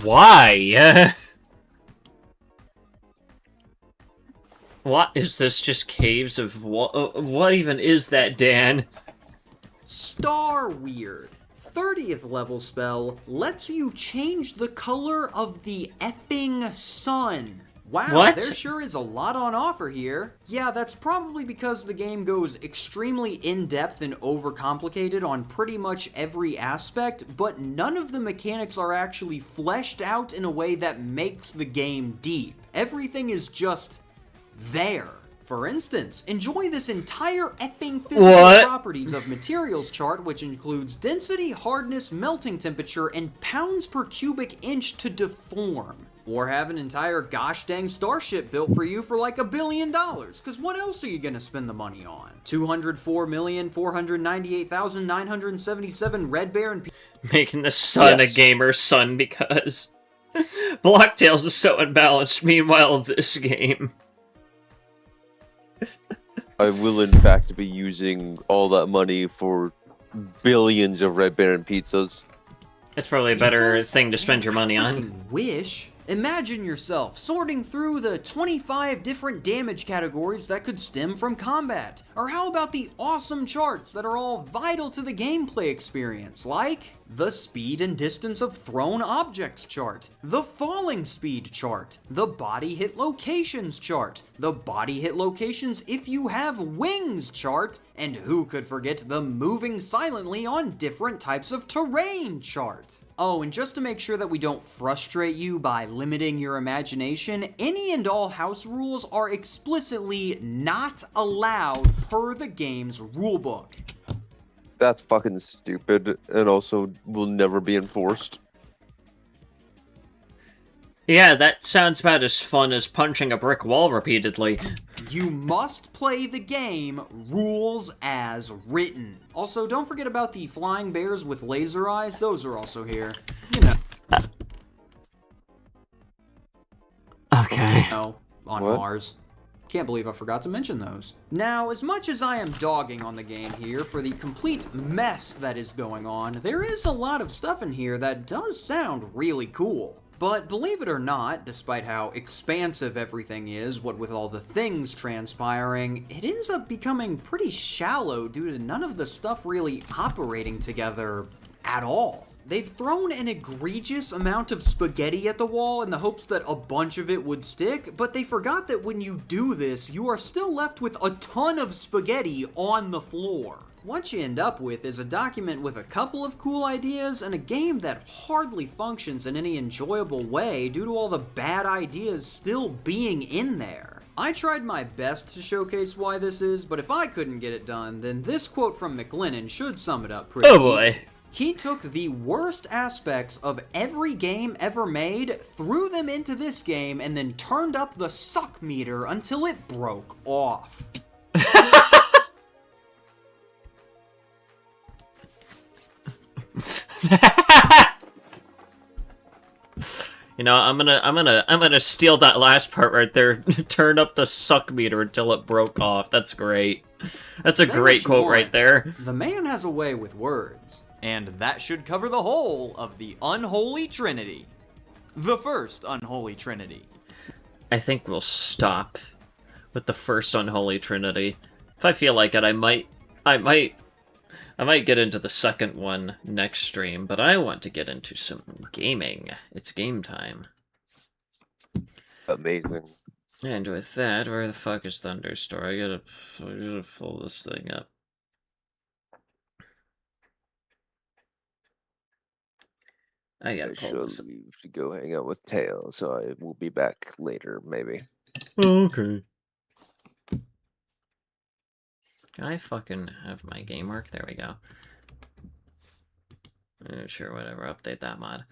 Why? What is this? Just caves of what even is that, Dan? Star Weird, 30th level spell lets you change the color of the effing sun. Wow, What? there sure is a lot on offer here. Yeah, that's probably because the game goes extremely in-depth and overcomplicated on pretty much every aspect, but none of the mechanics are actually fleshed out in a way that makes the game deep. Everything is just there. For instance, enjoy this entire effing physical properties of materials chart, which includes density, hardness, melting temperature, and pounds per cubic inch to deform. Or have an entire gosh dang starship built for you for like $1 billion, cause what else are you gonna spend the money on? 204,498,977 red bear and Making the sun Yes. a gamer's son because Blocktails is so unbalanced. Meanwhile, this game. I will, in fact, be using all that money for billions of Red Baron pizzas. It's probably a better pizzas? thing to spend your money on. Freaking wish. Imagine yourself sorting through the 25 different damage categories that could stem from combat. Or how about the awesome charts that are all vital to the gameplay experience, like the speed and distance of thrown objects chart, the falling speed chart, the body hit locations chart, the body hit locations if you have wings chart, and who could forget the moving silently on different types of terrain chart. Oh, and just to make sure that we don't frustrate you by limiting your imagination, any and all house rules are explicitly not allowed per the game's rulebook. That's fucking stupid, and also will never be enforced. Yeah, that sounds about as fun as punching a brick wall repeatedly. You must play the game rules as written. Also, don't forget about the flying bears with laser eyes. Those are also here. You know. Okay. On What? Mars. Can't believe I forgot to mention those. Now, as much as I am dogging on the game here for the complete mess that is going on, there is a lot of stuff in here that does sound really cool. But believe it or not, despite how expansive everything is, what with all the things transpiring, it ends up becoming pretty shallow due to none of the stuff really operating together at all. They've thrown an egregious amount of spaghetti at the wall in the hopes that a bunch of it would stick, but they forgot that when you do this, you are still left with a ton of spaghetti on the floor. What you end up with is a document with a couple of cool ideas and a game that hardly functions in any enjoyable way due to all the bad ideas still being in there. I tried my best to showcase why this is, but if I couldn't get it done, then this quote from McLennan should sum it up pretty Oh boy. He took the worst aspects of every game ever made, threw them into this game, and then turned up the suck meter until it broke off. You know, I'm gonna steal that last part right there. Turn up the suck meter until it broke off. That's great. That's a Say great what you quote want. right there. The man has a way with words. And that should cover the whole of the unholy trinity. The first unholy trinity. I think we'll stop with the first unholy trinity. If I feel like it, I might get into the second one next stream, but I want to get into some gaming. It's game time. Amazing. And with that, where the fuck is Thunderstore? I gotta pull this thing up. I gotta I pull shall this up. leave to go hang out with Tail, so I will be back later, maybe. Okay. Can I fucking have my game work? There we go. Sure, whatever. Update that mod.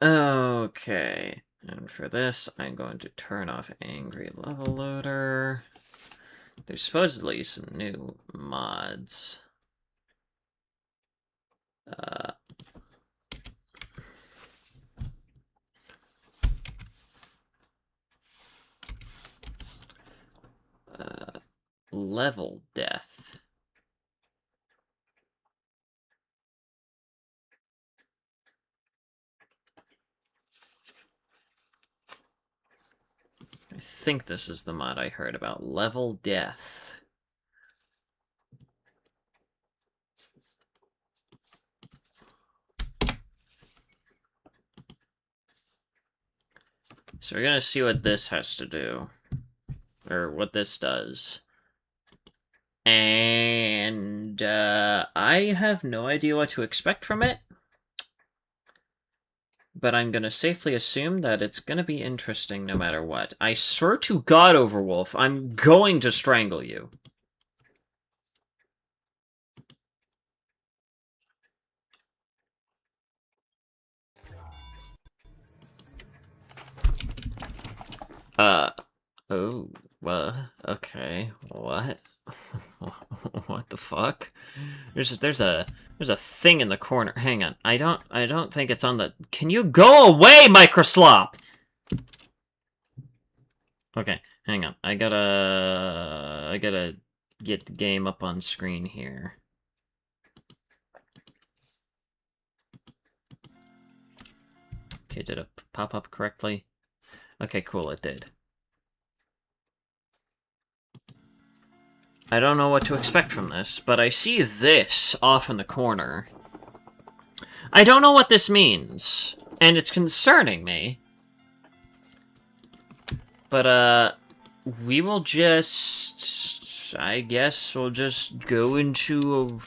Okay. And for this, I'm going to turn off Angry Level Loader. There's supposedly some new mods. Level Death. I think this is the mod I heard about. Level Death. So we're gonna see what this has to do. Or what this does. And I have no idea what to expect from it. But I'm gonna safely assume that it's gonna be interesting no matter what. I swear to God, Overwolf, I'm going to strangle you. Oh, okay, what? What the fuck? There's a thing in the corner. Hang on, I don't think it's on the... Can you go away, Microslop? Okay, hang on, I gotta get the game up on screen here. Okay, did it pop up correctly? Okay, cool, it did. I don't know what to expect from this, but I see this off in the corner. I don't know what this means, and it's concerning me. But, we will just... I guess we'll just go into...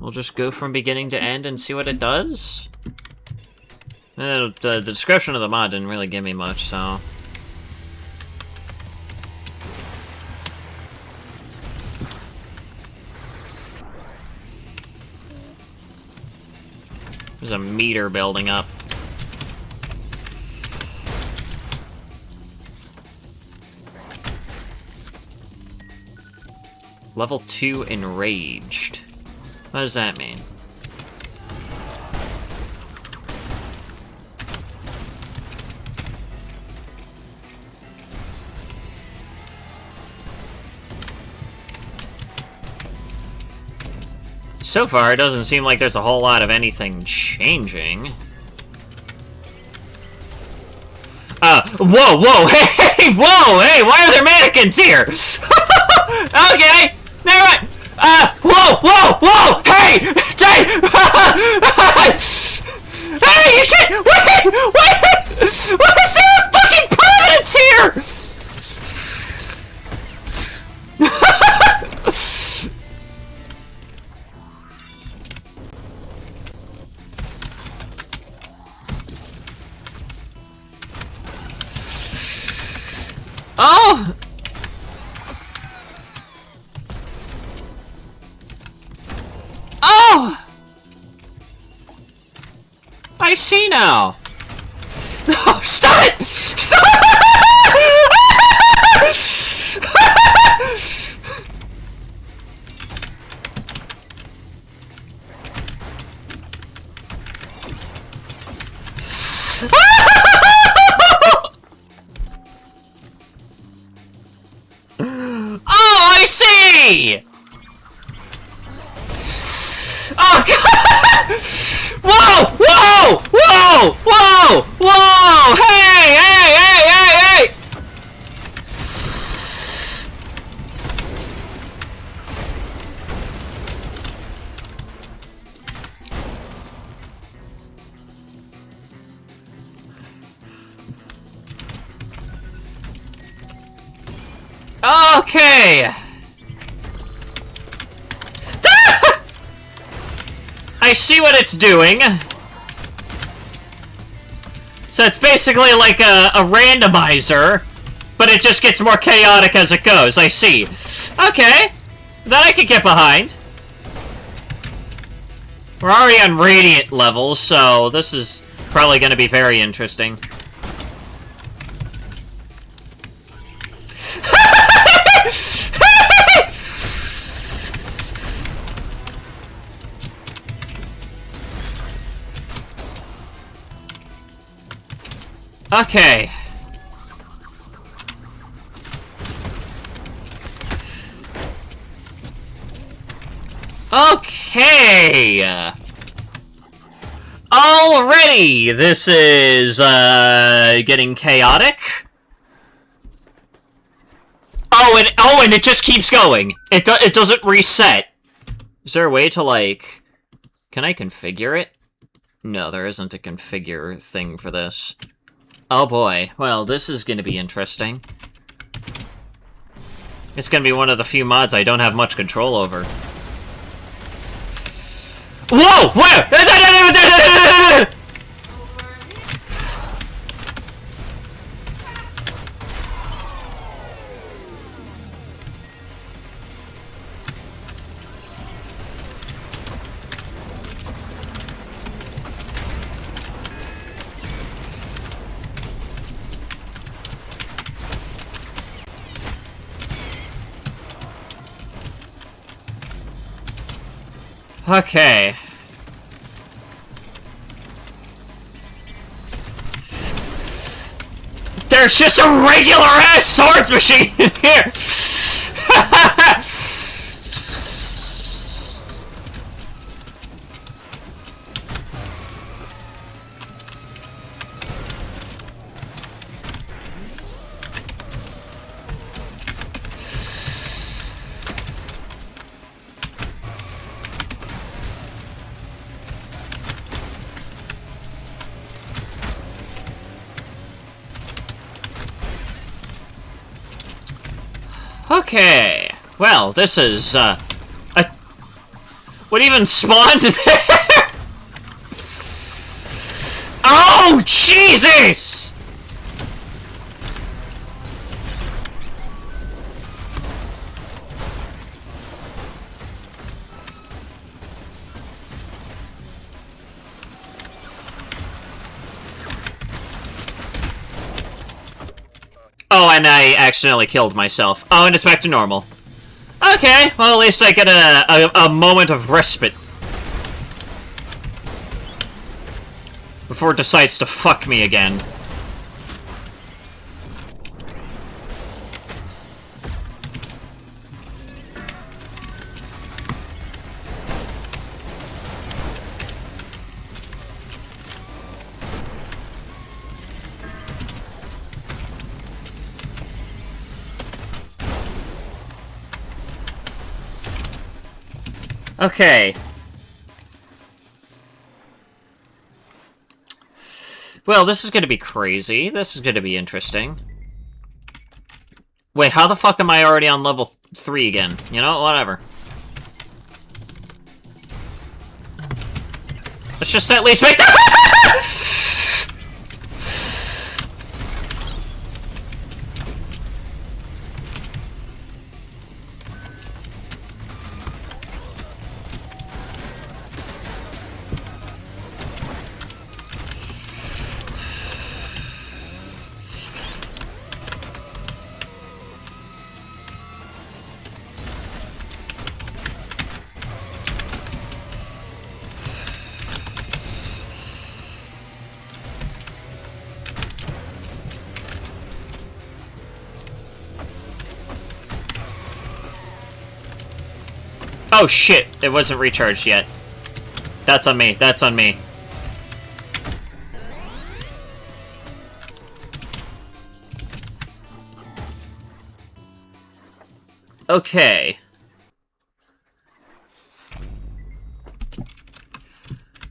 We'll just go from beginning to end and see what it does? The description of the mod didn't really give me much, so... There's a meter building up. Level 2 enraged. What does that mean? So far, it doesn't seem like there's a whole lot of anything changing. Whoa, hey, whoa, hey, why are there mannequins here? Okay, never mind. Whoa, hey, hey, you can't, wait, what is there fucking providence here? Oh! Oh! I see now! Oh, stop it! Stop Oh, I see! Oh, God! Whoa! Hey! Okay! I see what it's doing. So it's basically like a randomizer, but it just gets more chaotic as it goes. I see. Okay. That I could get behind. We're already on Radiant levels, so this is probably going to be very interesting. Okay. Okay. Alrighty, this is, getting chaotic. Oh, and it just keeps going. It doesn't reset. Is there a way to, like... Can I configure it? No, there isn't a configure thing for this. Oh boy. Well, this is gonna be interesting. It's gonna be one of the few mods I don't have much control over. Whoa! Where? Okay. There's just a regular ass swords machine in here! Okay, well, this is, what even spawned there? Oh, Jesus! Oh, and I accidentally killed myself. Oh, and it's back to normal. Okay, well, at least I get a moment of respite. Before it decides to fuck me again. Okay. Well, this is gonna be crazy. This is gonna be interesting. Wait, how the fuck am I already on level 3 again? You know, whatever. Let's just at least make that. Oh shit, it wasn't recharged yet. That's on me, that's on me. Okay.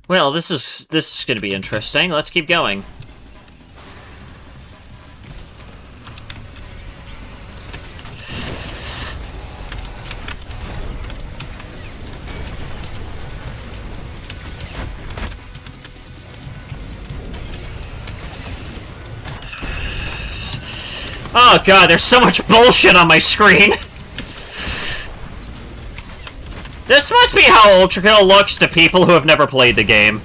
Well, this is gonna be interesting. Let's keep going. Oh god, there's so much bullshit on my screen! This must be how Ultrakill looks to people who have never played the game.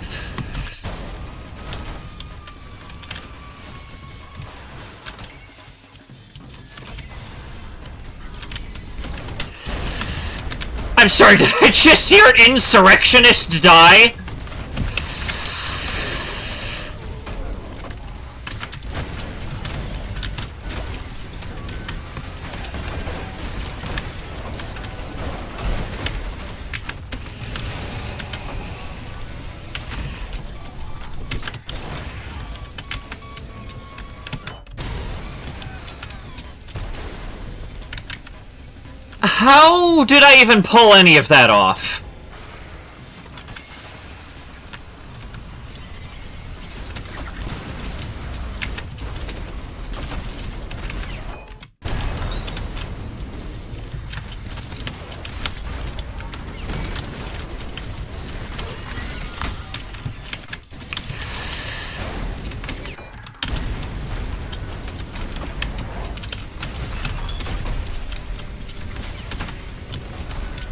I'm sorry, did I just hear an insurrectionist die? How did I even pull any of that off?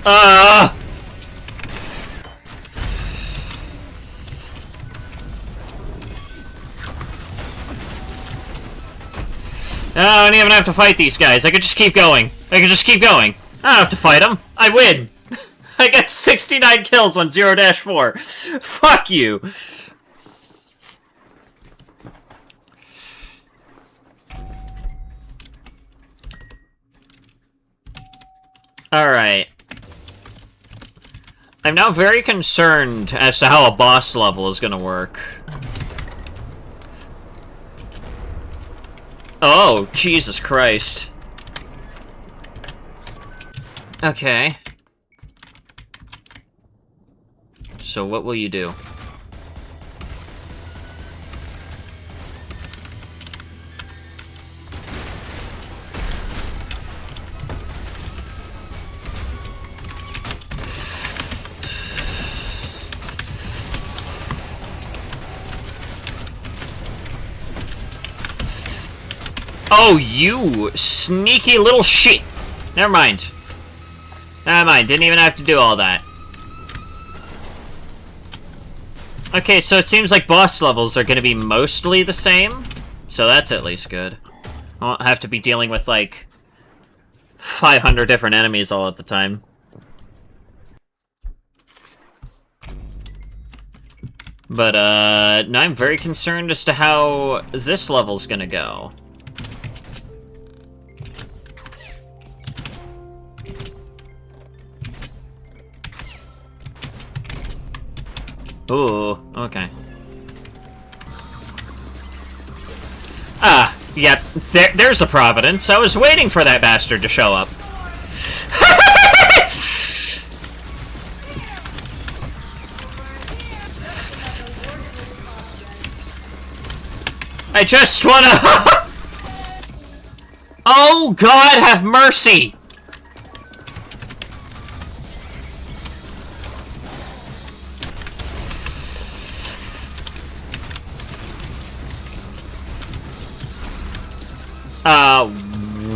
Oh, I don't even have to fight these guys. I could just keep going. I could just keep going. I don't have to fight them. I win. I get 69 kills on 0-4. Fuck you. Alright. I'm now very concerned as to how a boss level is gonna work. Oh, Jesus Christ. Okay. So what will you do? Oh, you sneaky little shit! Never mind. Never mind, didn't even have to do all that. Okay, so it seems like boss levels are gonna be mostly the same. So that's at least good. I won't have to be dealing with, like, 500 different enemies all at the time. But, now I'm very concerned as to how this level's gonna go. Ooh, okay. Ah, yep, there's a Providence. I was waiting for that bastard to show up. I just wanna... Oh, God, have mercy!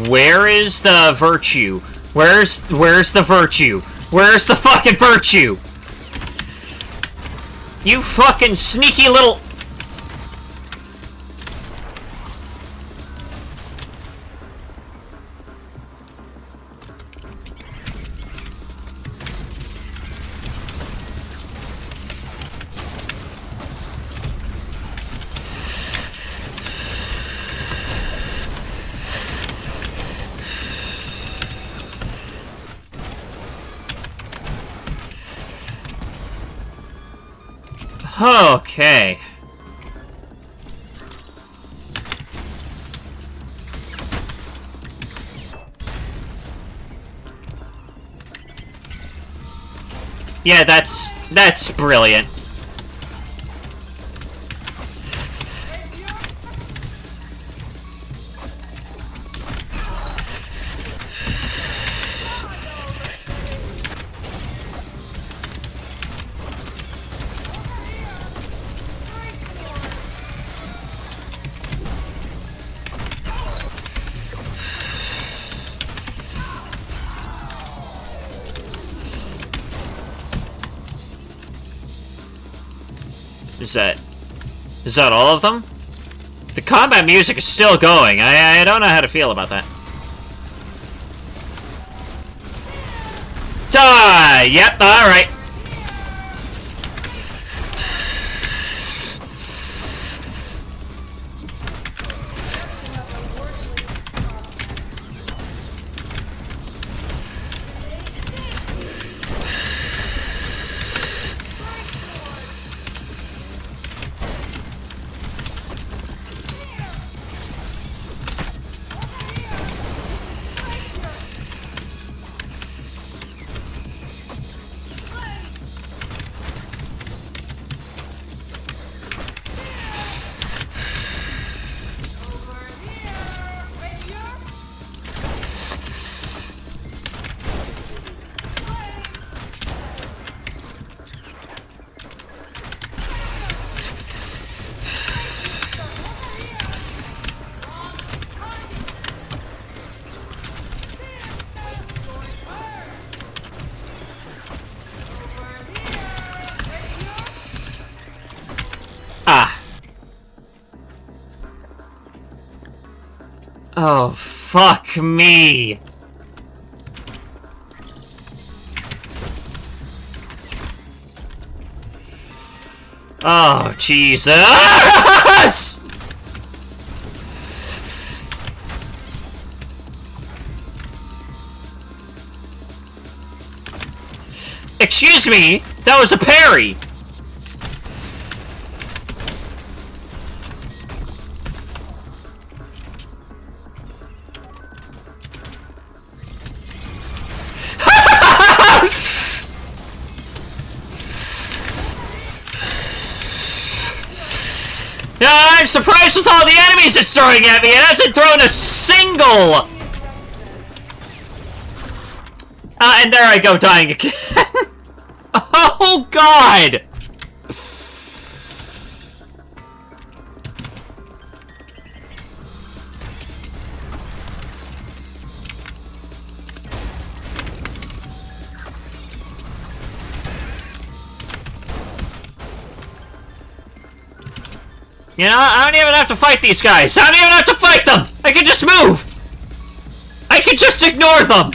Where is the virtue? Where's the virtue? Where's the fucking virtue? You fucking sneaky little... Okay. Yeah, that's brilliant. Is that all of them? The combat music is still going. I don't know how to feel about that. Die! Yep, alright. Oh, fuck me. Oh, Jesus! Excuse me, that was a parry! Yeah, I'm surprised with all the enemies it's throwing at me. It hasn't thrown a single. And there I go, dying again. Oh God! You know, I don't even have to fight these guys. I don't even have to fight them. I can just move. I can just ignore them.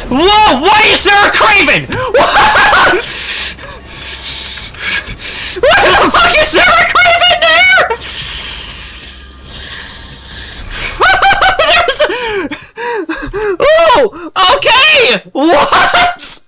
Whoa! Why is there a Craven? Why the fuck is there a Craven there? There's a... Oh! Okay! What?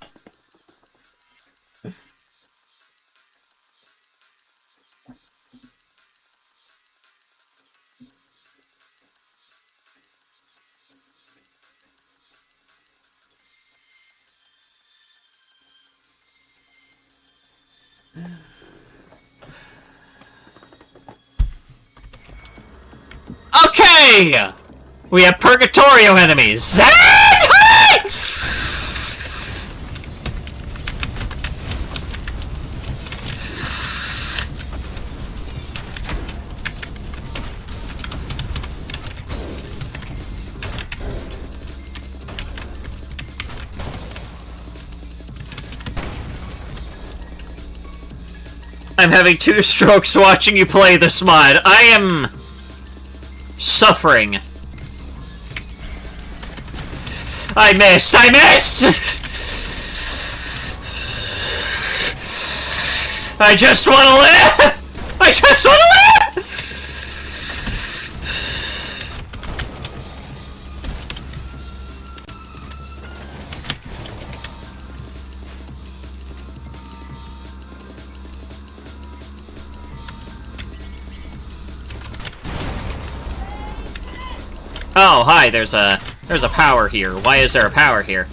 Okay! We have Purgatorio enemies. I'm having 2 strokes watching you play this mod. I am suffering. I missed! I missed! I just want to live! I just want to live! Oh, hi, there's a power here. Why is there a power here?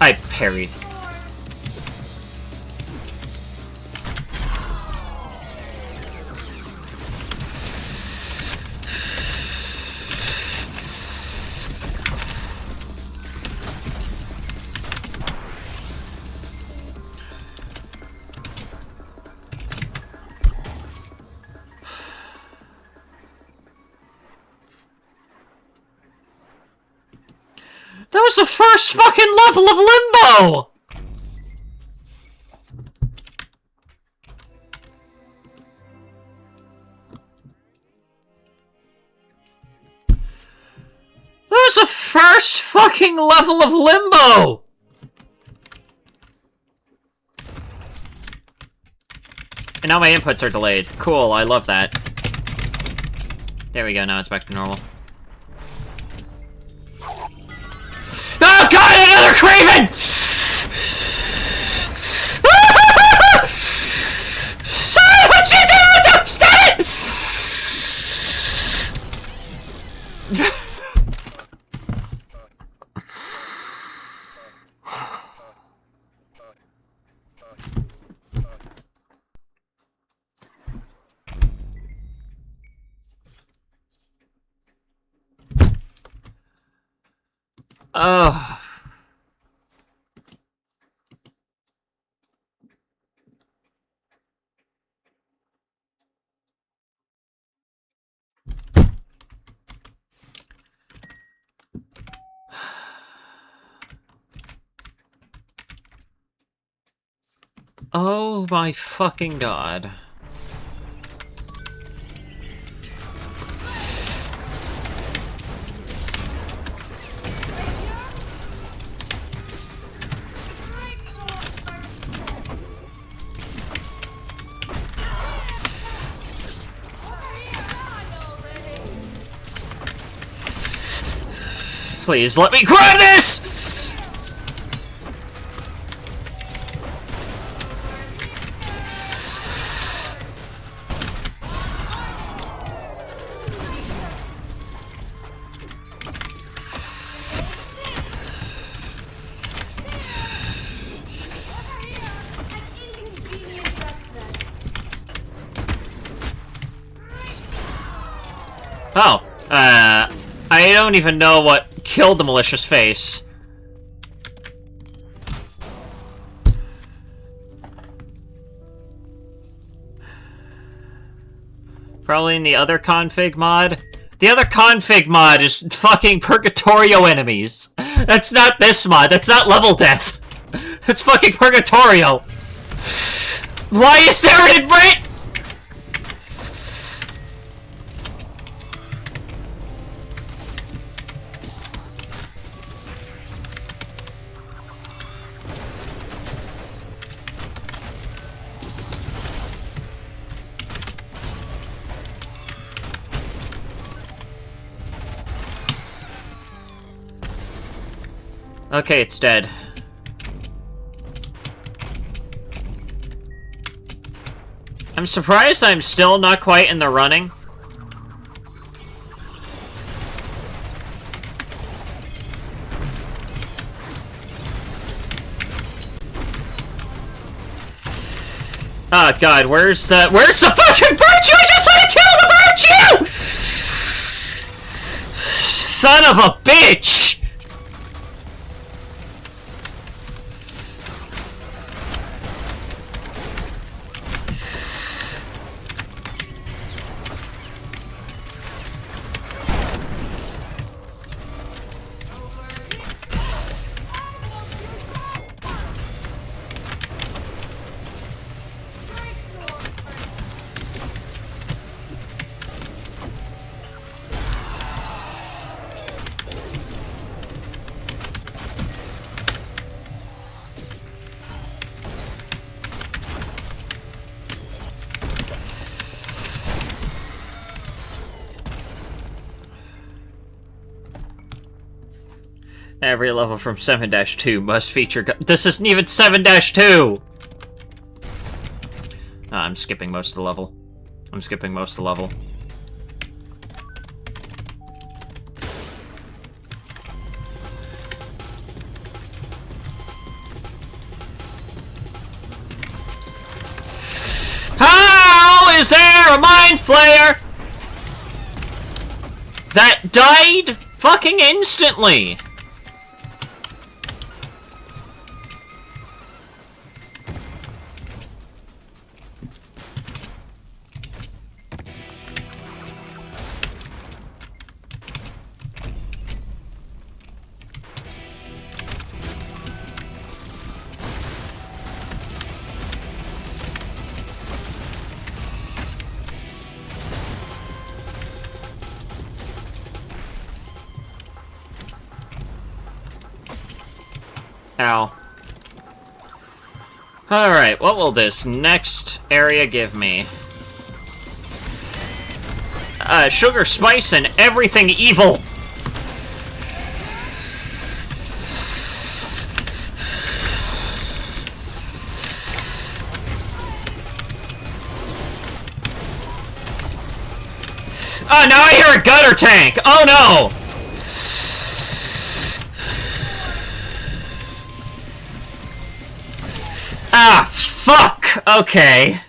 I parried. That was the first fucking level of Limbo! That was the first fucking level of Limbo! And now my inputs are delayed. Cool, I love that. There we go, now it's back to normal. Oh god, another Craven! What you do? Stop it! Oh. Oh my fucking god. Please let me grab this! Oh, I don't even know what killed the malicious face. Probably in the other config mod. The other config mod is fucking Purgatorio enemies. That's not this mod. That's not level death. That's fucking Purgatorio. Why is there an right? Okay, it's dead. I'm surprised I'm still not quite in the running. Oh god, where's the fucking virtue? I just want to kill the virtue! Son of a bitch! Every level from 7-2 must feature this isn't even 7-2! I'm skipping most of the level. I'm skipping most of the level. How is there a mind flayer that died fucking instantly? Ow. Alright, what will this next area give me? Sugar, spice, and everything evil! Oh, now I hear a gutter tank! Oh no! Ah, fuck! Okay.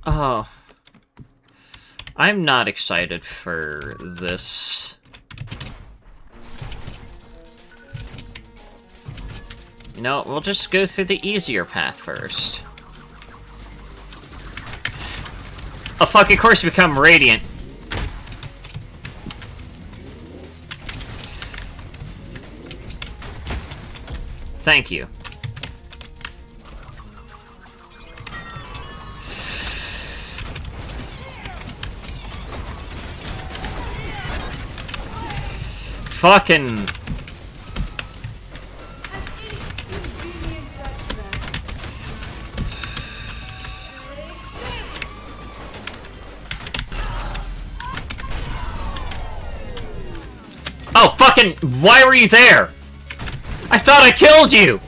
Oh. I'm not excited for this. You know, we'll just go through the easier path first. Oh fuck, of course become radiant. Thank you. Fucking... Oh, fucking... Why were you there? I thought I killed you!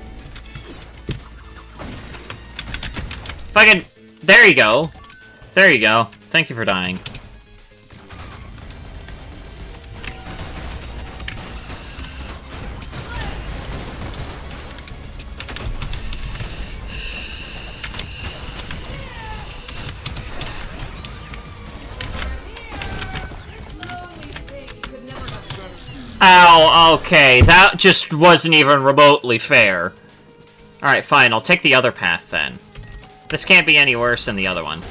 Fucking... There you go. There you go. Thank you for dying. Ow, okay, that just wasn't even remotely fair. Alright, fine, I'll take the other path then. This can't be any worse than the other one.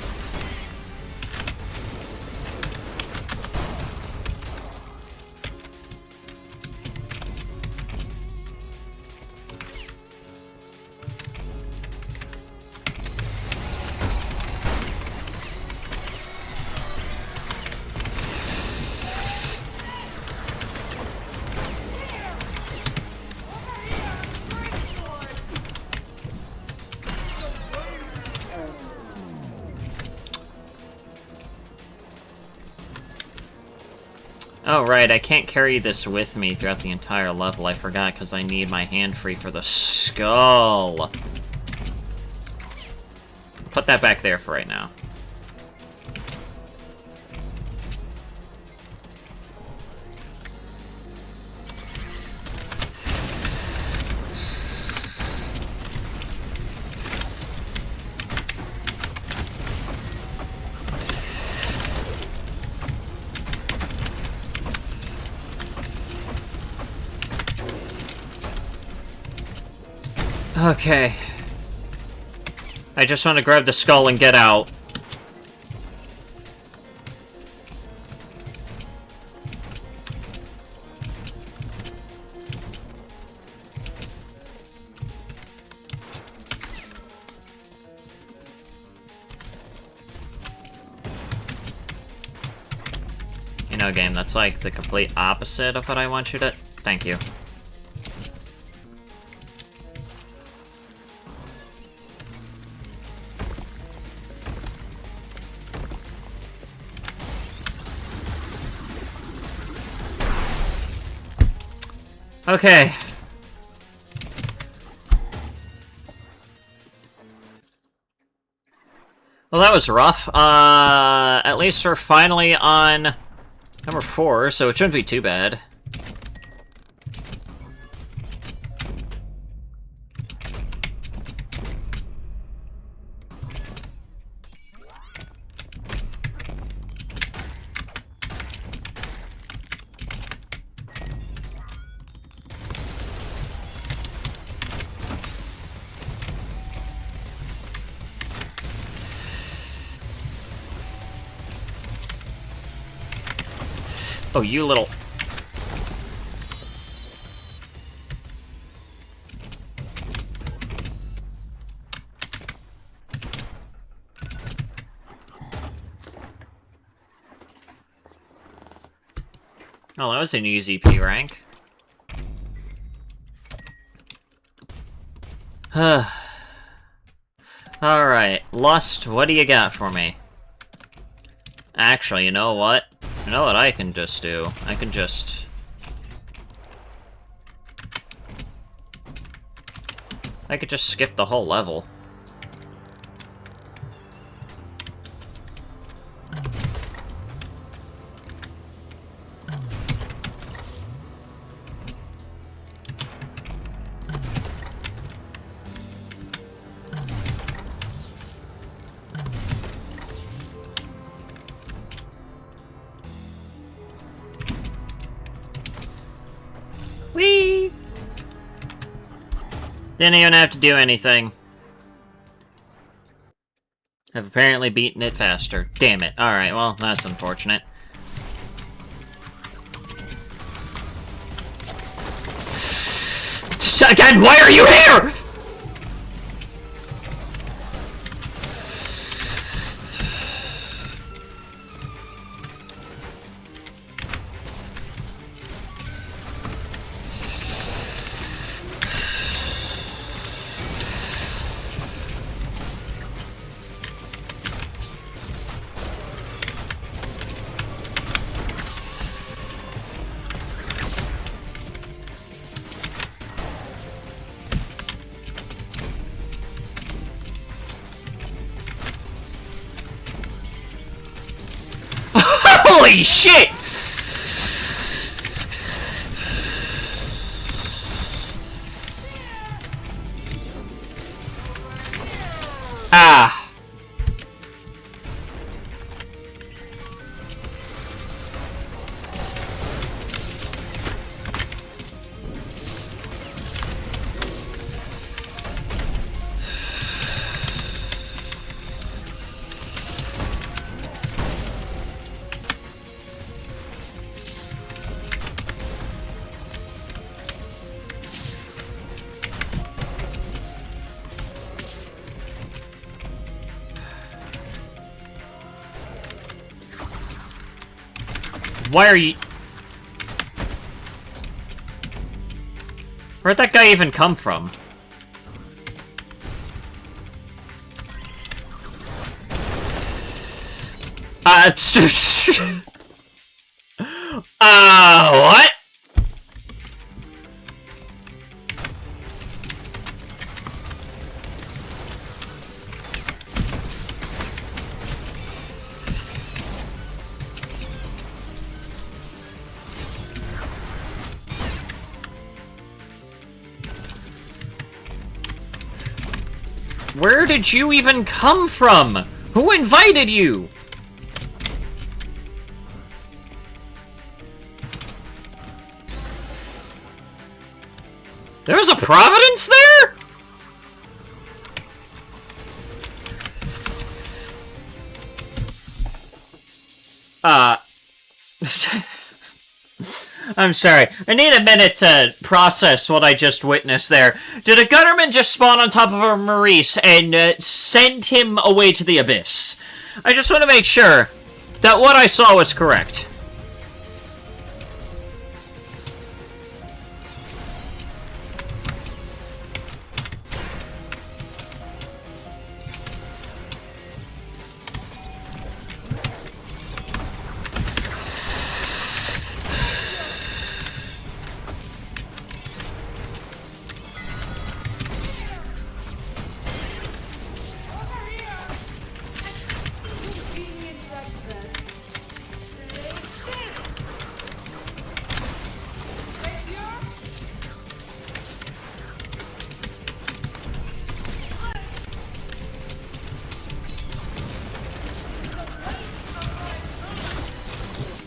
Oh, right, I can't carry this with me throughout the entire level. I forgot, because I need my hand free for the skull. Put that back there for right now. Okay. I just want to grab the skull and get out. You know, game, that's like the complete opposite of what I want you to... Thank you. Okay. Well, that was rough. At least we're finally on number 4, so it shouldn't be too bad. Oh, you little... Oh, that was an easy P rank. Alright, Lust, what do you got for me? Actually, you know what? You know what I can just do? I can just... I could just skip the whole level. Didn't even have to do anything. Have apparently beaten it faster. Damn it. Alright, well, that's unfortunate. Again, why are you here?! Holy shit! Ah. Why are you... Where'd that guy even come from? What? Where did you even come from? Who invited you? There was a Providence there? I'm sorry. I need a minute to process what I just witnessed there. Did a gunnerman just spawn on top of a Maurice and send him away to the abyss? I just want to make sure that what I saw was correct.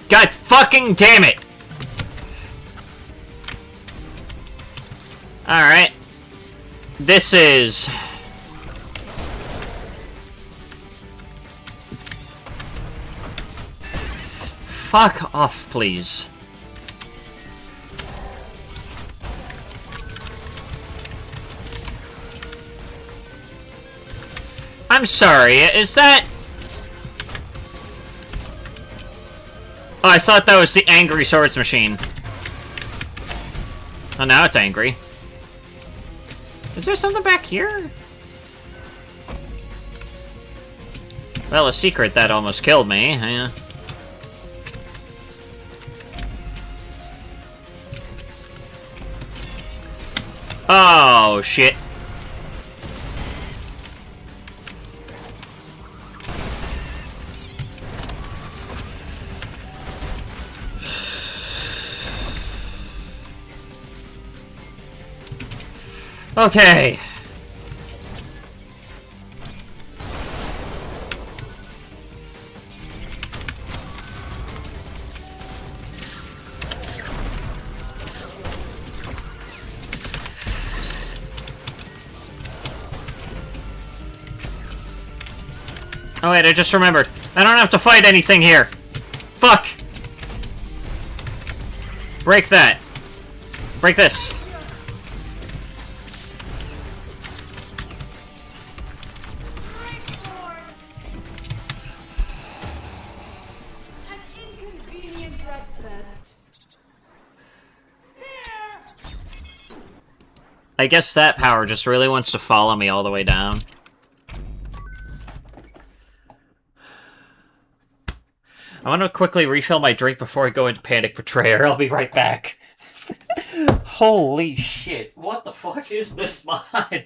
God fucking damn it! Alright. This is... Fuck off, please. I'm sorry, is that... Oh, I thought that was the angry swords machine. Oh, now it's angry. Is there something back here? Well, a secret that almost killed me. Yeah. Oh, shit. Okay. Oh wait, I just remembered. I don't have to fight anything here. Fuck! Break that. Break this. An inconvenient breakfast. Spare! I guess that power just really wants to follow me all the way down. I want to quickly refill my drink before I go into Panic Betrayer. I'll be right back. Holy shit. What the fuck is this mod?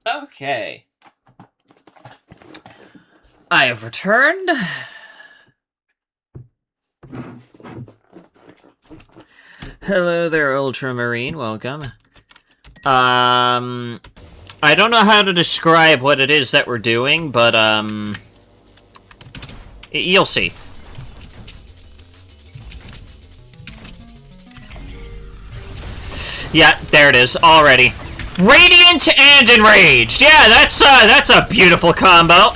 Okay. I have returned. Hello there, Ultramarine. Welcome. I don't know how to describe what it is that we're doing, but, you'll see. Yeah, there it is, already. Radiant and Enraged! Yeah, that's a beautiful combo.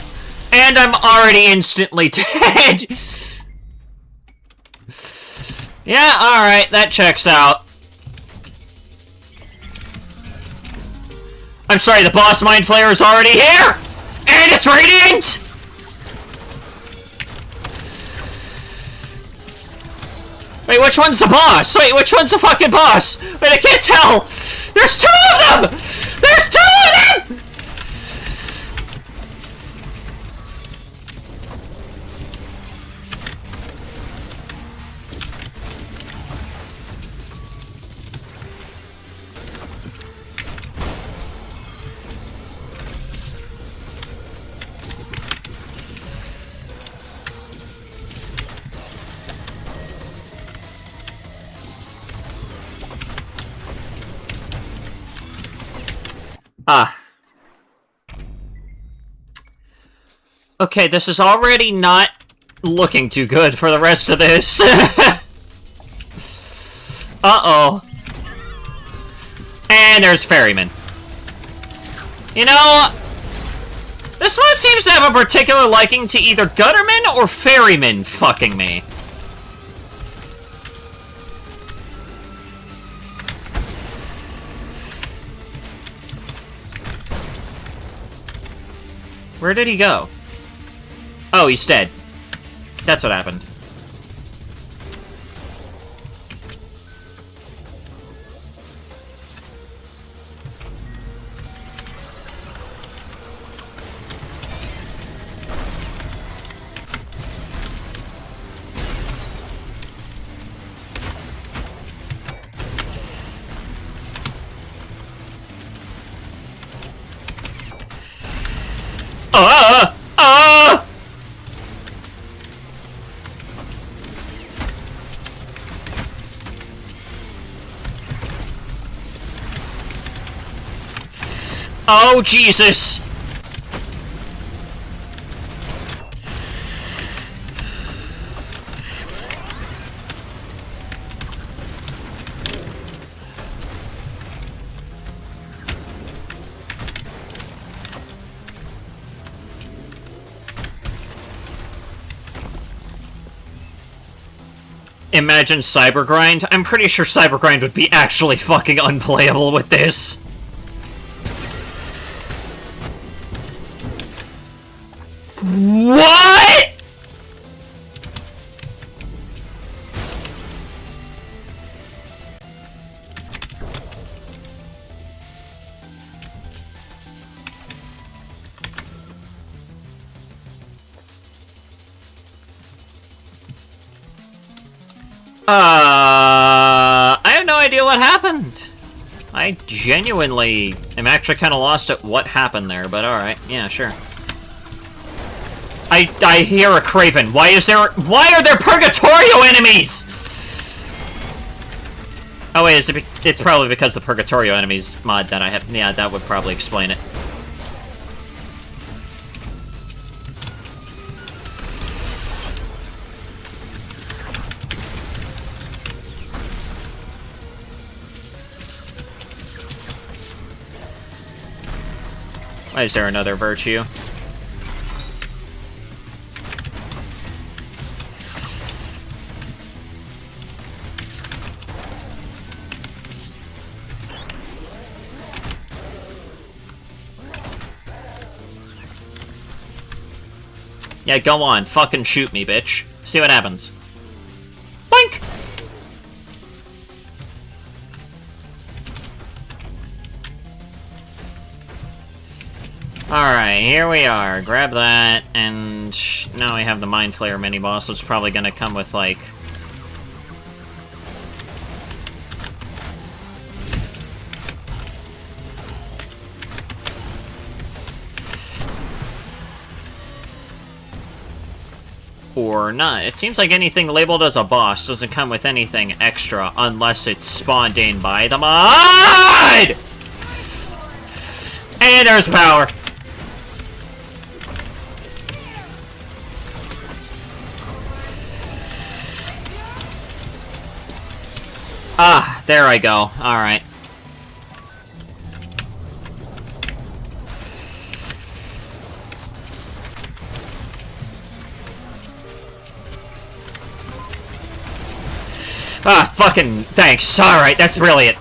And I'm already instantly dead! Yeah, alright, that checks out. I'm sorry, the boss Mind Flayer is already here! And it's Radiant! Wait, which one's the boss? Wait, which one's the fucking boss? Wait, I can't tell! There's two of them! There's two of them! Ah. Okay, this is already not looking too good for the rest of this. Uh-oh. And there's Ferryman. You know, this one seems to have a particular liking to either Gutterman or Ferryman fucking me. Where did he go? Oh, he's dead. That's what happened. Oh, Jesus! Imagine Cybergrind. I'm pretty sure Cybergrind would be actually fucking unplayable with this. What?! I have no idea what happened. I genuinely am actually kind of lost at what happened there, but alright. Yeah, sure. I hear a Craven. Why are there Purgatorio enemies? Oh wait, it's probably because the Purgatorio enemies mod that I have. Yeah, that would probably explain it. Why is there another virtue? Yeah, go on. Fucking shoot me, bitch. See what happens. Boink! Alright, here we are. Grab that, and now we have the Mind Flayer mini-boss, which is probably gonna come with, like... or not. It seems like anything labeled as a boss doesn't come with anything extra unless it's spawned in by the mod! And there's power. Ah, there I go. Alright. Ah, fucking thanks. Alright, that's brilliant.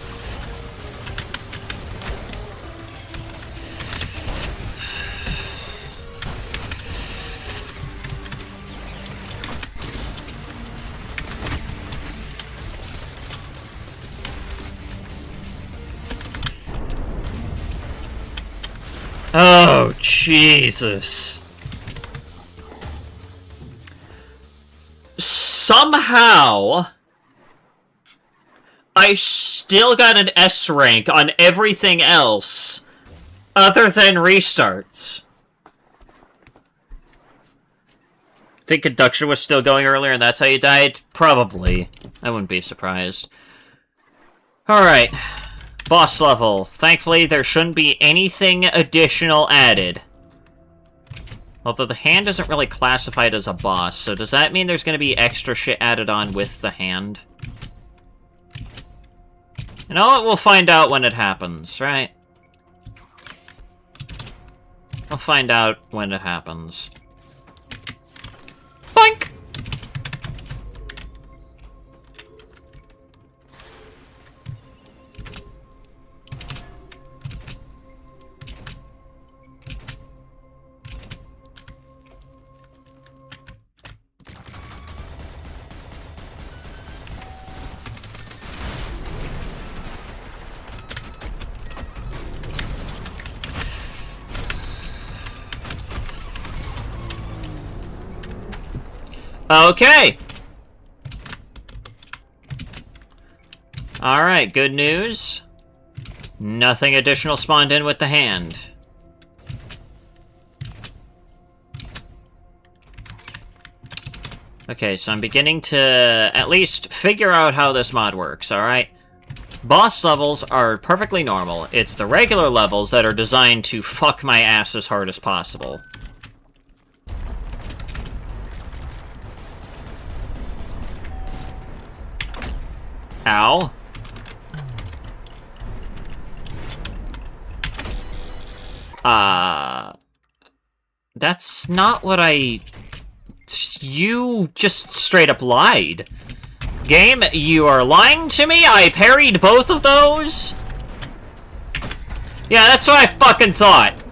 Oh, Jesus. Somehow... I still got an S rank on everything else other than restarts. Think induction was still going earlier and that's how you died? Probably. I wouldn't be surprised. Alright. Boss level. Thankfully, there shouldn't be anything additional added. Although the hand isn't really classified as a boss, so does that mean there's going to be extra shit added on with the hand? You know what? We'll find out when it happens, right? We'll find out when it happens. Boink! Okay! Alright, good news. Nothing additional spawned in with the hand. Okay, so I'm beginning to at least figure out how this mod works, alright? Boss levels are perfectly normal. It's the regular levels that are designed to fuck my ass as hard as possible. Ow. That's not what I... You just straight up lied. Game, you are lying to me? I parried both of those? Yeah, that's what I fucking thought.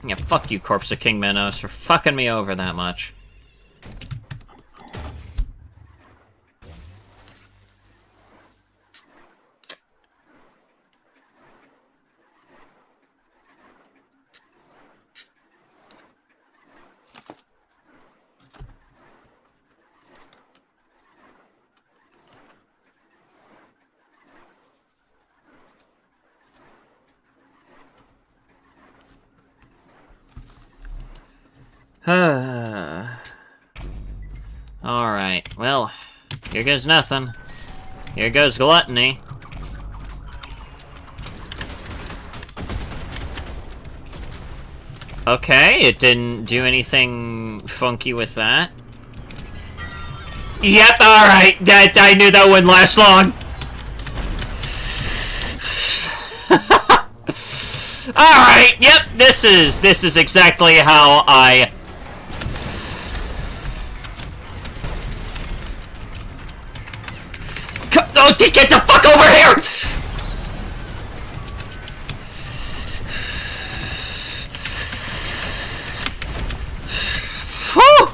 Yeah, fuck you, Corpse of King Minos, for fucking me over that much. Alright, well, here goes nothing. Here goes gluttony. Okay, it didn't do anything funky with that. Yep, alright, I knew that wouldn't last long. Alright, yep, this is exactly how I... Oh, get the fuck over here! Whew!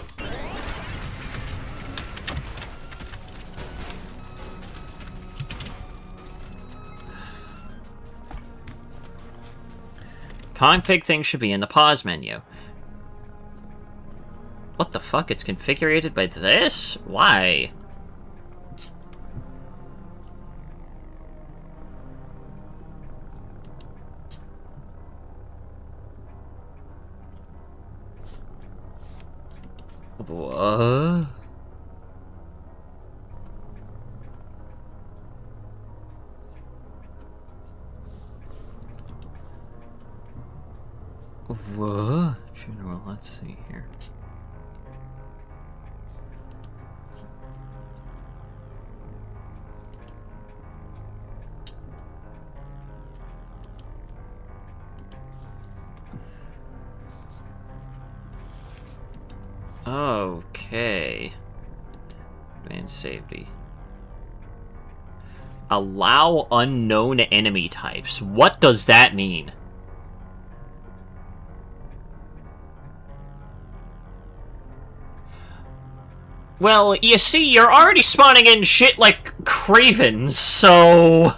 Config thing should be in the pause menu. What the fuck? It's configured by this? Why? What? What? General, let's see here. Okay. Advanced safety. Allow unknown enemy types. What does that mean? Well, you see, you're already spawning in shit like Cravens, so...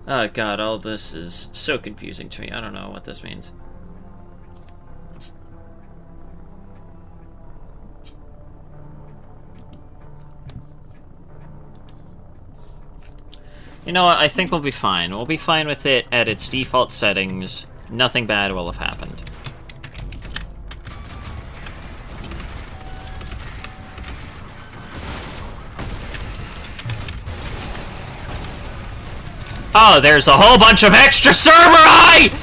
Oh god, all this is so confusing to me. I don't know what this means. You know what, I think we'll be fine. We'll be fine with it at its default settings. Nothing bad will have happened. Oh, there's a whole bunch of extra Cerberus!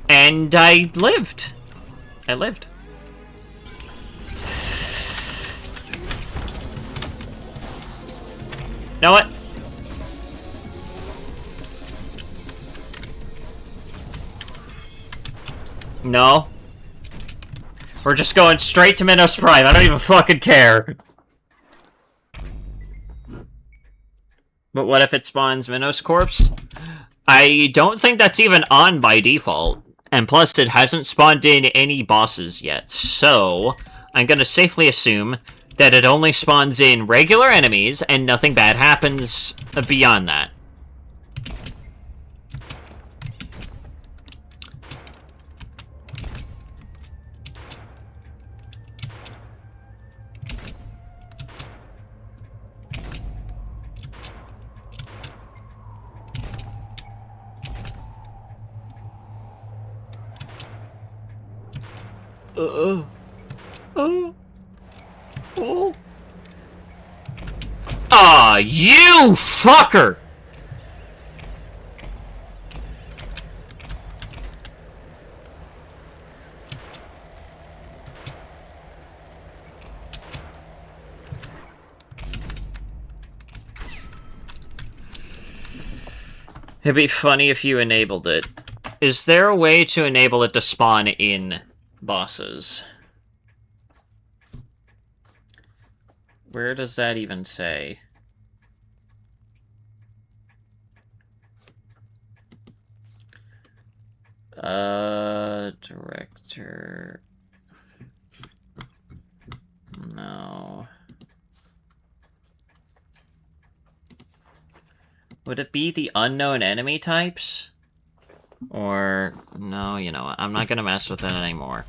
And I lived. I lived. Know what? No. We're just going straight to Minos Prime. I don't even fucking care. But what if it spawns Minos Corpse? I don't think that's even on by default. And plus, it hasn't spawned in any bosses yet. So, I'm gonna safely assume that it only spawns in regular enemies, and nothing bad happens beyond that. Aw, you fucker! It'd be funny if you enabled it. Is there a way to enable it to spawn in bosses? Where does that even say? Director... No. Would it be the unknown enemy types? Or... no, you know what? I'm not gonna mess with it anymore.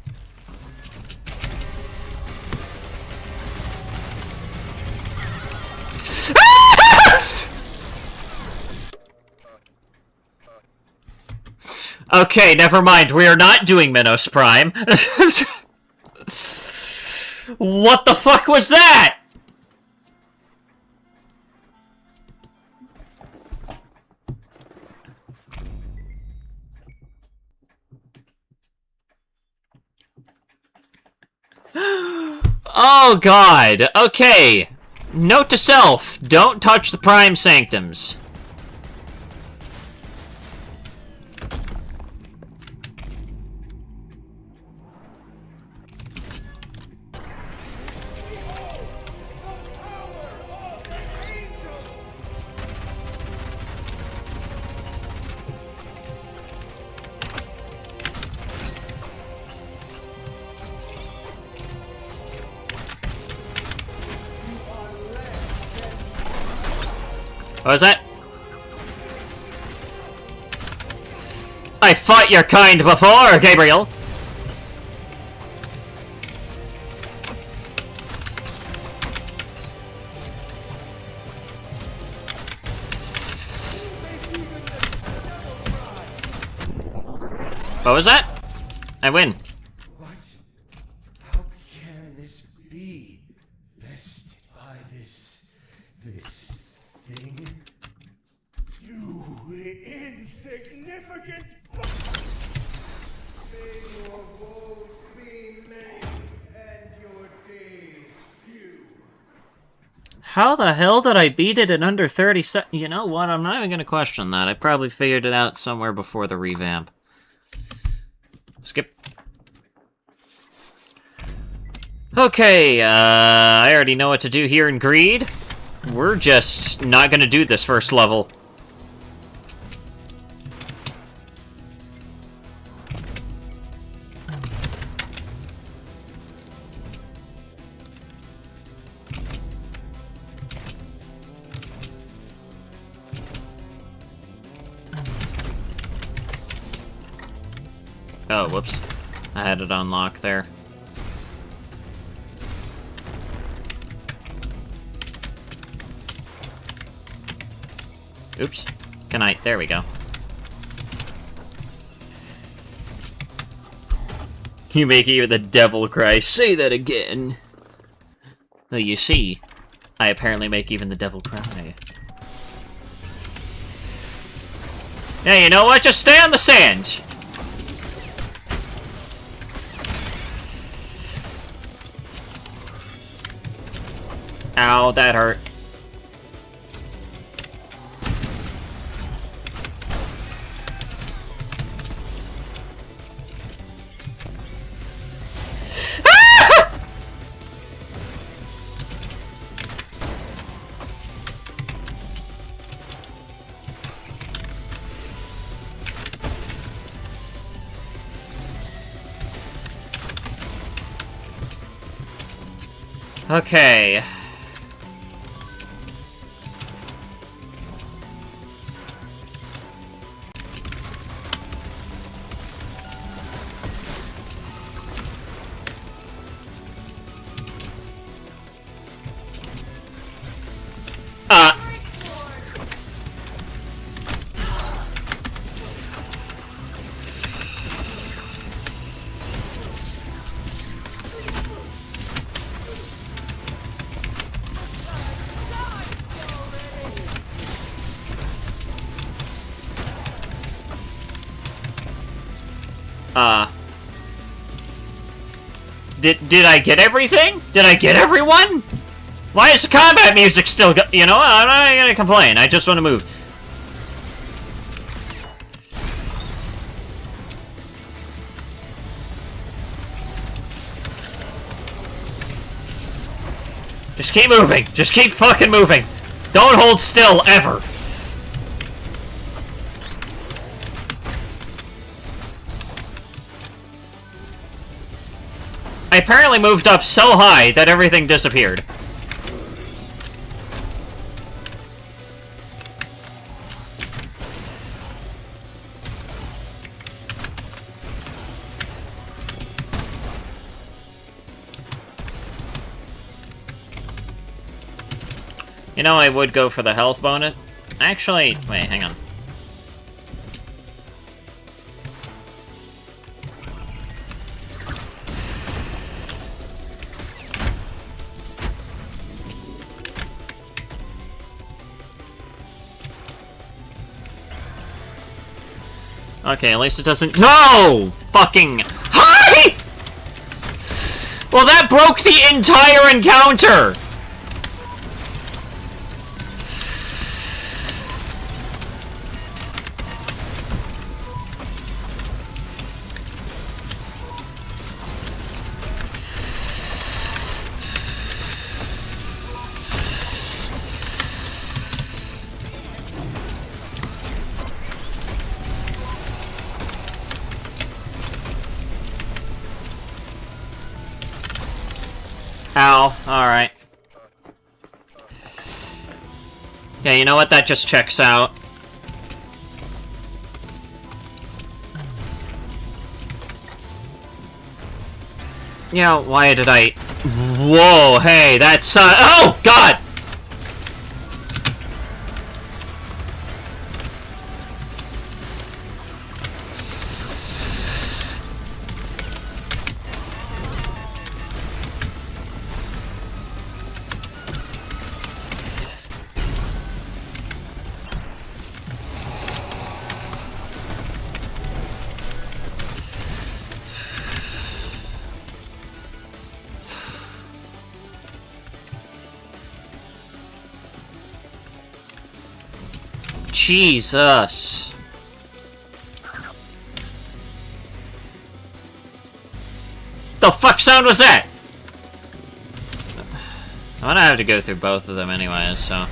Okay, never mind. We are not doing Minos Prime. What the fuck was that? Oh god. Okay. Note to self, don't touch the Prime Sanctums. What was that? I fought your kind before, Gabriel! What was that? I win. What? How can this be? Bested by this thing? You insignificant fuck! May your woes be many and your days few. How the hell did I beat it in under 30 seconds? You know what? I'm not even gonna question that. I probably figured it out somewhere before the revamp. Skip. Okay, I already know what to do here in Greed. We're just not gonna do this first level. Oh, whoops. I had it unlocked there. Oops. Good night. There we go. You make even the devil cry. Say that again. Well, you see, I apparently make even the devil cry. Yeah, you know what? Just stay on the sand. Ow, that hurt. Okay. Did I get everything? Did I get everyone? Why is the combat music still go- you know, I'm not gonna complain, I just want to move. Just keep moving! Just keep fucking moving! Don't hold still, ever! I apparently moved up so high that everything disappeared. You know, I would go for the health bonus. Actually, wait, hang on. Okay, at least it doesn't— No! Fucking— Hi! Well, that broke the entire encounter! Ow. Alright. Yeah, you know what? That just checks out. Yeah, why did I— Whoa, hey, that's, oh, God! Jesus. The fuck sound was that? I'm gonna have to go through both of them anyways, so.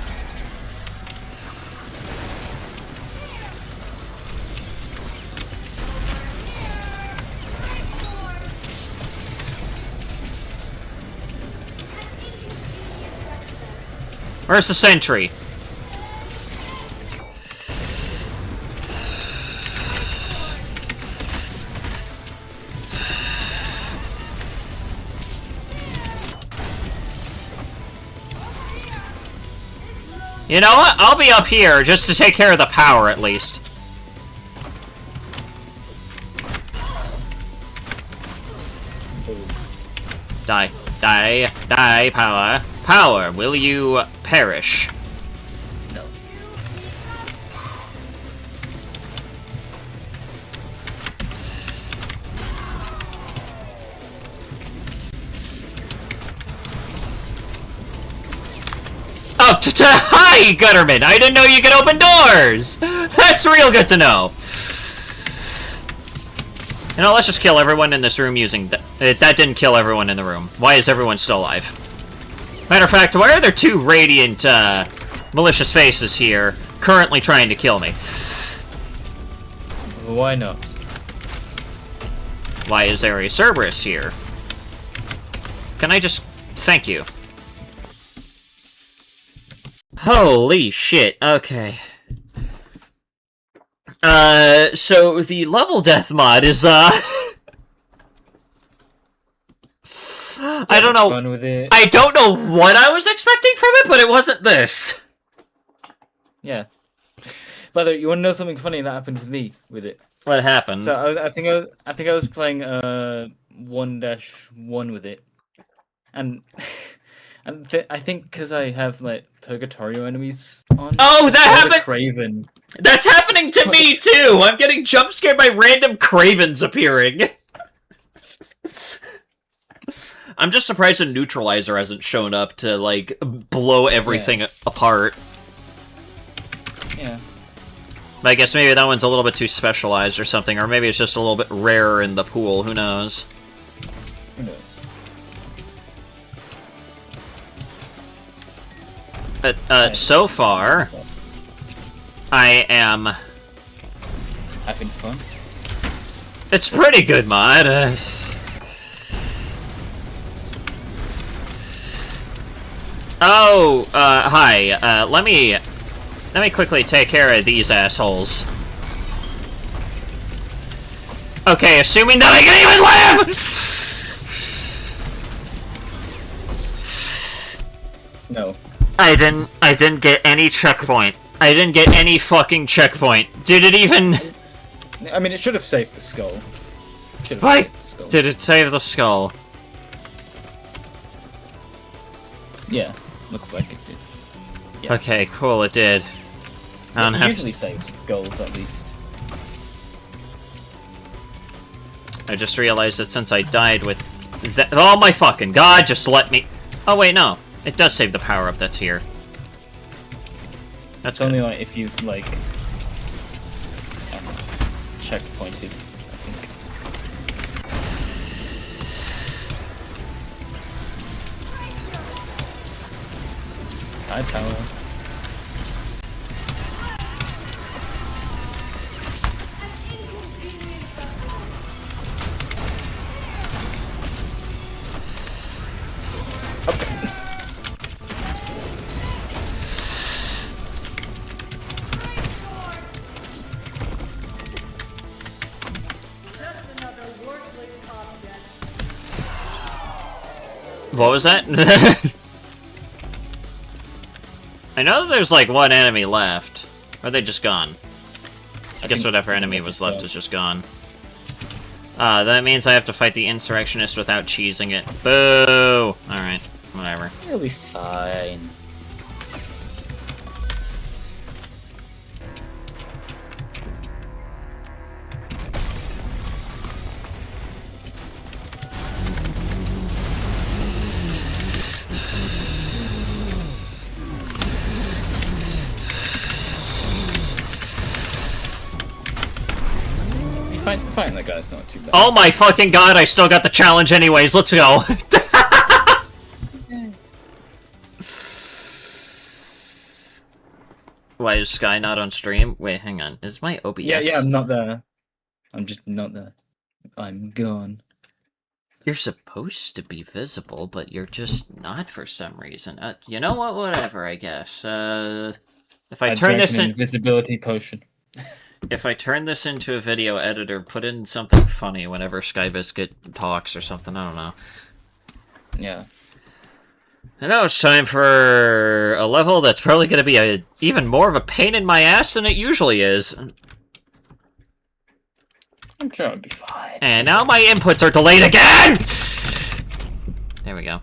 Where's the sentry? You know what? I'll be up here just to take care of the power, at least. Die. Die. Die, power. Power, will you perish? No. Oh, hi, Gutterman! I didn't know you could open doors! That's real good to know! You know, let's just kill everyone in this room using that didn't kill everyone in the room. Why is everyone still alive? Matter of fact, why are there two radiant, malicious faces here, currently trying to kill me? Why not? Why is there a Cerberus here? Can I just— Thank you. Holy shit, okay. So the level death mod is, I don't know. Fun with it. I don't know what I was expecting from it, but it wasn't this. Yeah. By the way, you want to know something funny that happened with me with it? What happened? So I think I was playing 1-1 with it, and I think because I have like Purgatorio enemies on. Oh, that happened! Craven. That's happening to me too! I'm getting jump scared by random Cravens appearing. I'm just surprised a neutralizer hasn't shown up to, like, blow everything apart. Yeah. But I guess maybe that one's a little bit too specialized or something, or maybe it's just a little bit rarer in the pool, who knows? Who knows? But, so far, I am... Having fun? It's pretty good, mod. Oh, hi. Let me quickly take care of these assholes. Okay, assuming that I can even live! No. I didn't get any checkpoint. I didn't get any fucking checkpoint. Did it even... I mean, it should have saved the skull. Should have Why saved the skull. did it save the skull? Yeah, looks like it did. Yeah. Okay, cool, it did. I don't It have usually saves skulls, at least. I just realized that since I died with... Oh my fucking god, just let me... Oh wait, no. It does save the power-up that's here. That's It's only good. like if you've, like... checkpointed, I think. High power. Just another worthless object. What was that? I know there's like one enemy left. Or are they just gone? I guess think whatever enemy was left is just gone. That means I have to fight the insurrectionist without cheesing it. Boo! Alright, whatever. It'll be fine. Fighting that guy's not too bad. Oh my fucking god, I still got the challenge anyways, let's go! Why is Sky not on stream? Wait, hang on. Is my OBS... Yeah, I'm not there. I'm just not there. I'm gone. You're supposed to be visible, but you're just not for some reason. You know what? Whatever, I guess. If I turn drank this an in... invisibility potion. If I turn this into a video editor, put in something funny whenever Sky Biscuit talks or something, I don't know. Yeah. And now it's time for a level that's probably going to be even more of a pain in my ass than it usually is. I'm sure it'll be fine. And now my inputs are delayed again! There we go.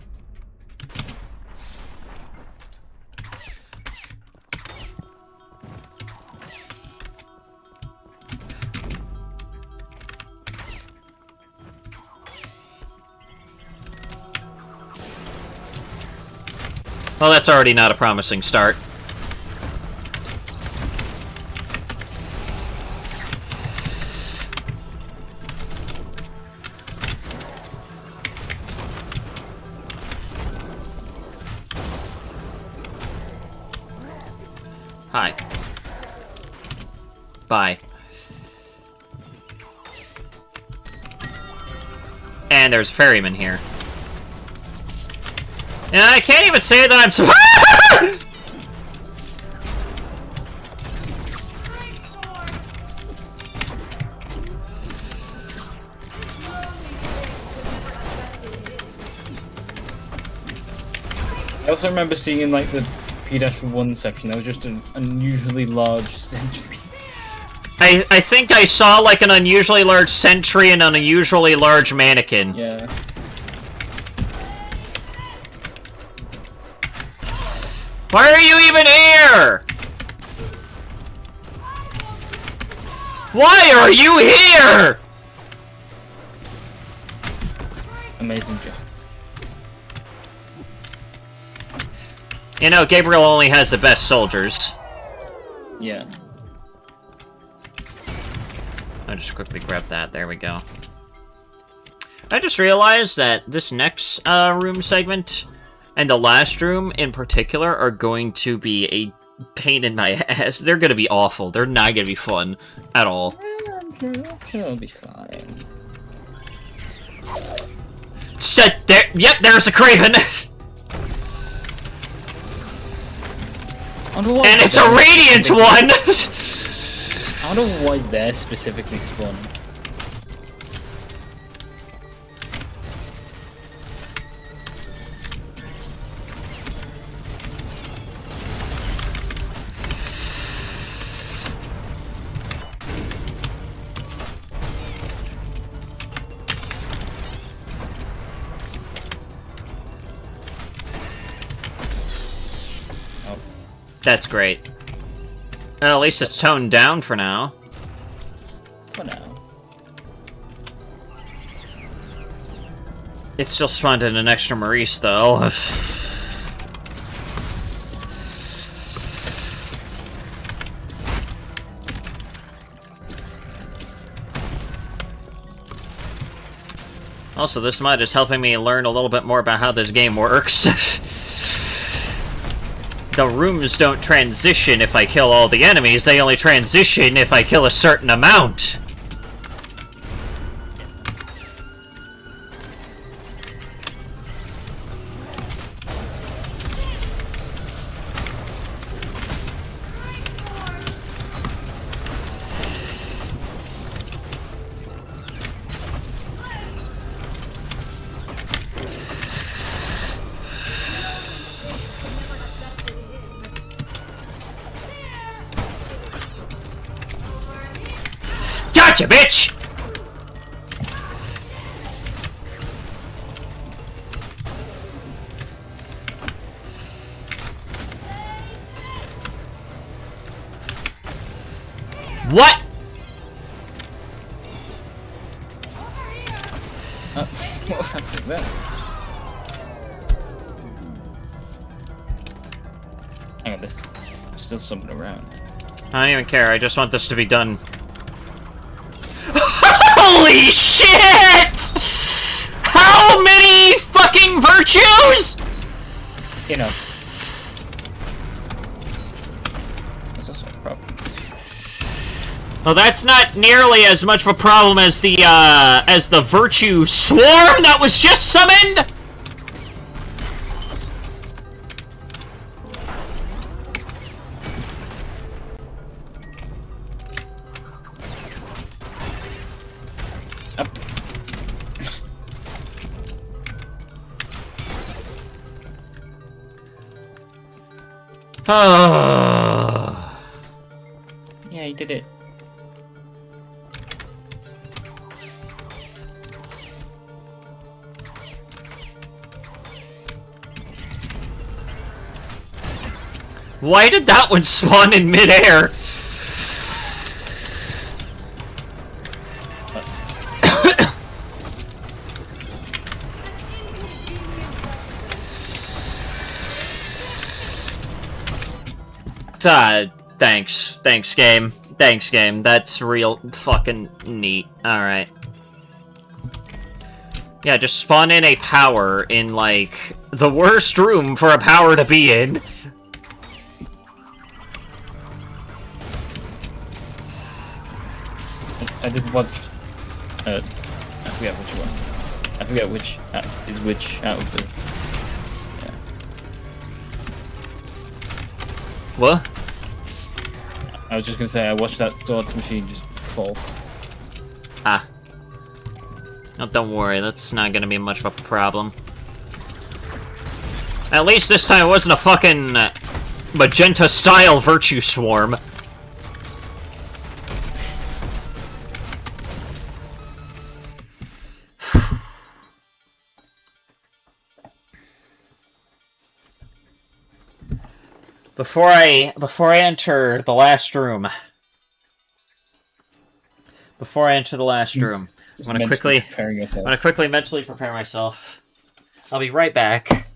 Well, that's already not a promising start. Hi. Bye. And there's a ferryman here. And I can't even say that I'm so- I also remember seeing in like the P-1 section, there was just an unusually large sentry. I think I saw like an unusually large sentry and an unusually large mannequin. Yeah. Why are you even here? Why are you here? Amazing job. You know, Gabriel only has the best soldiers. Yeah. I'll just quickly grab that. There we go. I just realized that this next room segment and the last room in particular are going to be a pain in my ass. They're going to be awful. They're not going to be fun at all. I'm sure it'll be fine. There, yep, there's a Craven! And it's a Radiant one! I don't know why they're specifically spawning. That's great. Well, at least it's toned down for now. For now. It still spawned in an extra Maurice, though. Also, this mod is helping me learn a little bit more about how this game works. The rooms don't transition if I kill all the enemies, they only transition if I kill a certain amount. Gotcha, bitch! What? What was happening there? Hang on, there's still something around. I don't even care, I just want this to be done. Holy shit! How many fucking virtues?! You know. That's also a problem. Well, that's not nearly as much of a problem as the virtue swarm that was just summoned! Up. Oh. Yeah, you did it. Why did that one spawn in midair? Thanks. Thanks, game. Thanks, game. That's real fucking neat. Alright. Yeah, just spawn in a power in, like, the worst room for a power to be in. I did watch. I forget which one. I forget which is which out of the. Yeah. What? I was just gonna say I watched that storage machine just fall. Ah. Oh, don't worry, that's not gonna be much of a problem. At least this time it wasn't a fucking magenta-style virtue swarm. Before I enter the last room. Before I enter the last room, I'm gonna quickly mentally prepare myself. I'll be right back.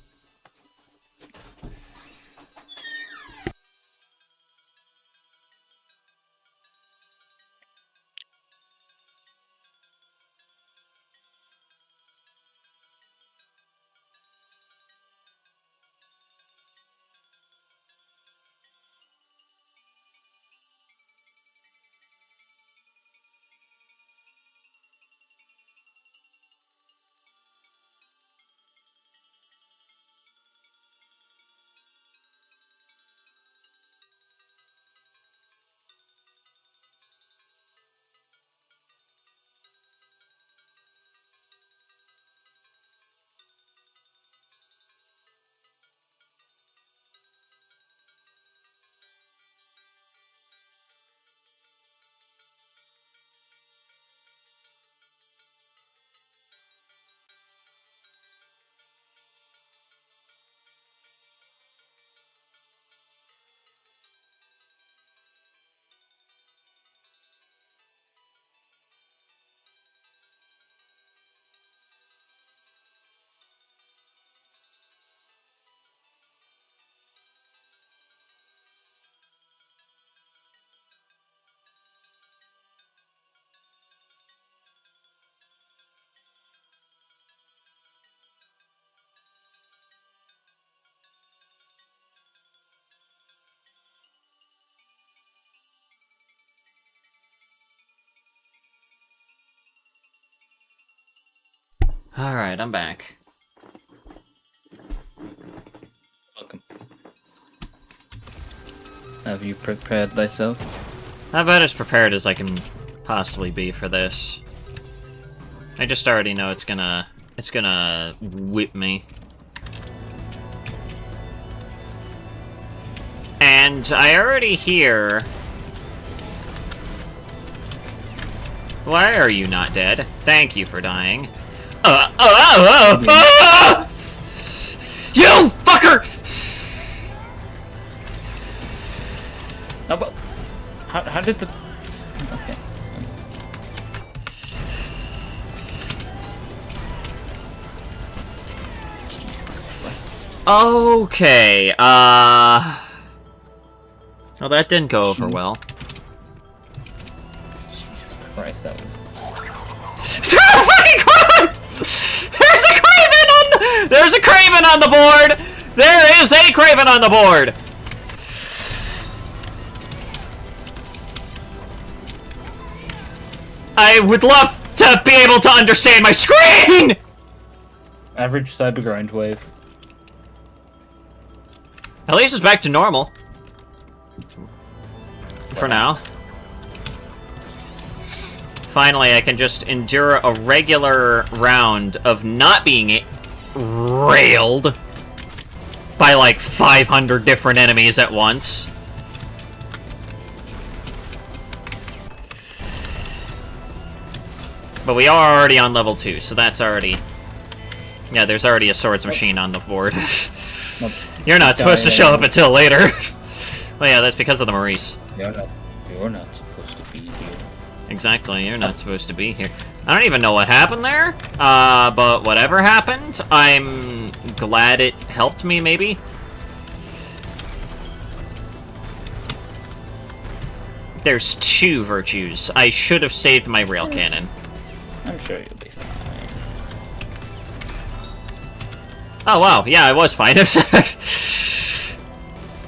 Alright, I'm back. Welcome. Have you prepared thyself? I'm about as prepared as I can possibly be for this. I just already know it's gonna whip me. And I already hear... Why are you not dead? Thank you for dying. You fucker! Oh, well, how did the... Okay. Jesus Christ. Okay, well, that didn't go over well. Jesus Christ, that was... There's a Craven on... There's a Craven on the board! There is a Craven on the board! I would love to be able to understand my screen! Average cyber grind wave. At least it's back to normal. For now. Finally, I can just endure a regular round of not being railed by like 500 different enemies at once. But we are already on level 2, so that's already... Yeah, there's already a swords machine on the board. You're not supposed to show up until later. Well, yeah, that's because of the Maurice. You're not supposed to be here. Exactly, you're not supposed to be here. I don't even know what happened there, but whatever happened, I'm glad it helped me, maybe? There's 2 virtues. I should have saved my rail cannon. I'm sure you'll be fine. Oh, wow, yeah, I was fine.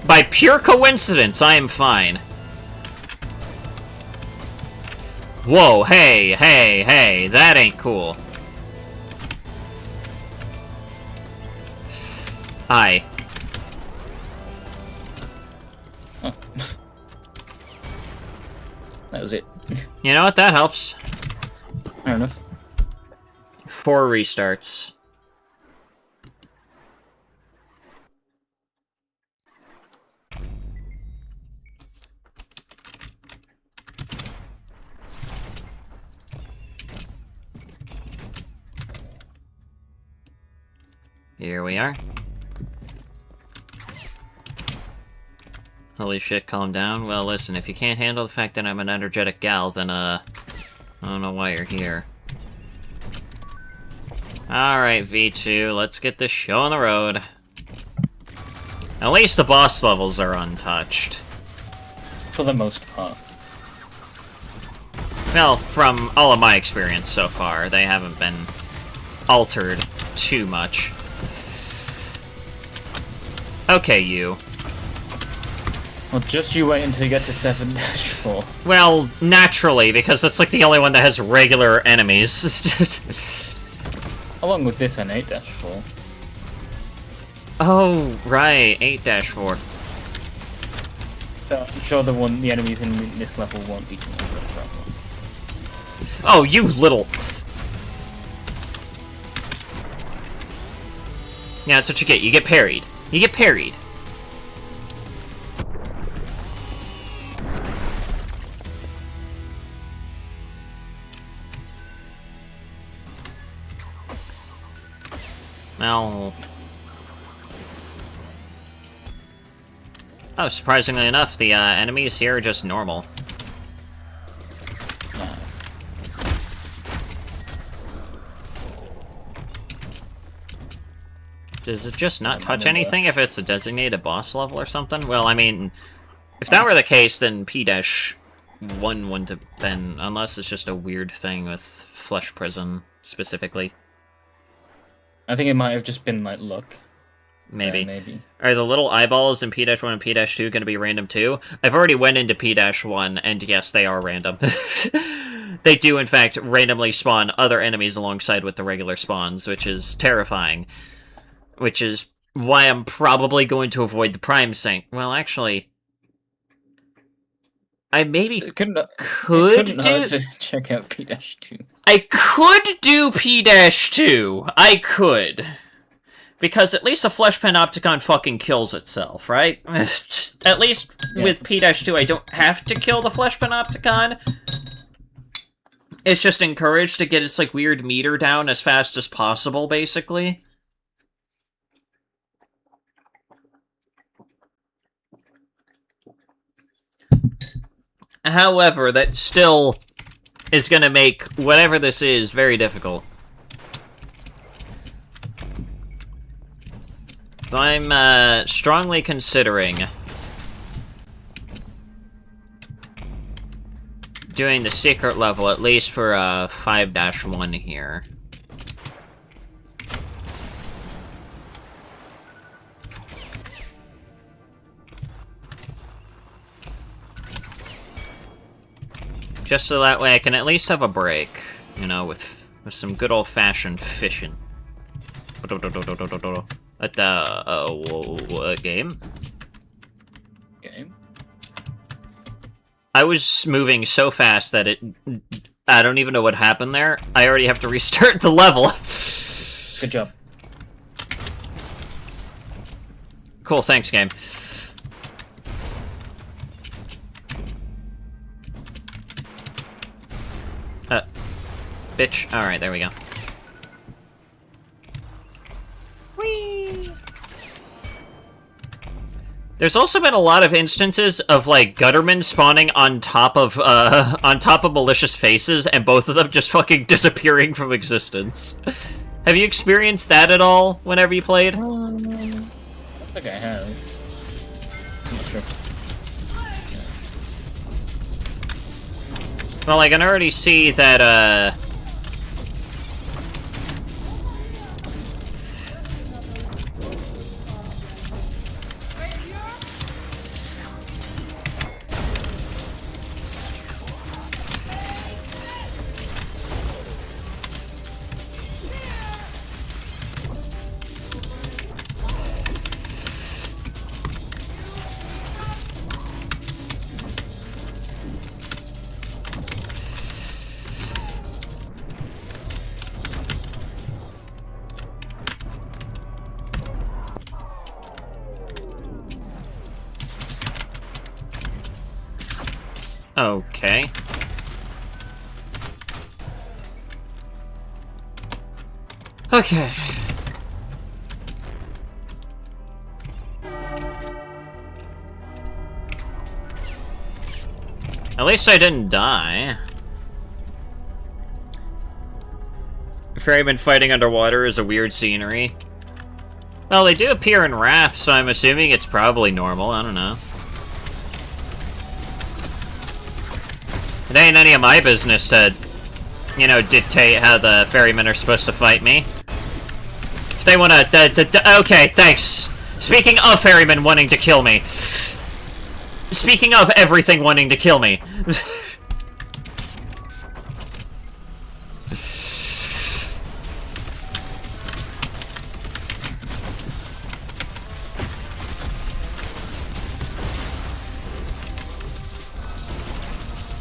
By pure coincidence, I am fine. Whoa, hey, hey, hey, that ain't cool. Hi. Oh. That was it. You know what, that helps. Fair enough. 4 restarts. Here we are. Holy shit, calm down. Well, listen, if you can't handle the fact that I'm an energetic gal, then, I don't know why you're here. Alright, V2, let's get this show on the road. At least the boss levels are untouched. For the most part. Well, from all of my experience so far, they haven't been altered too much. Okay, you. Well, just you wait until you get to 7-4. Well, naturally, because that's like the only one that has regular enemies. Along with this and 8-4. Oh, right, 8-4. So I'm sure the enemies in this level won't be too much of a problem. Oh, you little... Yeah, that's what you get. You get parried. You get parried. Well... Oh, surprisingly enough, the enemies here are just normal. Does it just not touch anything if it's a designated boss level or something? Well, I mean, if that were the case, then P-1 wouldn't have been, unless it's just a weird thing with Flesh Prison, specifically. I think it might have just been, like, luck. Maybe. Maybe. Are the little eyeballs in P-1 and P-2 going to be random too? I've already went into P-1, and yes, they are random. they do in fact randomly spawn other enemies alongside with the regular spawns, which is terrifying. Which is why I'm probably going to avoid the Prime Sync. Well, actually, I maybe Couldn't could hurt do... to check out P-2. I could do P-2. I could. Because at least a Flesh Panopticon fucking kills itself, right? At least with P-2, I don't have to kill the Flesh Panopticon. It's just encouraged to get its, like, weird meter down as fast as possible, basically. However, that still is going to make whatever this is very difficult. So I'm strongly considering doing the secret level, at least for 5-1 here. Just so that way I can at least have a break, you know, with some good old-fashioned fishing. At the game? Game? I was moving so fast that I don't even know what happened there. I already have to restart the level. Good job. Cool, thanks, game. Bitch. Alright, there we go. Whee! There's also been a lot of instances of, like, guttermen spawning on top of malicious faces, and both of them just fucking disappearing from existence. Have you experienced that at all, whenever you played? I don't think I have. I'm not sure. Well, I can already see that, okay. Okay. At least I didn't die. Ferryman fighting underwater is a weird scenery. Well, they do appear in Wrath, so I'm assuming it's probably normal. I don't know. It ain't any of my business to, you know, dictate how the ferrymen are supposed to fight me. If they wanna... okay, thanks. Speaking of ferrymen wanting to kill me. Speaking of everything wanting to kill me.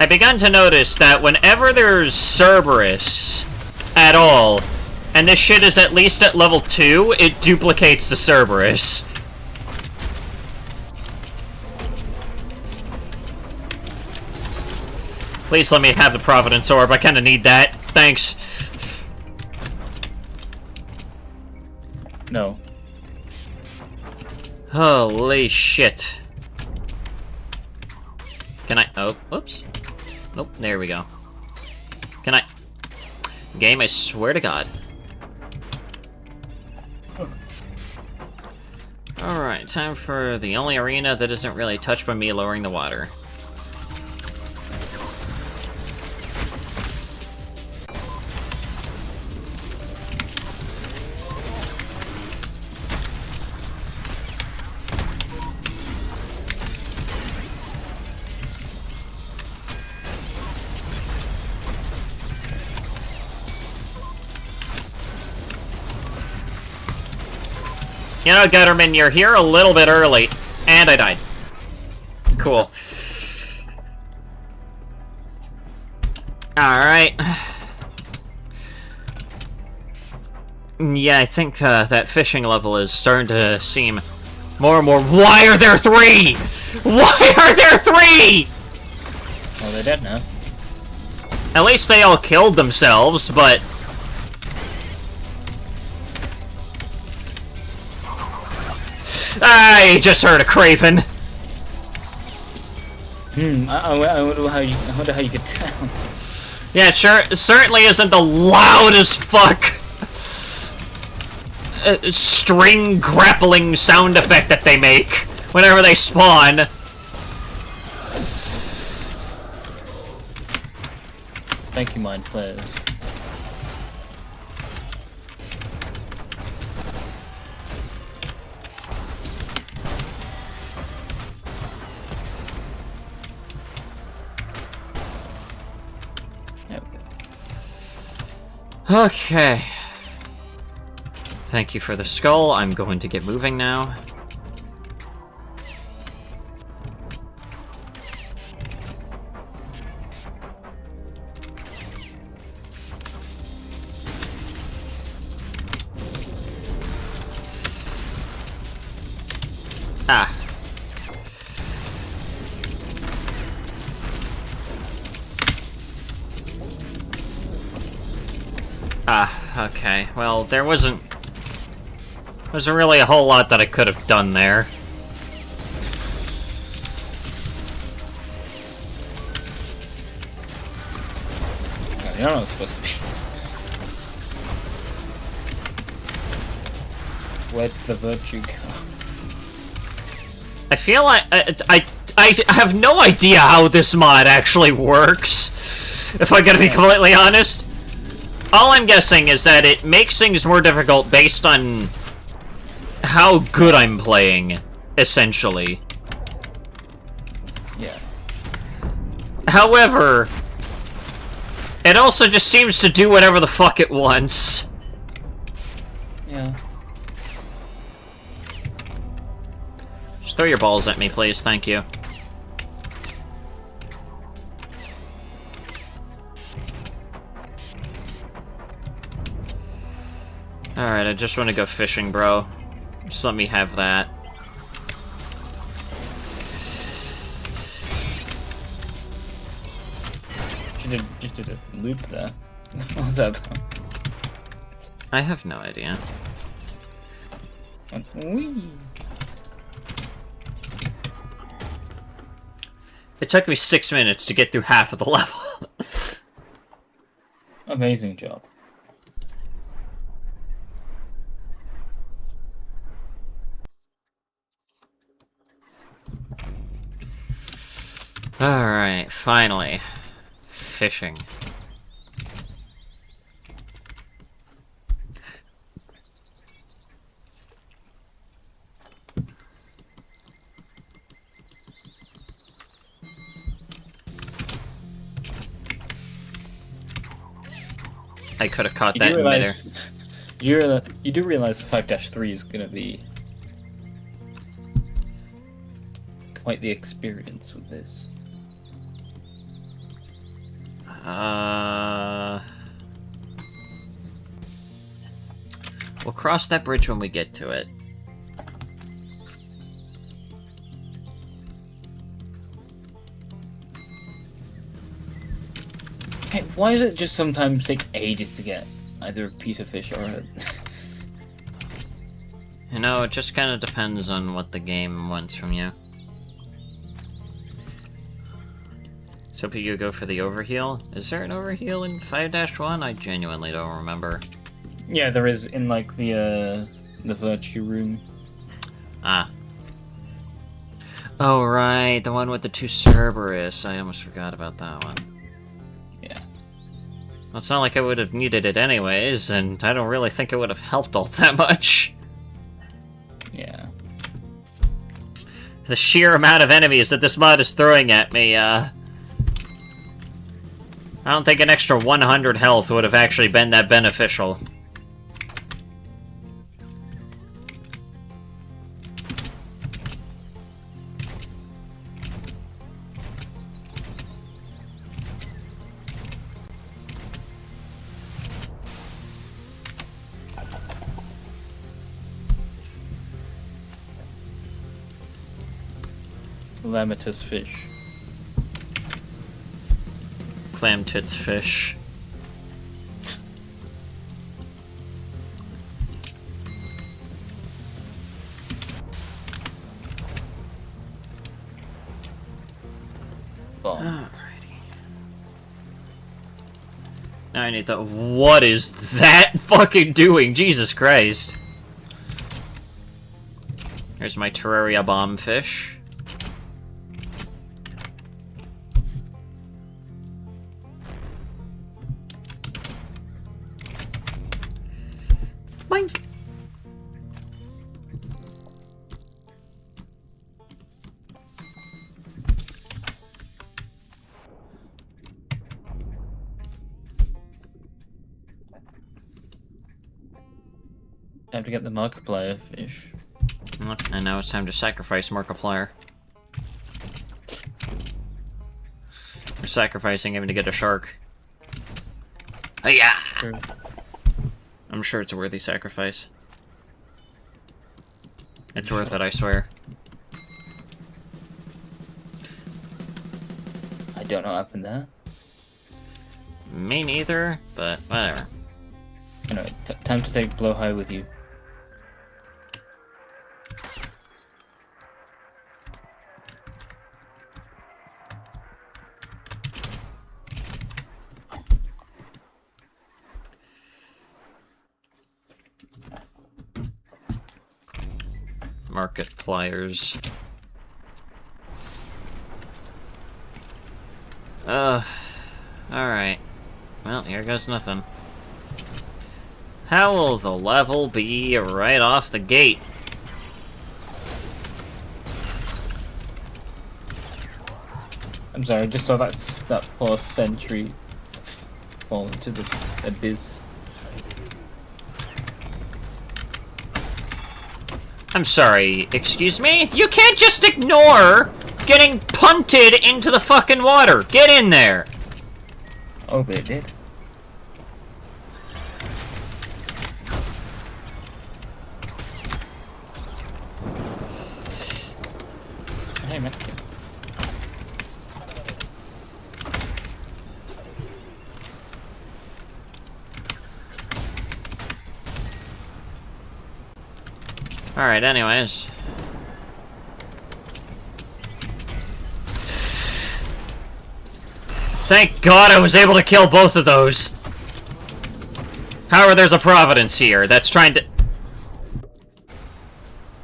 I begun to notice that whenever there's Cerberus at all, and this shit is at least at level 2, it duplicates the Cerberus. Please let me have the Providence Orb, I kinda need that. Thanks. No. Holy shit. Can I... oh, whoops. Nope, there we go. Can I... game, I swear to God. Alright, time for the only arena that isn't really touched by me lowering the water. You know, Gutterman, you're here a little bit early. And I died. Cool. Alright. Yeah, I think that fishing level is starting to seem more and more. Why are there 3? Why are there 3? Well, they're dead now. At least they all killed themselves, but... I just heard a Craven. I wonder how you get down. Yeah, sure. It certainly isn't the loudest fuck string grappling sound effect that they make whenever they spawn. Thank you, mind players. Okay. Thank you for the skull. I'm going to get moving now. Ah. Ah, okay. Well, there wasn't really a whole lot that I could have done there. You're not supposed to be. Where'd the virtue go? I feel like I have no idea how this mod actually works, if I'm gonna be completely honest. All I'm guessing is that it makes things more difficult based on how good I'm playing, essentially. Yeah. However, it also just seems to do whatever the fuck it wants. Yeah. Just throw your balls at me, please. Thank you. Alright, I just want to go fishing, bro. Just let me have that. Just did a loop there. What was that about? I have no idea. Whee! It took me 6 minutes to get through half of the level. Amazing job. Alright, finally. Fishing. I could have caught that in midair. You do realize 5-3 is gonna be quite the experience with this. We'll cross that bridge when we get to it. Hey, why does it just sometimes take ages to get either a piece of fish or a... You know, it just kind of depends on what the game wants from you. So you go for the overheal? Is there an overheal in 5-1? I genuinely don't remember. Yeah, there is in like the virtue room. Ah. Oh right, the one with the 2 Cerberus. I almost forgot about that one. Yeah. Well, it's not like I would have needed it anyways, and I don't really think it would have helped all that much. Yeah. The sheer amount of enemies that this mod is throwing at me, I don't think an extra 100 health would have actually been that beneficial. Calamitous fish. Clam tits fish. Bomb. Alrighty. Now I need to. What is that fucking doing? Jesus Christ. Here's my Terraria bomb fish. Boink. Time to get the Markiplier fish. And now it's time to sacrifice Markiplier. We're sacrificing him to get a shark. Yeah. True. I'm sure it's a worthy sacrifice. It's worth it, I swear. I don't know what happened there. Me neither, but whatever. Anyway, time to take Blow High with you. Market pliers. Alright. Well, here goes nothing. How will the level be right off the gate? I'm sorry, I just saw that poor sentry fall into the abyss. I'm sorry, excuse me? You can't just ignore getting punted into the fucking water! Get in there! Oh, they did. Hey, man. Alright, anyways. Thank God I was able to kill both of those! However, there's a Providence here that's trying to...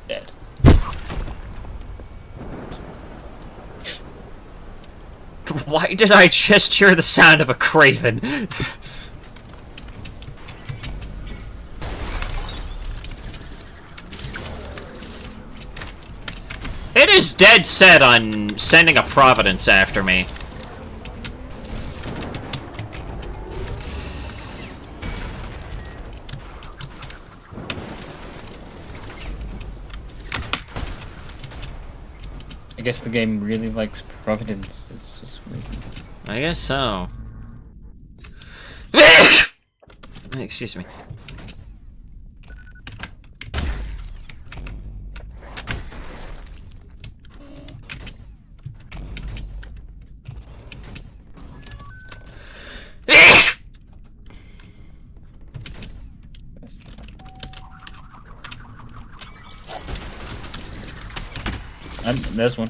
Dead. Why did I just hear the sound of a Craven? It is dead set on sending a Providence after me. I guess the game really likes Providence. It's just weird. I guess so. Excuse me. And there's one.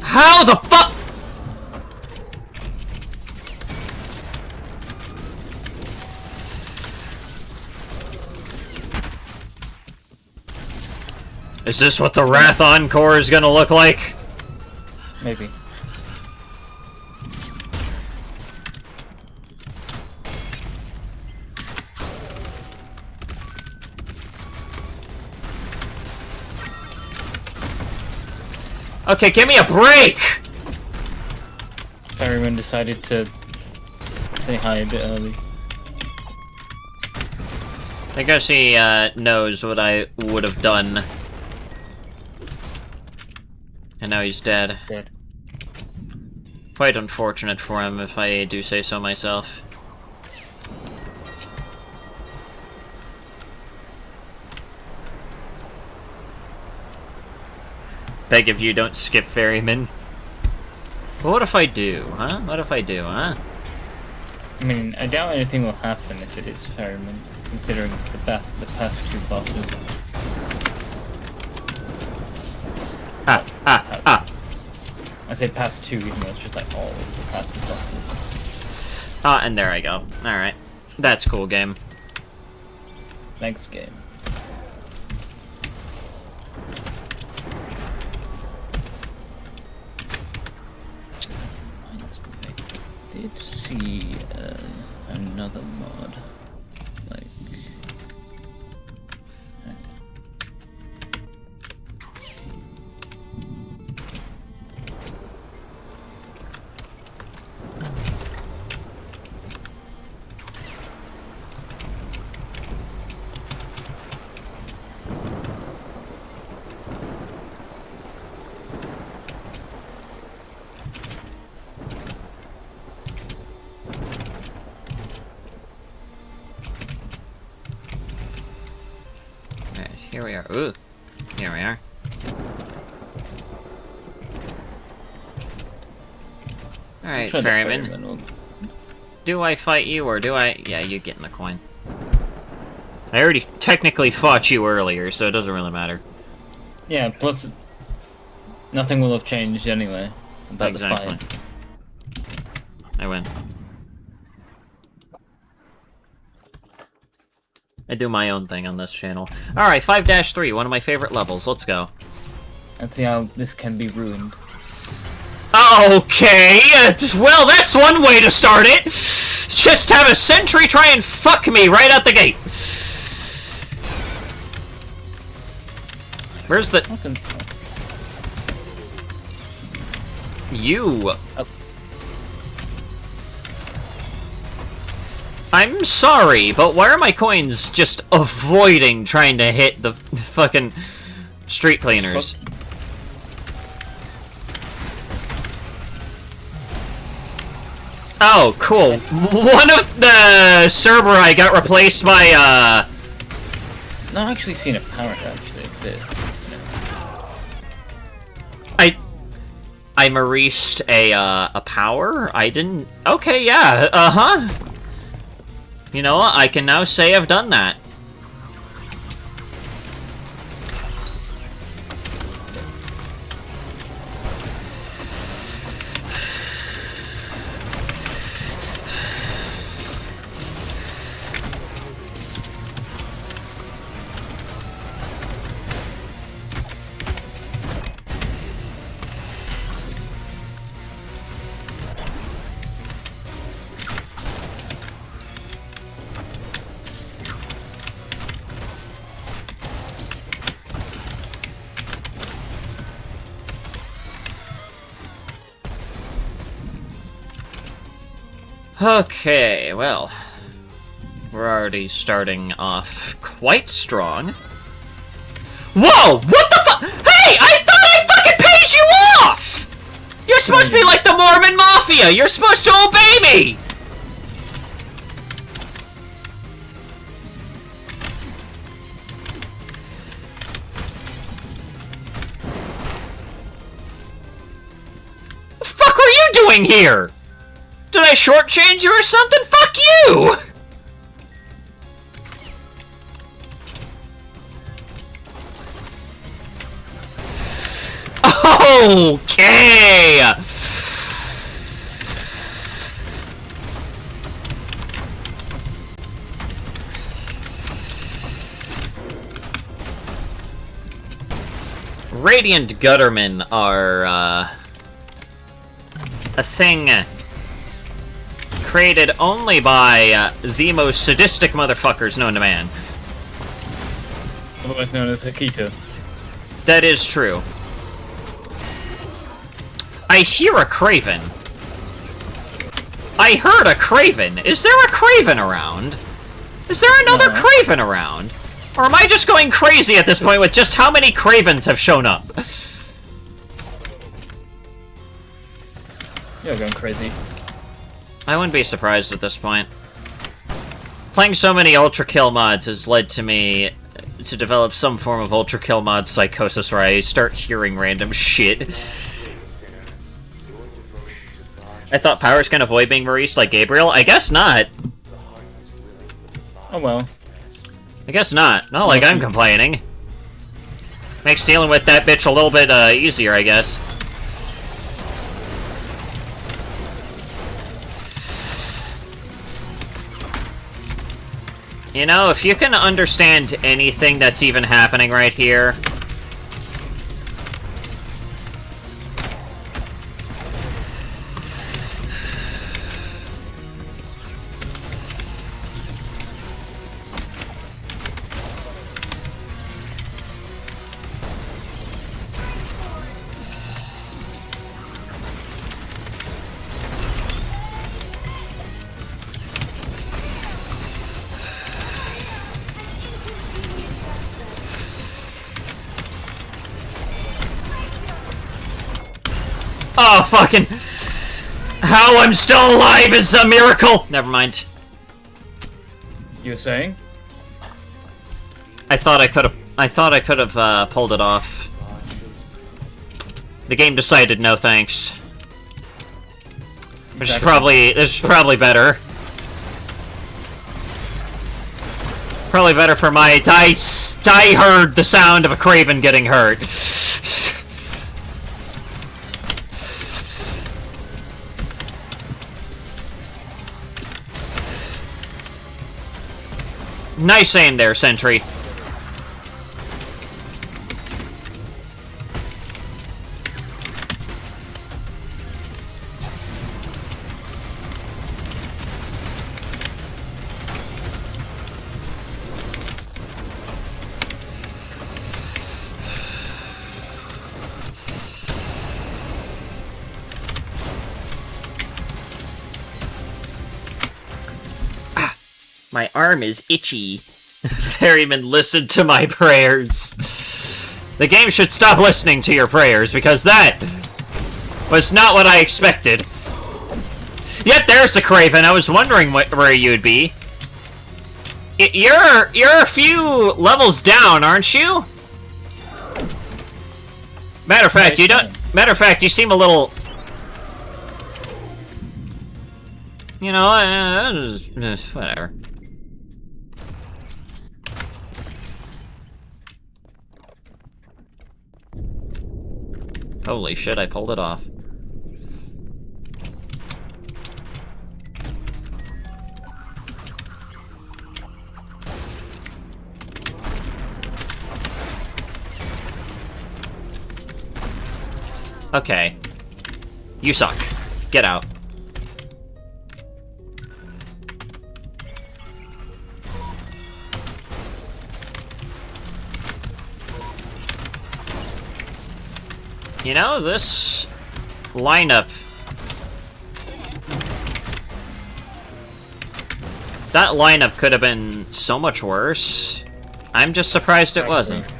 How the fuck? Is this what the Wrath Encore is gonna look like? Maybe. Okay, give me a break! Everyone decided to say hi a bit early. I guess he knows what I would have done. And now he's dead. Dead. Quite unfortunate for him, if I do say so myself. Beg of you, don't skip Ferryman. But what if I do, huh? What if I do, huh? I mean, I doubt anything will happen if it is Ferryman, considering the past two bosses. I say past two, even though it's just like all of the past two bosses. Ah, and there I go. Alright. That's cool, game. Thanks, game. I did see another mod. Like. Alright, here we are. Ooh. Here we are. Alright, Try the Ferryman. one. Do I fight you, or do I... Yeah, you get in the coin. I already technically fought you earlier, so it doesn't really matter. Yeah, plus nothing will have changed anyway about the fight. I win. I do my own thing on this channel. Alright, 5-3, one of my favorite levels. Let's go. Let's see how this can be ruined. Okay, well, that's one way to start it. Just have a sentry try and fuck me right out the gate. Where's the... You... I'm sorry, but why are my coins just avoiding trying to hit the fucking street cleaners? Oh, cool. One of the Cerberus got replaced by, Not actually seen a power actually exist. I Marised a power? I didn't... Okay, yeah, uh-huh. You know what? I can now say I've done that. Okay, well, we're already starting off quite strong. Whoa! What the fuck? Hey! I thought I fucking paid you off! You're supposed to be like the Mormon Mafia! You're supposed to obey me! The fuck are you doing here? Did I shortchange you or something? Fuck you! Okay! Radiant Guttermen are, a thing created only by the most sadistic motherfuckers known to man. Otherwise known as Hakita. That is true. I hear a Craven. I heard a Craven. Is there a Craven around? Is there another Craven around? Or am I just going crazy at this point with just how many Cravens have shown up? You're going crazy. I wouldn't be surprised at this point. Playing so many Ultrakill mods has led to me to develop some form of Ultrakill mod psychosis where I start hearing random shit. I thought powers can avoid being released like Gabriel. I guess not. Oh well. I guess not. Not like I'm complaining. Makes dealing with that bitch a little bit easier, I guess. You know, if you can understand anything that's even happening right here... Oh, fucking... How I'm still alive is a miracle! Never mind. You were saying? I thought I could have pulled it off. The game decided no thanks. Which is probably better. Probably better for my I heard the sound of a Craven getting hurt. Nice aim there, Sentry. My arm is itchy. Ferryman, listen to my prayers. The game should stop listening to your prayers, because that was not what I expected. Yet there's the Craven. I was wondering where you'd be. You're a few levels down, aren't you? Matter of fact, you seem a little... You know, whatever. Holy shit, I pulled it off. Okay. You suck. Get out. You know, this lineup... That lineup could have been so much worse. I'm just surprised it wasn't.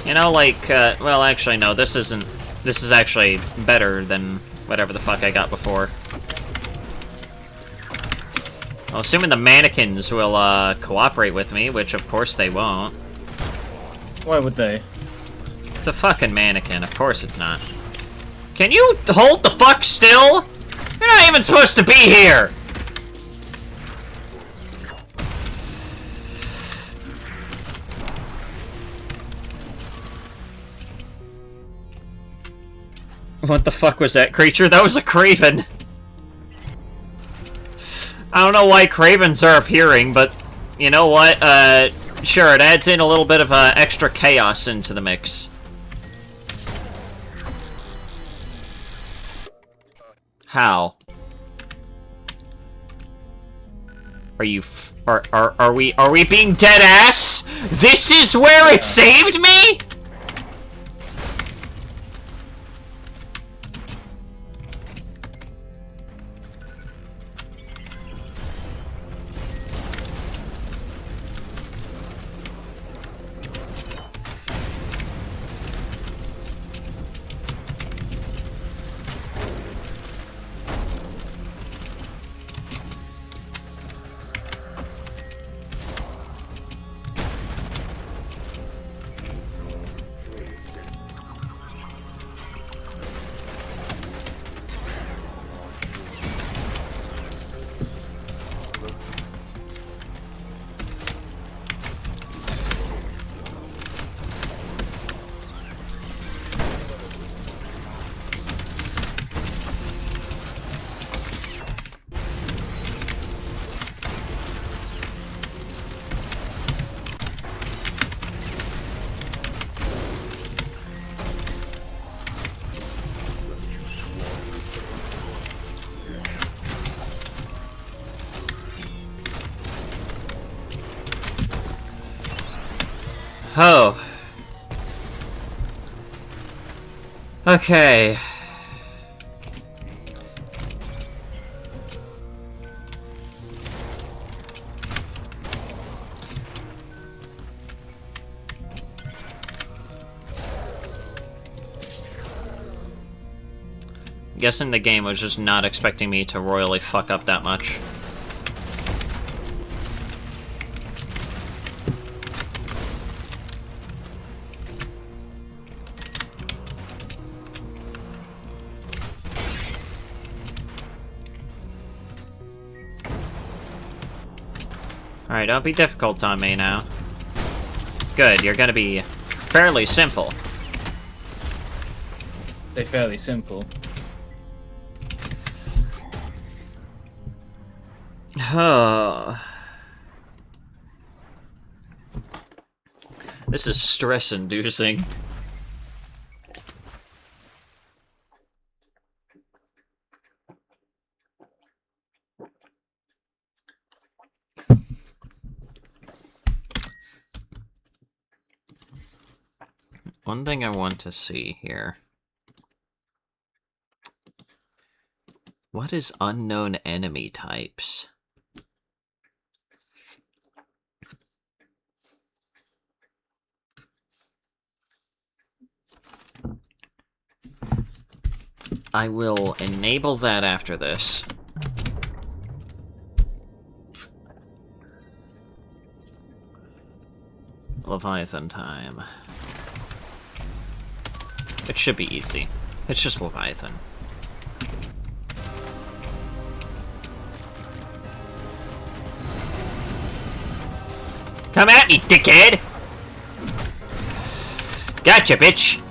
You know, like, well, actually, no, this isn't... This is actually better than whatever the fuck I got before. Well, assuming the mannequins will, cooperate with me, which of course they won't. Why would they? It's a fucking mannequin, of course it's not. Can you hold the fuck still? You're not even supposed to be here! What the fuck was that creature? That was a Craven! I don't know why Cravens are appearing, but you know what? Sure, it adds in a little bit of extra chaos into the mix. How? Are you are we being dead ass? This is where it saved me? Oh. Okay. Guessing the game was just not expecting me to royally fuck up that much. Alright, don't be difficult on me now. Good, you're gonna be fairly simple. They're fairly simple. This is stress-inducing. One thing I want to see here. What is unknown enemy types? I will enable that after this. Leviathan time. It should be easy. It's just Leviathan. Come at me, dickhead! Gotcha, bitch!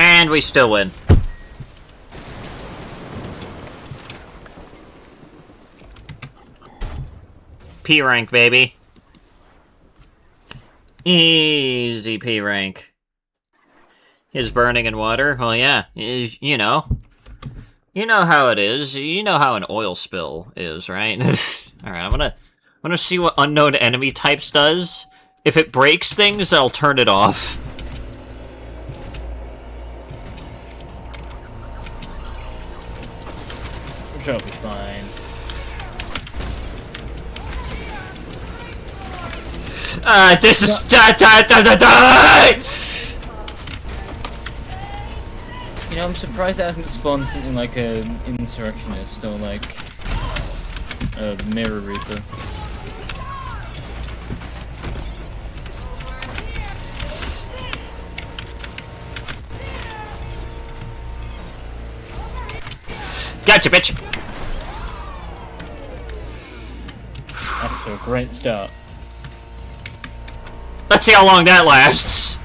And we still win. P rank, baby. Easy P rank. Is burning in water? Well, yeah. You know. You know how it is. You know how an oil spill is, right? Alright, I'm gonna see what unknown enemy types does. If it breaks things, I'll turn it off. Which will be fine. This is You know, I'm surprised it hasn't spawned something like an insurrectionist or like a mirror reaper. Gotcha, bitch! That's a great start. Let's see how long that lasts.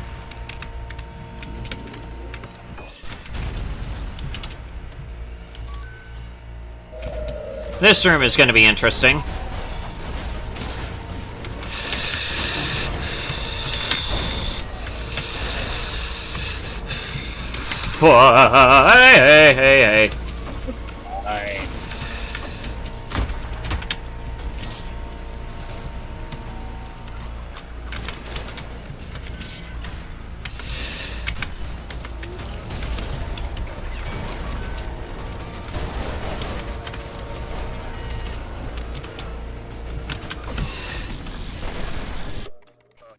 This room is going to be interesting. Hey. Alright.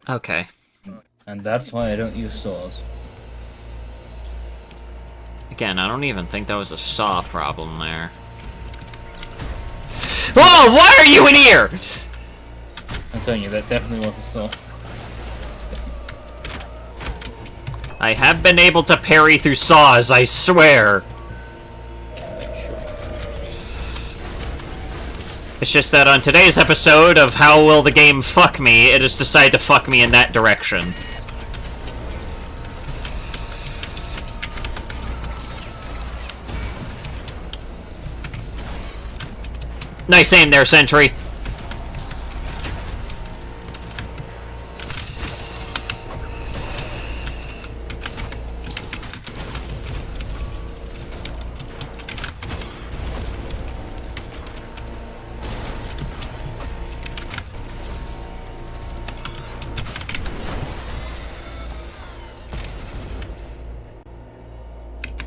Okay. And that's why I don't use saws. Again, I don't even think that was a saw problem there. Oh, why are you in here? I'm telling you, that definitely was a saw. I have been able to parry through saws, I swear. It's just that on today's episode of How Will the Game Fuck Me, it has decided to fuck me in that direction. Nice aim there, Sentry.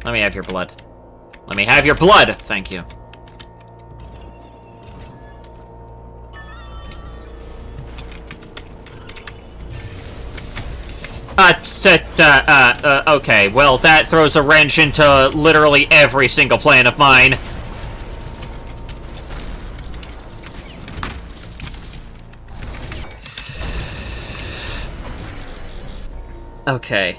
Let me have your blood. Let me have your blood! Thank you. Okay, well, that throws a wrench into literally every single plan of mine. Okay.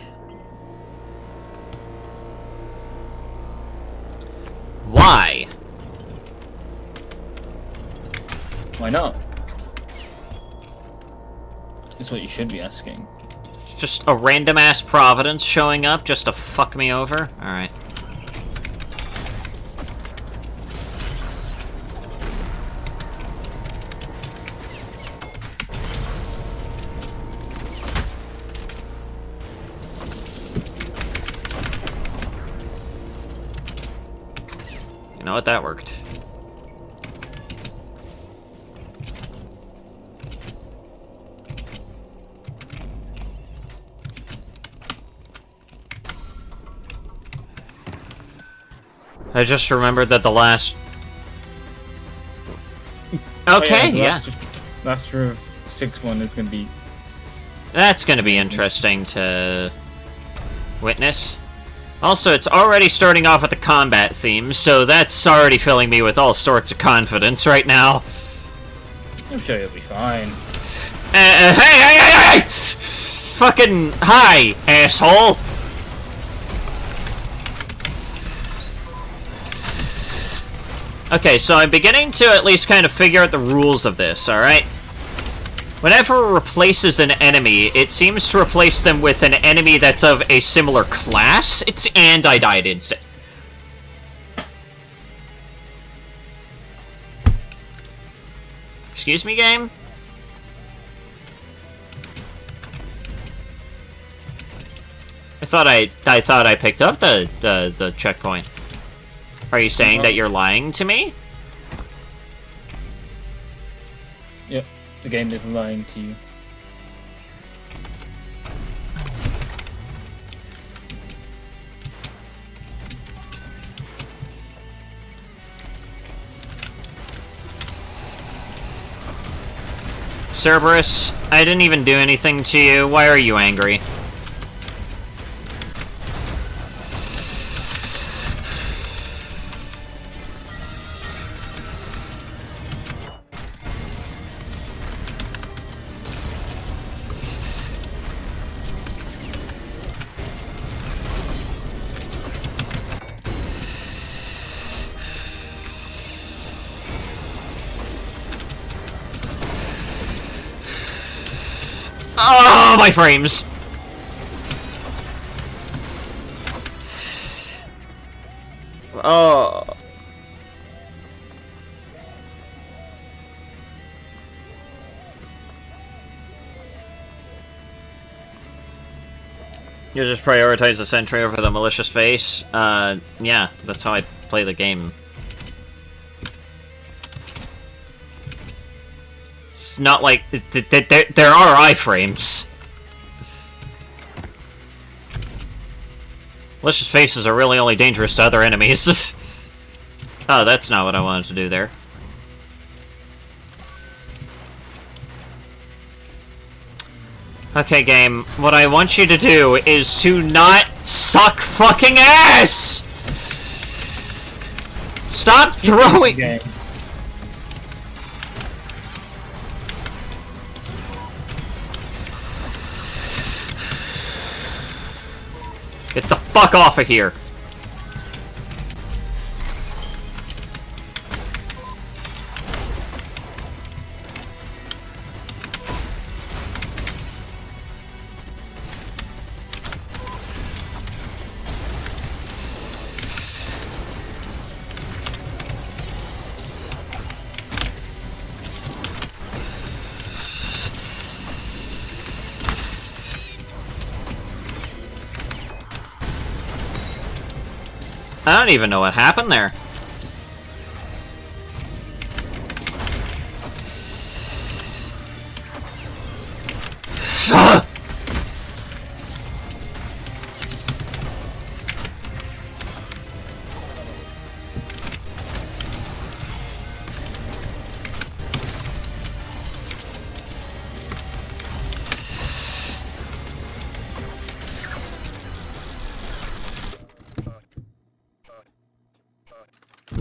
Why? Why not? That's what you should be asking. Just a random-ass Providence showing up just to fuck me over? Alright. You know what? That worked. I just remembered that the last... Okay, yeah. Last row of 6-1 is gonna be... That's gonna be interesting to witness. Also, it's already starting off with the combat theme, so that's already filling me with all sorts of confidence right now. I'm sure you'll be fine. Hey! Fucking hi, asshole! Okay, so I'm beginning to at least kind of figure out the rules of this, alright? Whenever it replaces an enemy, it seems to replace them with an enemy that's of a similar class. And I died instead. Excuse me, game? I thought I picked up the checkpoint. Are you saying that you're lying to me? Yep, the game is lying to you. Cerberus, I didn't even do anything to you. Why are you angry? Oh, my frames! Oh. You just prioritize the sentry over the malicious face? Yeah, that's how I play the game. It's not like... There are iframes. Malicious faces are really only dangerous to other enemies. Oh, that's not what I wanted to do there. Okay, game. What I want you to do is to not suck fucking ass! Stop throwing... Game. Get the fuck off of here. I don't even know what happened there.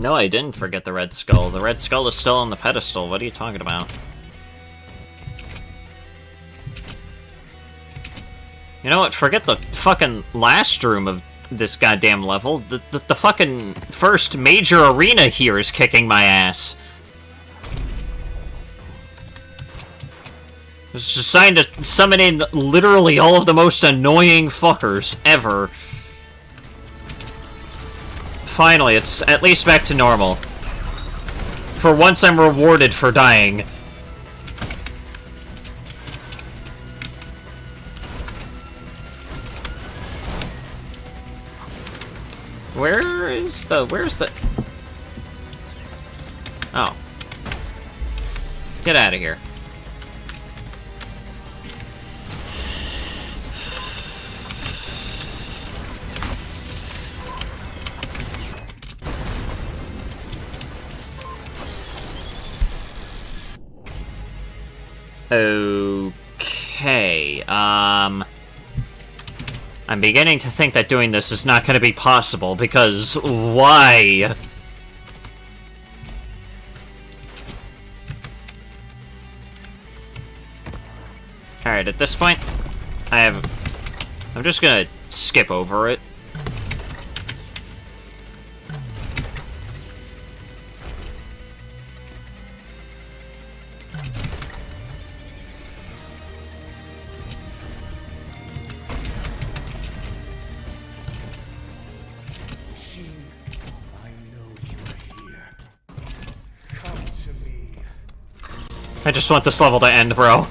No, I didn't forget the Red Skull. The Red Skull is still on the pedestal. What are you talking about? You know what? Forget the fucking last room of this goddamn level. The fucking first major arena here is kicking my ass. It's assigned to summon in literally all of the most annoying fuckers ever. Finally, it's at least back to normal. For once, I'm rewarded for dying. Where's the... Oh. Get out of here. Okay, I'm beginning to think that doing this is not going to be possible, because why? Alright, at this point, I'm just gonna skip over it. I just want this level to end, bro.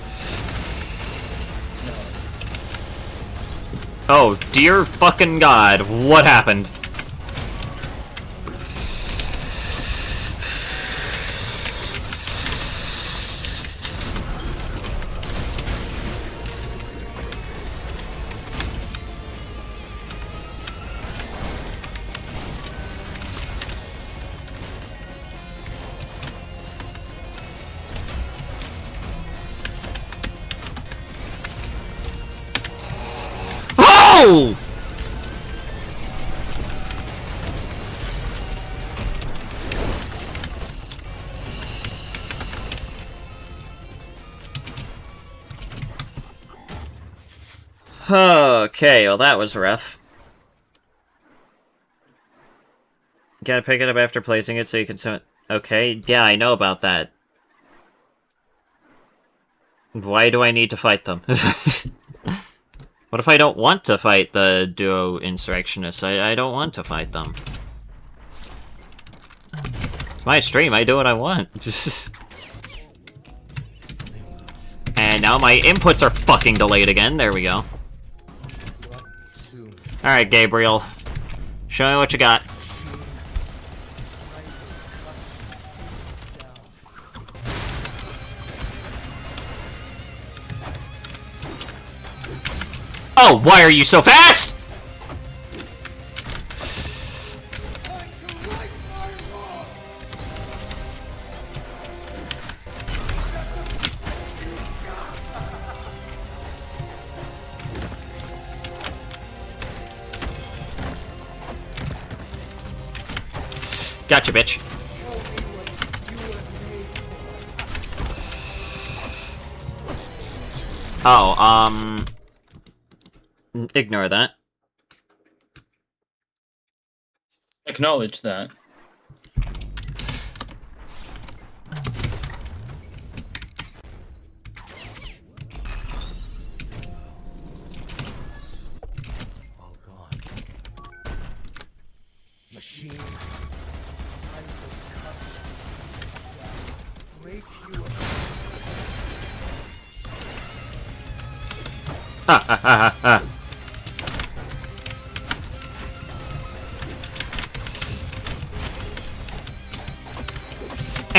Oh, dear fucking god, what happened? Oh! Okay, well that was rough. Gotta pick it up after placing it so you can summon... Okay, yeah, I know about that. Why do I need to fight them? What if I don't want to fight the duo insurrectionists? I don't want to fight them. It's my stream, I do what I want. And now my inputs are fucking delayed again, there we go. Alright, Gabriel. Show me what you got. Oh, why are you so fast? Gotcha, bitch. Oh, ignore that. Acknowledge that. All gone. Machine. I will break you apart. Ha ha ha ha ha.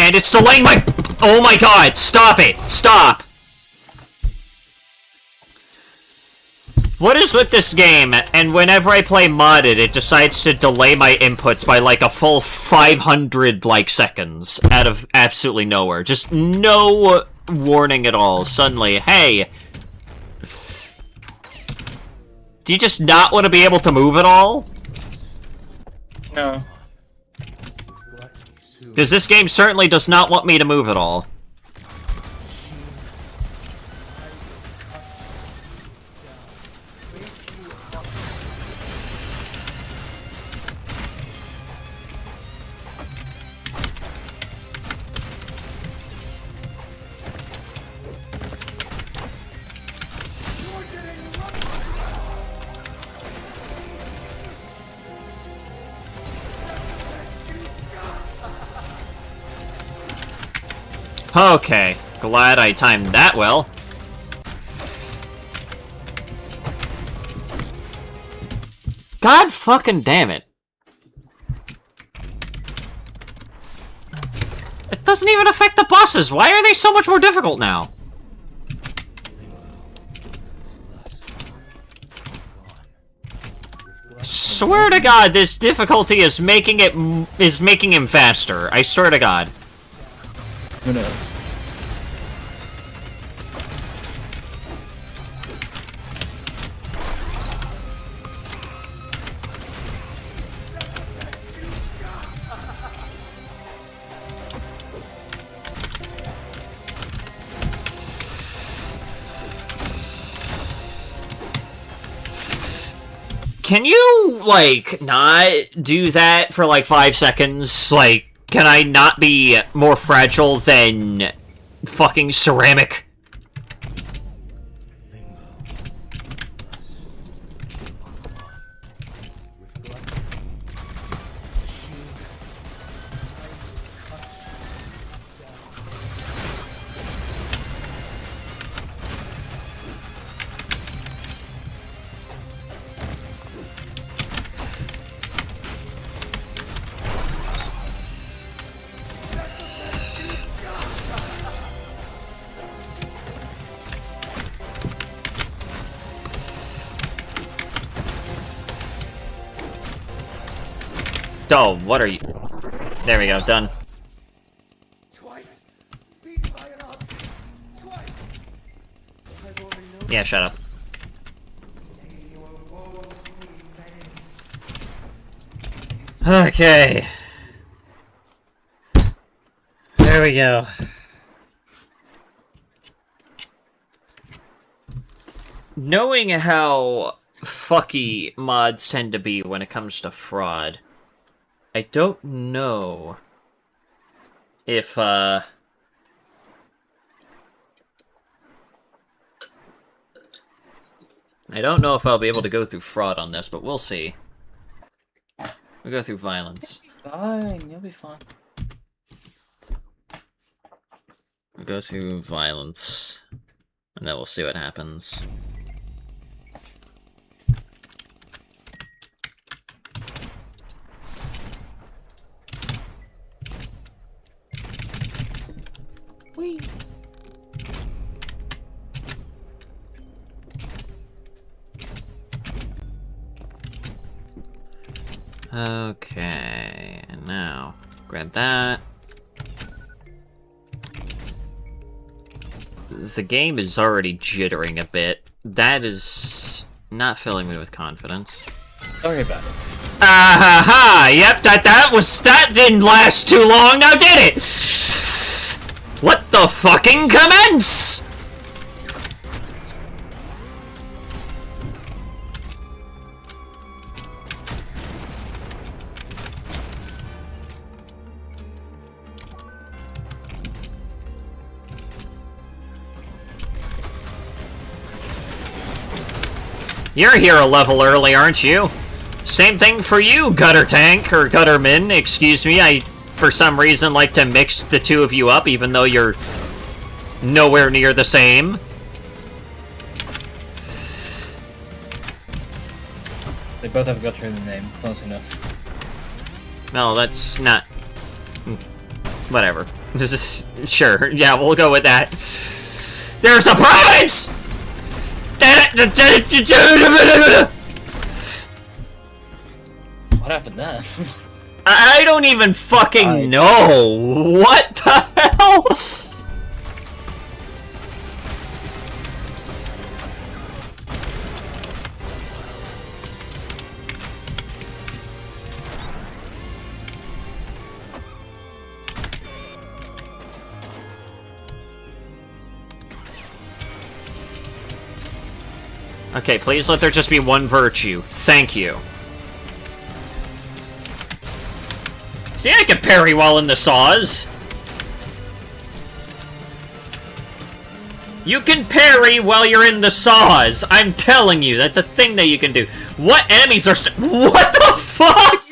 And it's delaying my... Oh my god, stop it! Stop! What is with this game, and whenever I play modded, it decides to delay my inputs by like a full 500, like, seconds out of absolutely nowhere. Just no warning at all. Suddenly, hey... Do you just not want to be able to move at all? No. Because this game certainly does not want me to move at all. Okay, glad I timed that well. God fucking damn it. It doesn't even affect the bosses. Why are they so much more difficult now? Swear to God, this difficulty is making him faster. I swear to God. Who knows? Can you, like, not do that for, like, 5 seconds? Like, can I not be more fragile than fucking ceramic? Oh, what are you? There we go, done. Yeah, shut up. Okay. There we go. Knowing how fucky mods tend to be when it comes to fraud, I don't know if, I don't know if I'll be able to go through fraud on this, but we'll see. We'll go through violence. Fine, you'll be fine. We'll go through violence, and then we'll see what happens. Whee! Okay, and now grab that. The game is already jittering a bit. That is not filling me with confidence. Sorry about it. Ah ha ha! Yep, that didn't last too long, now did it? Let the fucking commence! You're here a level early, aren't you? Same thing for you, Gutter Tank, or Gutterman, excuse me. I, for some reason, like to mix the two of you up, even though you're nowhere near the same. They both have Gutter in the name, close enough. No, that's not... Whatever. Sure, yeah, we'll go with that. There's a province! What happened there? I don't even fucking know! What the hell? Okay, please let there just be one virtue. Thank you. See, I can parry while in the saws. You can parry while you're in the saws. I'm telling you, that's a thing that you can do. What enemies are what the fuck?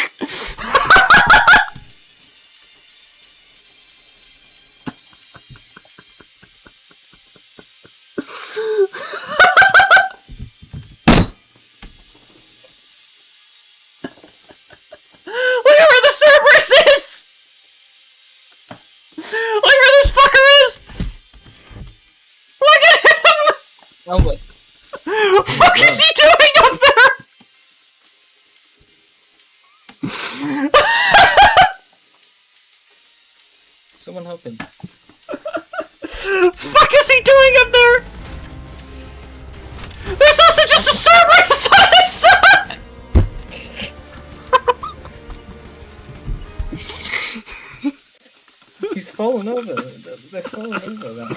Look at where the Cerberus is! Look where this fucker is! Look at him! Oh, what? What the fuck is he doing up there? Someone help him. Fuck is he doing up there? There's also just a Cerberus on his side! He's fallen over. They're falling over that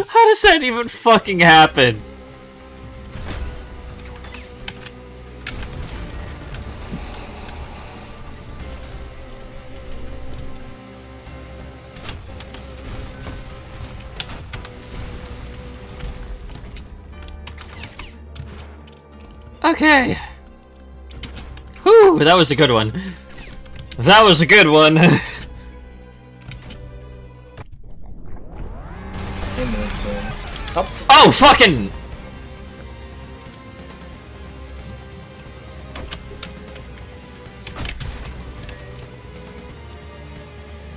How does that even fucking happen? Okay. Whew, that was a good one. That was a good one. Oh, fucking!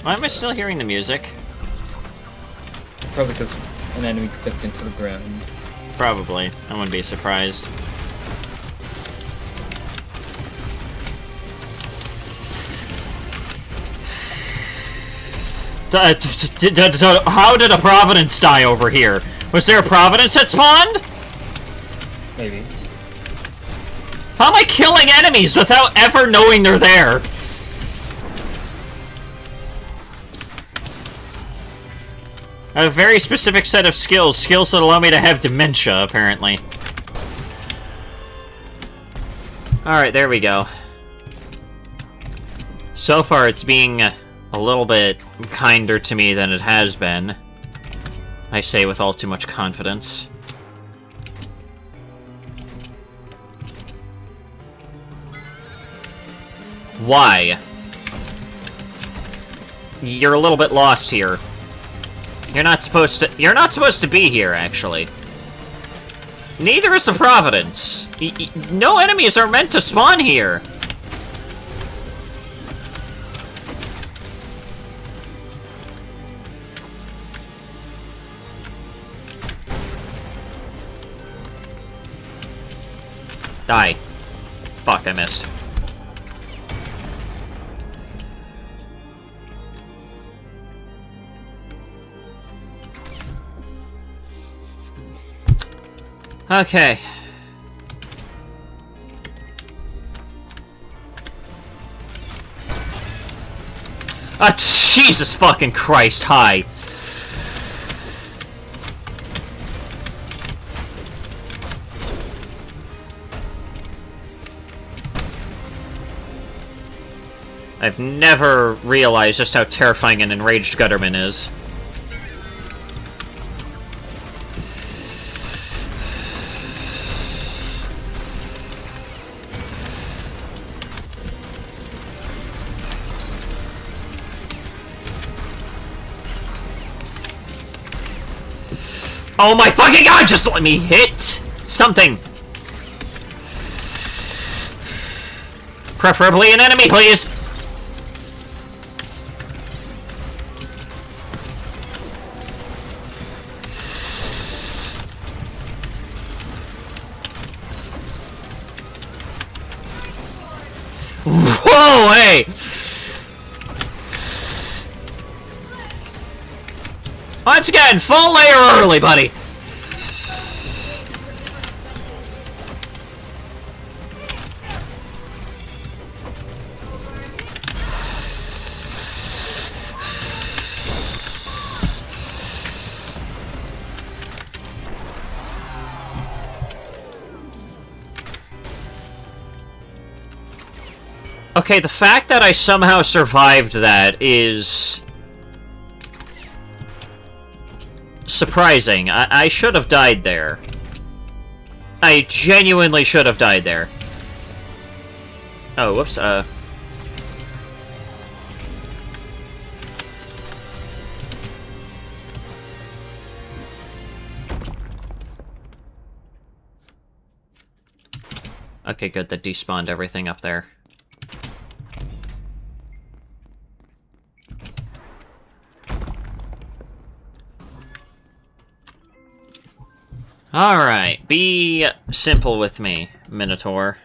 Why am I still hearing the music? Probably because an enemy clipped into the ground. Probably. I wouldn't be surprised. How did a Providence die over here? Was there a Providence that spawned? Maybe. How am I killing enemies without ever knowing they're there? I have a very specific set of skills that allow me to have dementia, apparently. Alright, there we go. So far, it's being a little bit kinder to me than it has been. I say with all too much confidence. Why? You're a little bit lost here. You're not supposed to be here, actually. Neither is the Providence. No enemies are meant to spawn here. Die. Fuck, I missed. Okay. Ah, Jesus fucking Christ, hi. I've never realized just how terrifying an enraged Gutterman is. Oh my fucking god, just let me hit something. Preferably an enemy, please. Whoa, hey! Once again, full layer early, buddy. Okay, the fact that I somehow survived that is surprising. I should have died there. I genuinely should have died there. Oh, whoops, Okay, good, that despawned everything up there. Alright, be simple with me, Minotaur.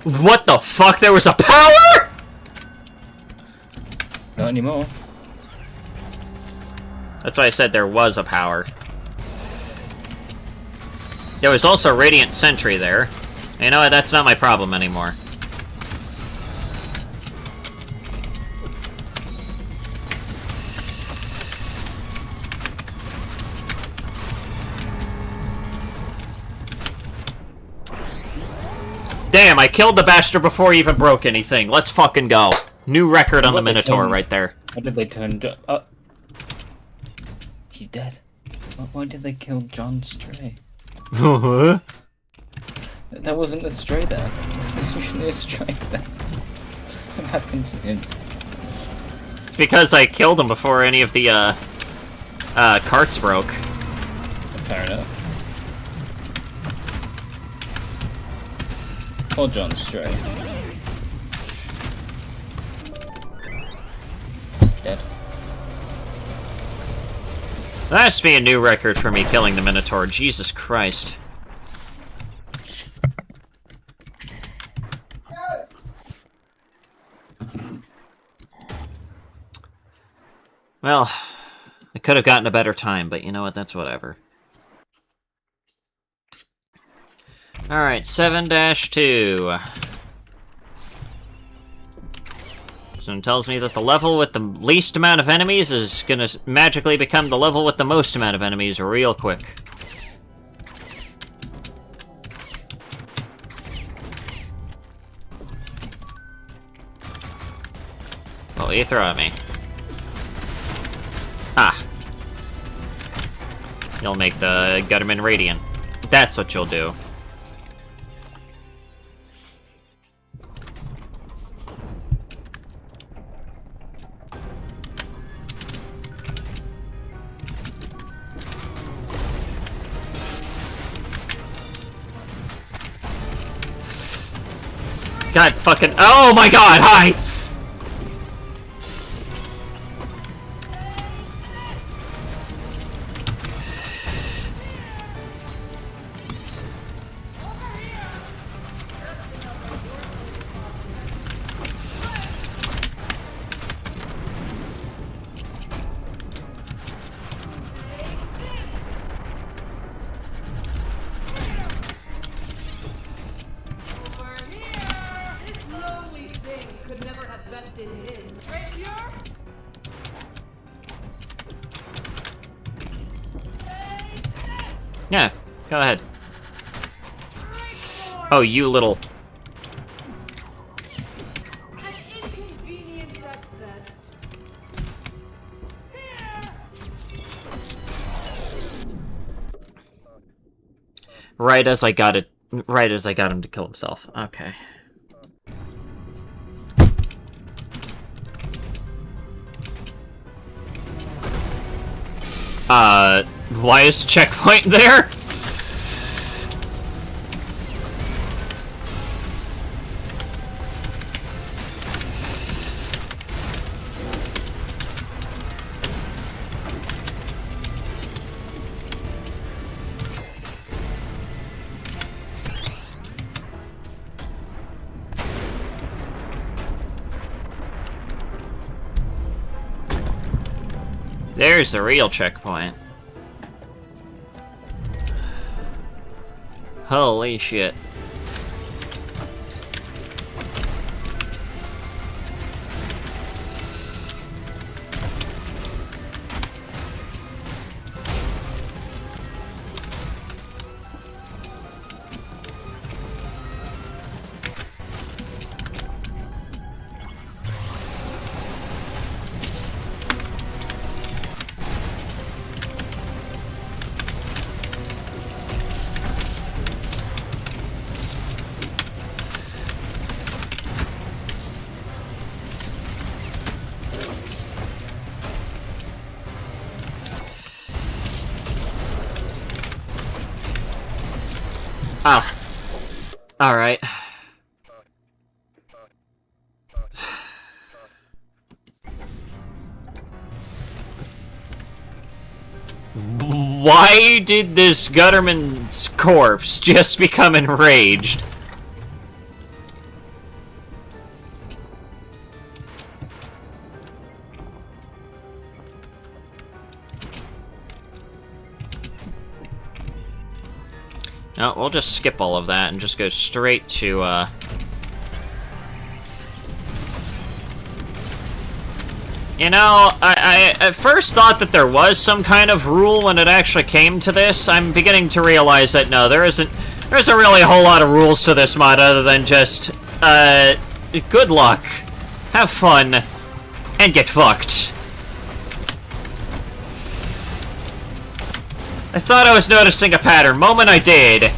What the fuck? There was a power?! Not anymore. That's why I said there was a power. There was also Radiant Sentry there. You know what? That's not my problem anymore. Damn, I killed the bastard before he even broke anything. Let's fucking go. New record on the Minotaur right there. Why did they turn... He's dead. Why did they kill John Stray? That wasn't a stray there. There's usually a stray there. What happened to him? Because I killed him before any of the, carts broke. Fair enough. Poor John Stray. Dead. That has to be a new record for me killing the Minotaur. Jesus Christ. Well, I could have gotten a better time, but you know what? That's whatever. Alright, 7-2. So it tells me that the level with the least amount of enemies is gonna magically become the level with the most amount of enemies real quick. What will you throw at me? Ah. You'll make the Gutterman Radiant. That's what you'll do. God fucking... Oh my god, hi! Yeah, go ahead. Oh, you little... Right as I got it. Right as I got him to kill himself. Okay. Why is the checkpoint there? There's the real checkpoint. Holy shit. Ah. Alright. Why did this Gutterman's corpse just become enraged? No, we'll just skip all of that and just go straight to, You know, I at first thought that there was some kind of rule when it actually came to this. I'm beginning to realize that no, there isn't really a whole lot of rules to this mod other than just, good luck, have fun, and get fucked. I thought I was noticing a pattern. Moment I did,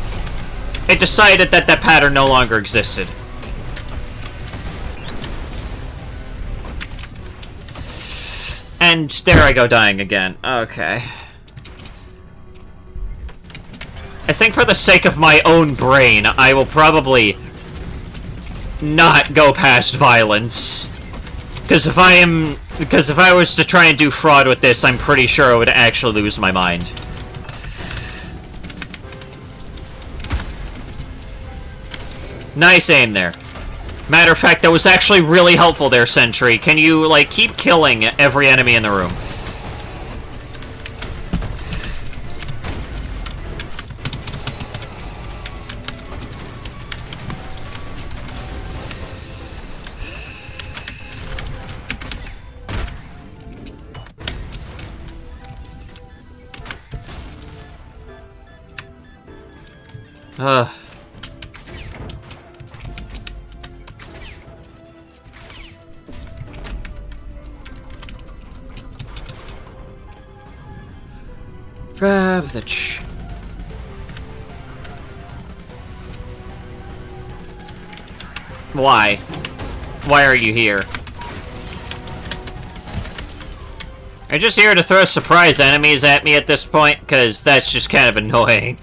it decided that that pattern no longer existed. And there I go dying again. Okay. I think for the sake of my own brain, I will probably not go past violence. Because if I was to try and do fraud with this, I'm pretty sure I would actually lose my mind. Nice aim there. Matter of fact, that was actually really helpful there, Sentry. Can you, like, keep killing every enemy in the room? Ugh. Grab the Why? Why are you here? Are you just here to throw surprise enemies at me at this point? Because that's just kind of annoying.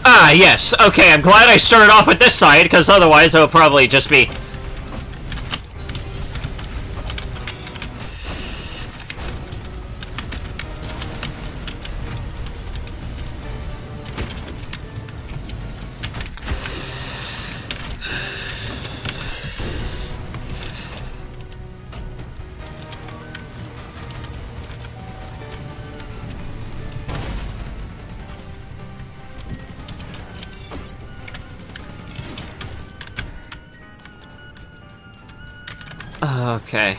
Ah, yes. Okay, I'm glad I started off with this side, because otherwise it would probably just be... Okay.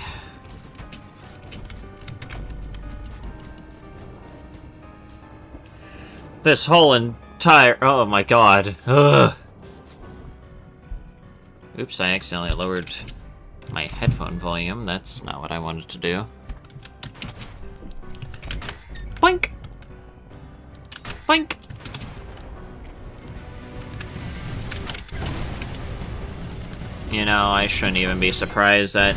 This whole entire... Oh my god. Ugh. Oops, I accidentally lowered my headphone volume. That's not what I wanted to do. Boink! Boink! You know, I shouldn't even be surprised that...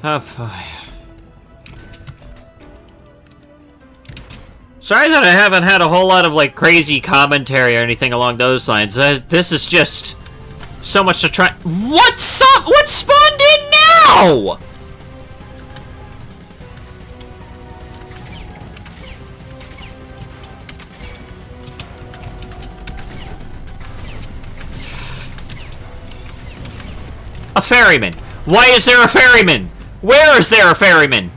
Oh boy. Sorry that I haven't had a whole lot of, like, crazy commentary or anything along those lines. This is just so much to try- What spawned in now?! A ferryman! Why is there a ferryman? Where is there a ferryman?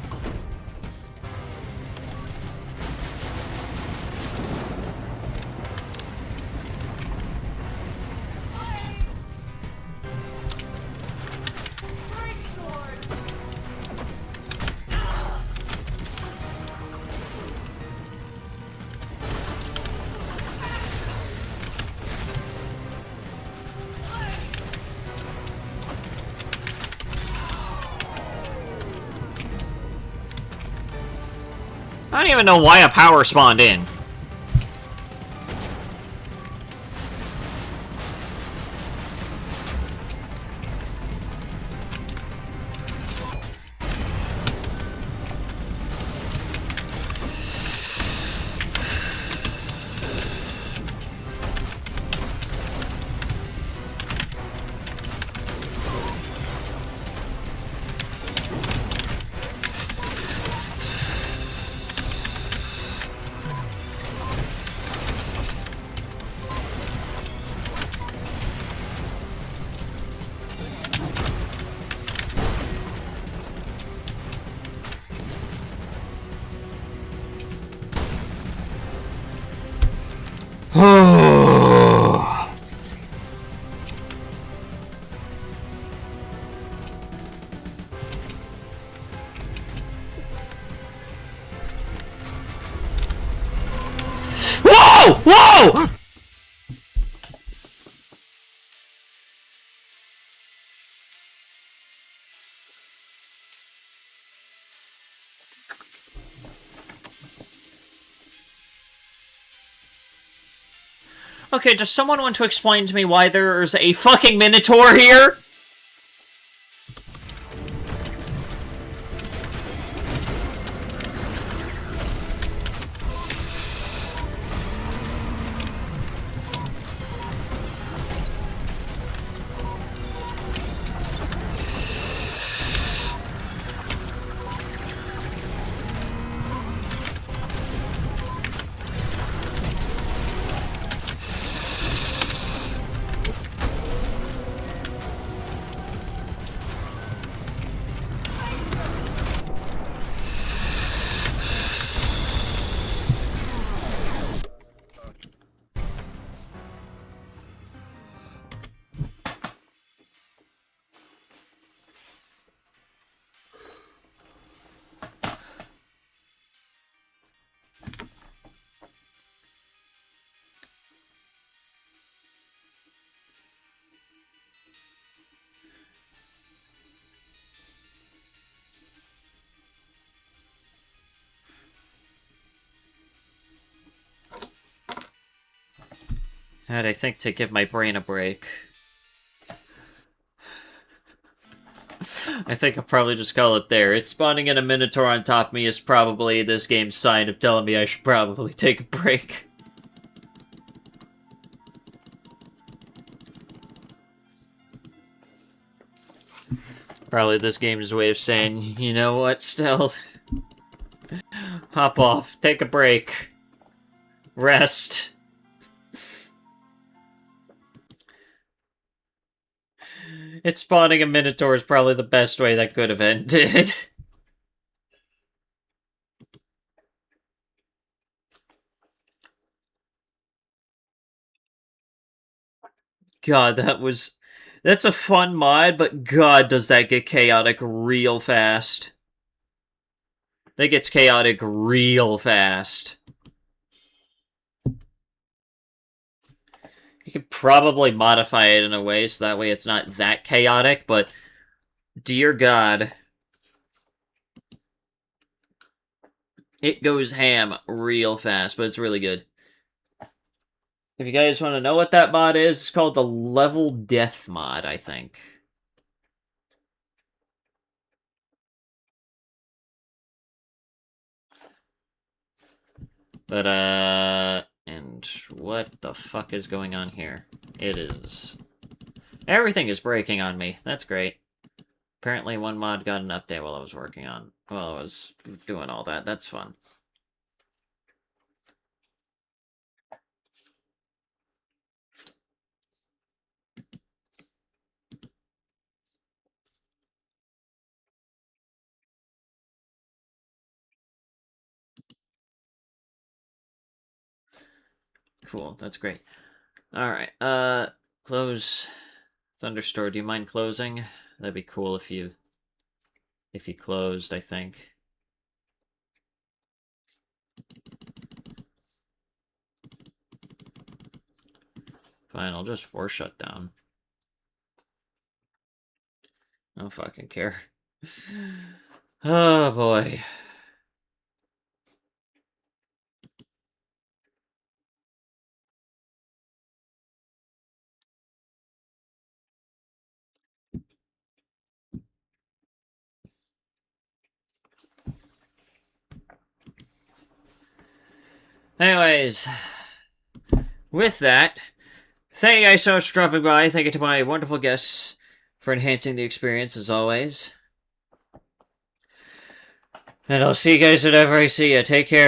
I don't even know why a power spawned in. Whoa! Whoa! Okay, does someone want to explain to me why there's a fucking Minotaur here? And I think to give my brain a break. I think I'll probably just call it there. It's spawning in a Minotaur on top of me is probably this game's sign of telling me I should probably take a break. Probably this game's way of saying, you know what, Stealth? Hop off, take a break, rest. It's spawning a Minotaur is probably the best way that could have ended. God, that's a fun mod, but God, does that get chaotic real fast. That gets chaotic real fast. You could probably modify it in a way so that way it's not that chaotic, but dear God. It goes ham real fast, but it's really good. If you guys want to know what that mod is, it's called the Level Death mod, I think. But, and what the fuck is going on here? It is... Everything is breaking on me. That's great. Apparently one mod got an update while I was working on... While I was doing all that. That's fun. Cool, that's great. Alright, close... Thunderstore, do you mind closing? That'd be cool if you closed, I think. Fine, I'll just force shut down. I don't fucking care. Oh boy. Anyways, with that, thank you guys so much for dropping by. Thank you to my wonderful guests for enhancing the experience, as always. And I'll see you guys whenever I see you. Take care.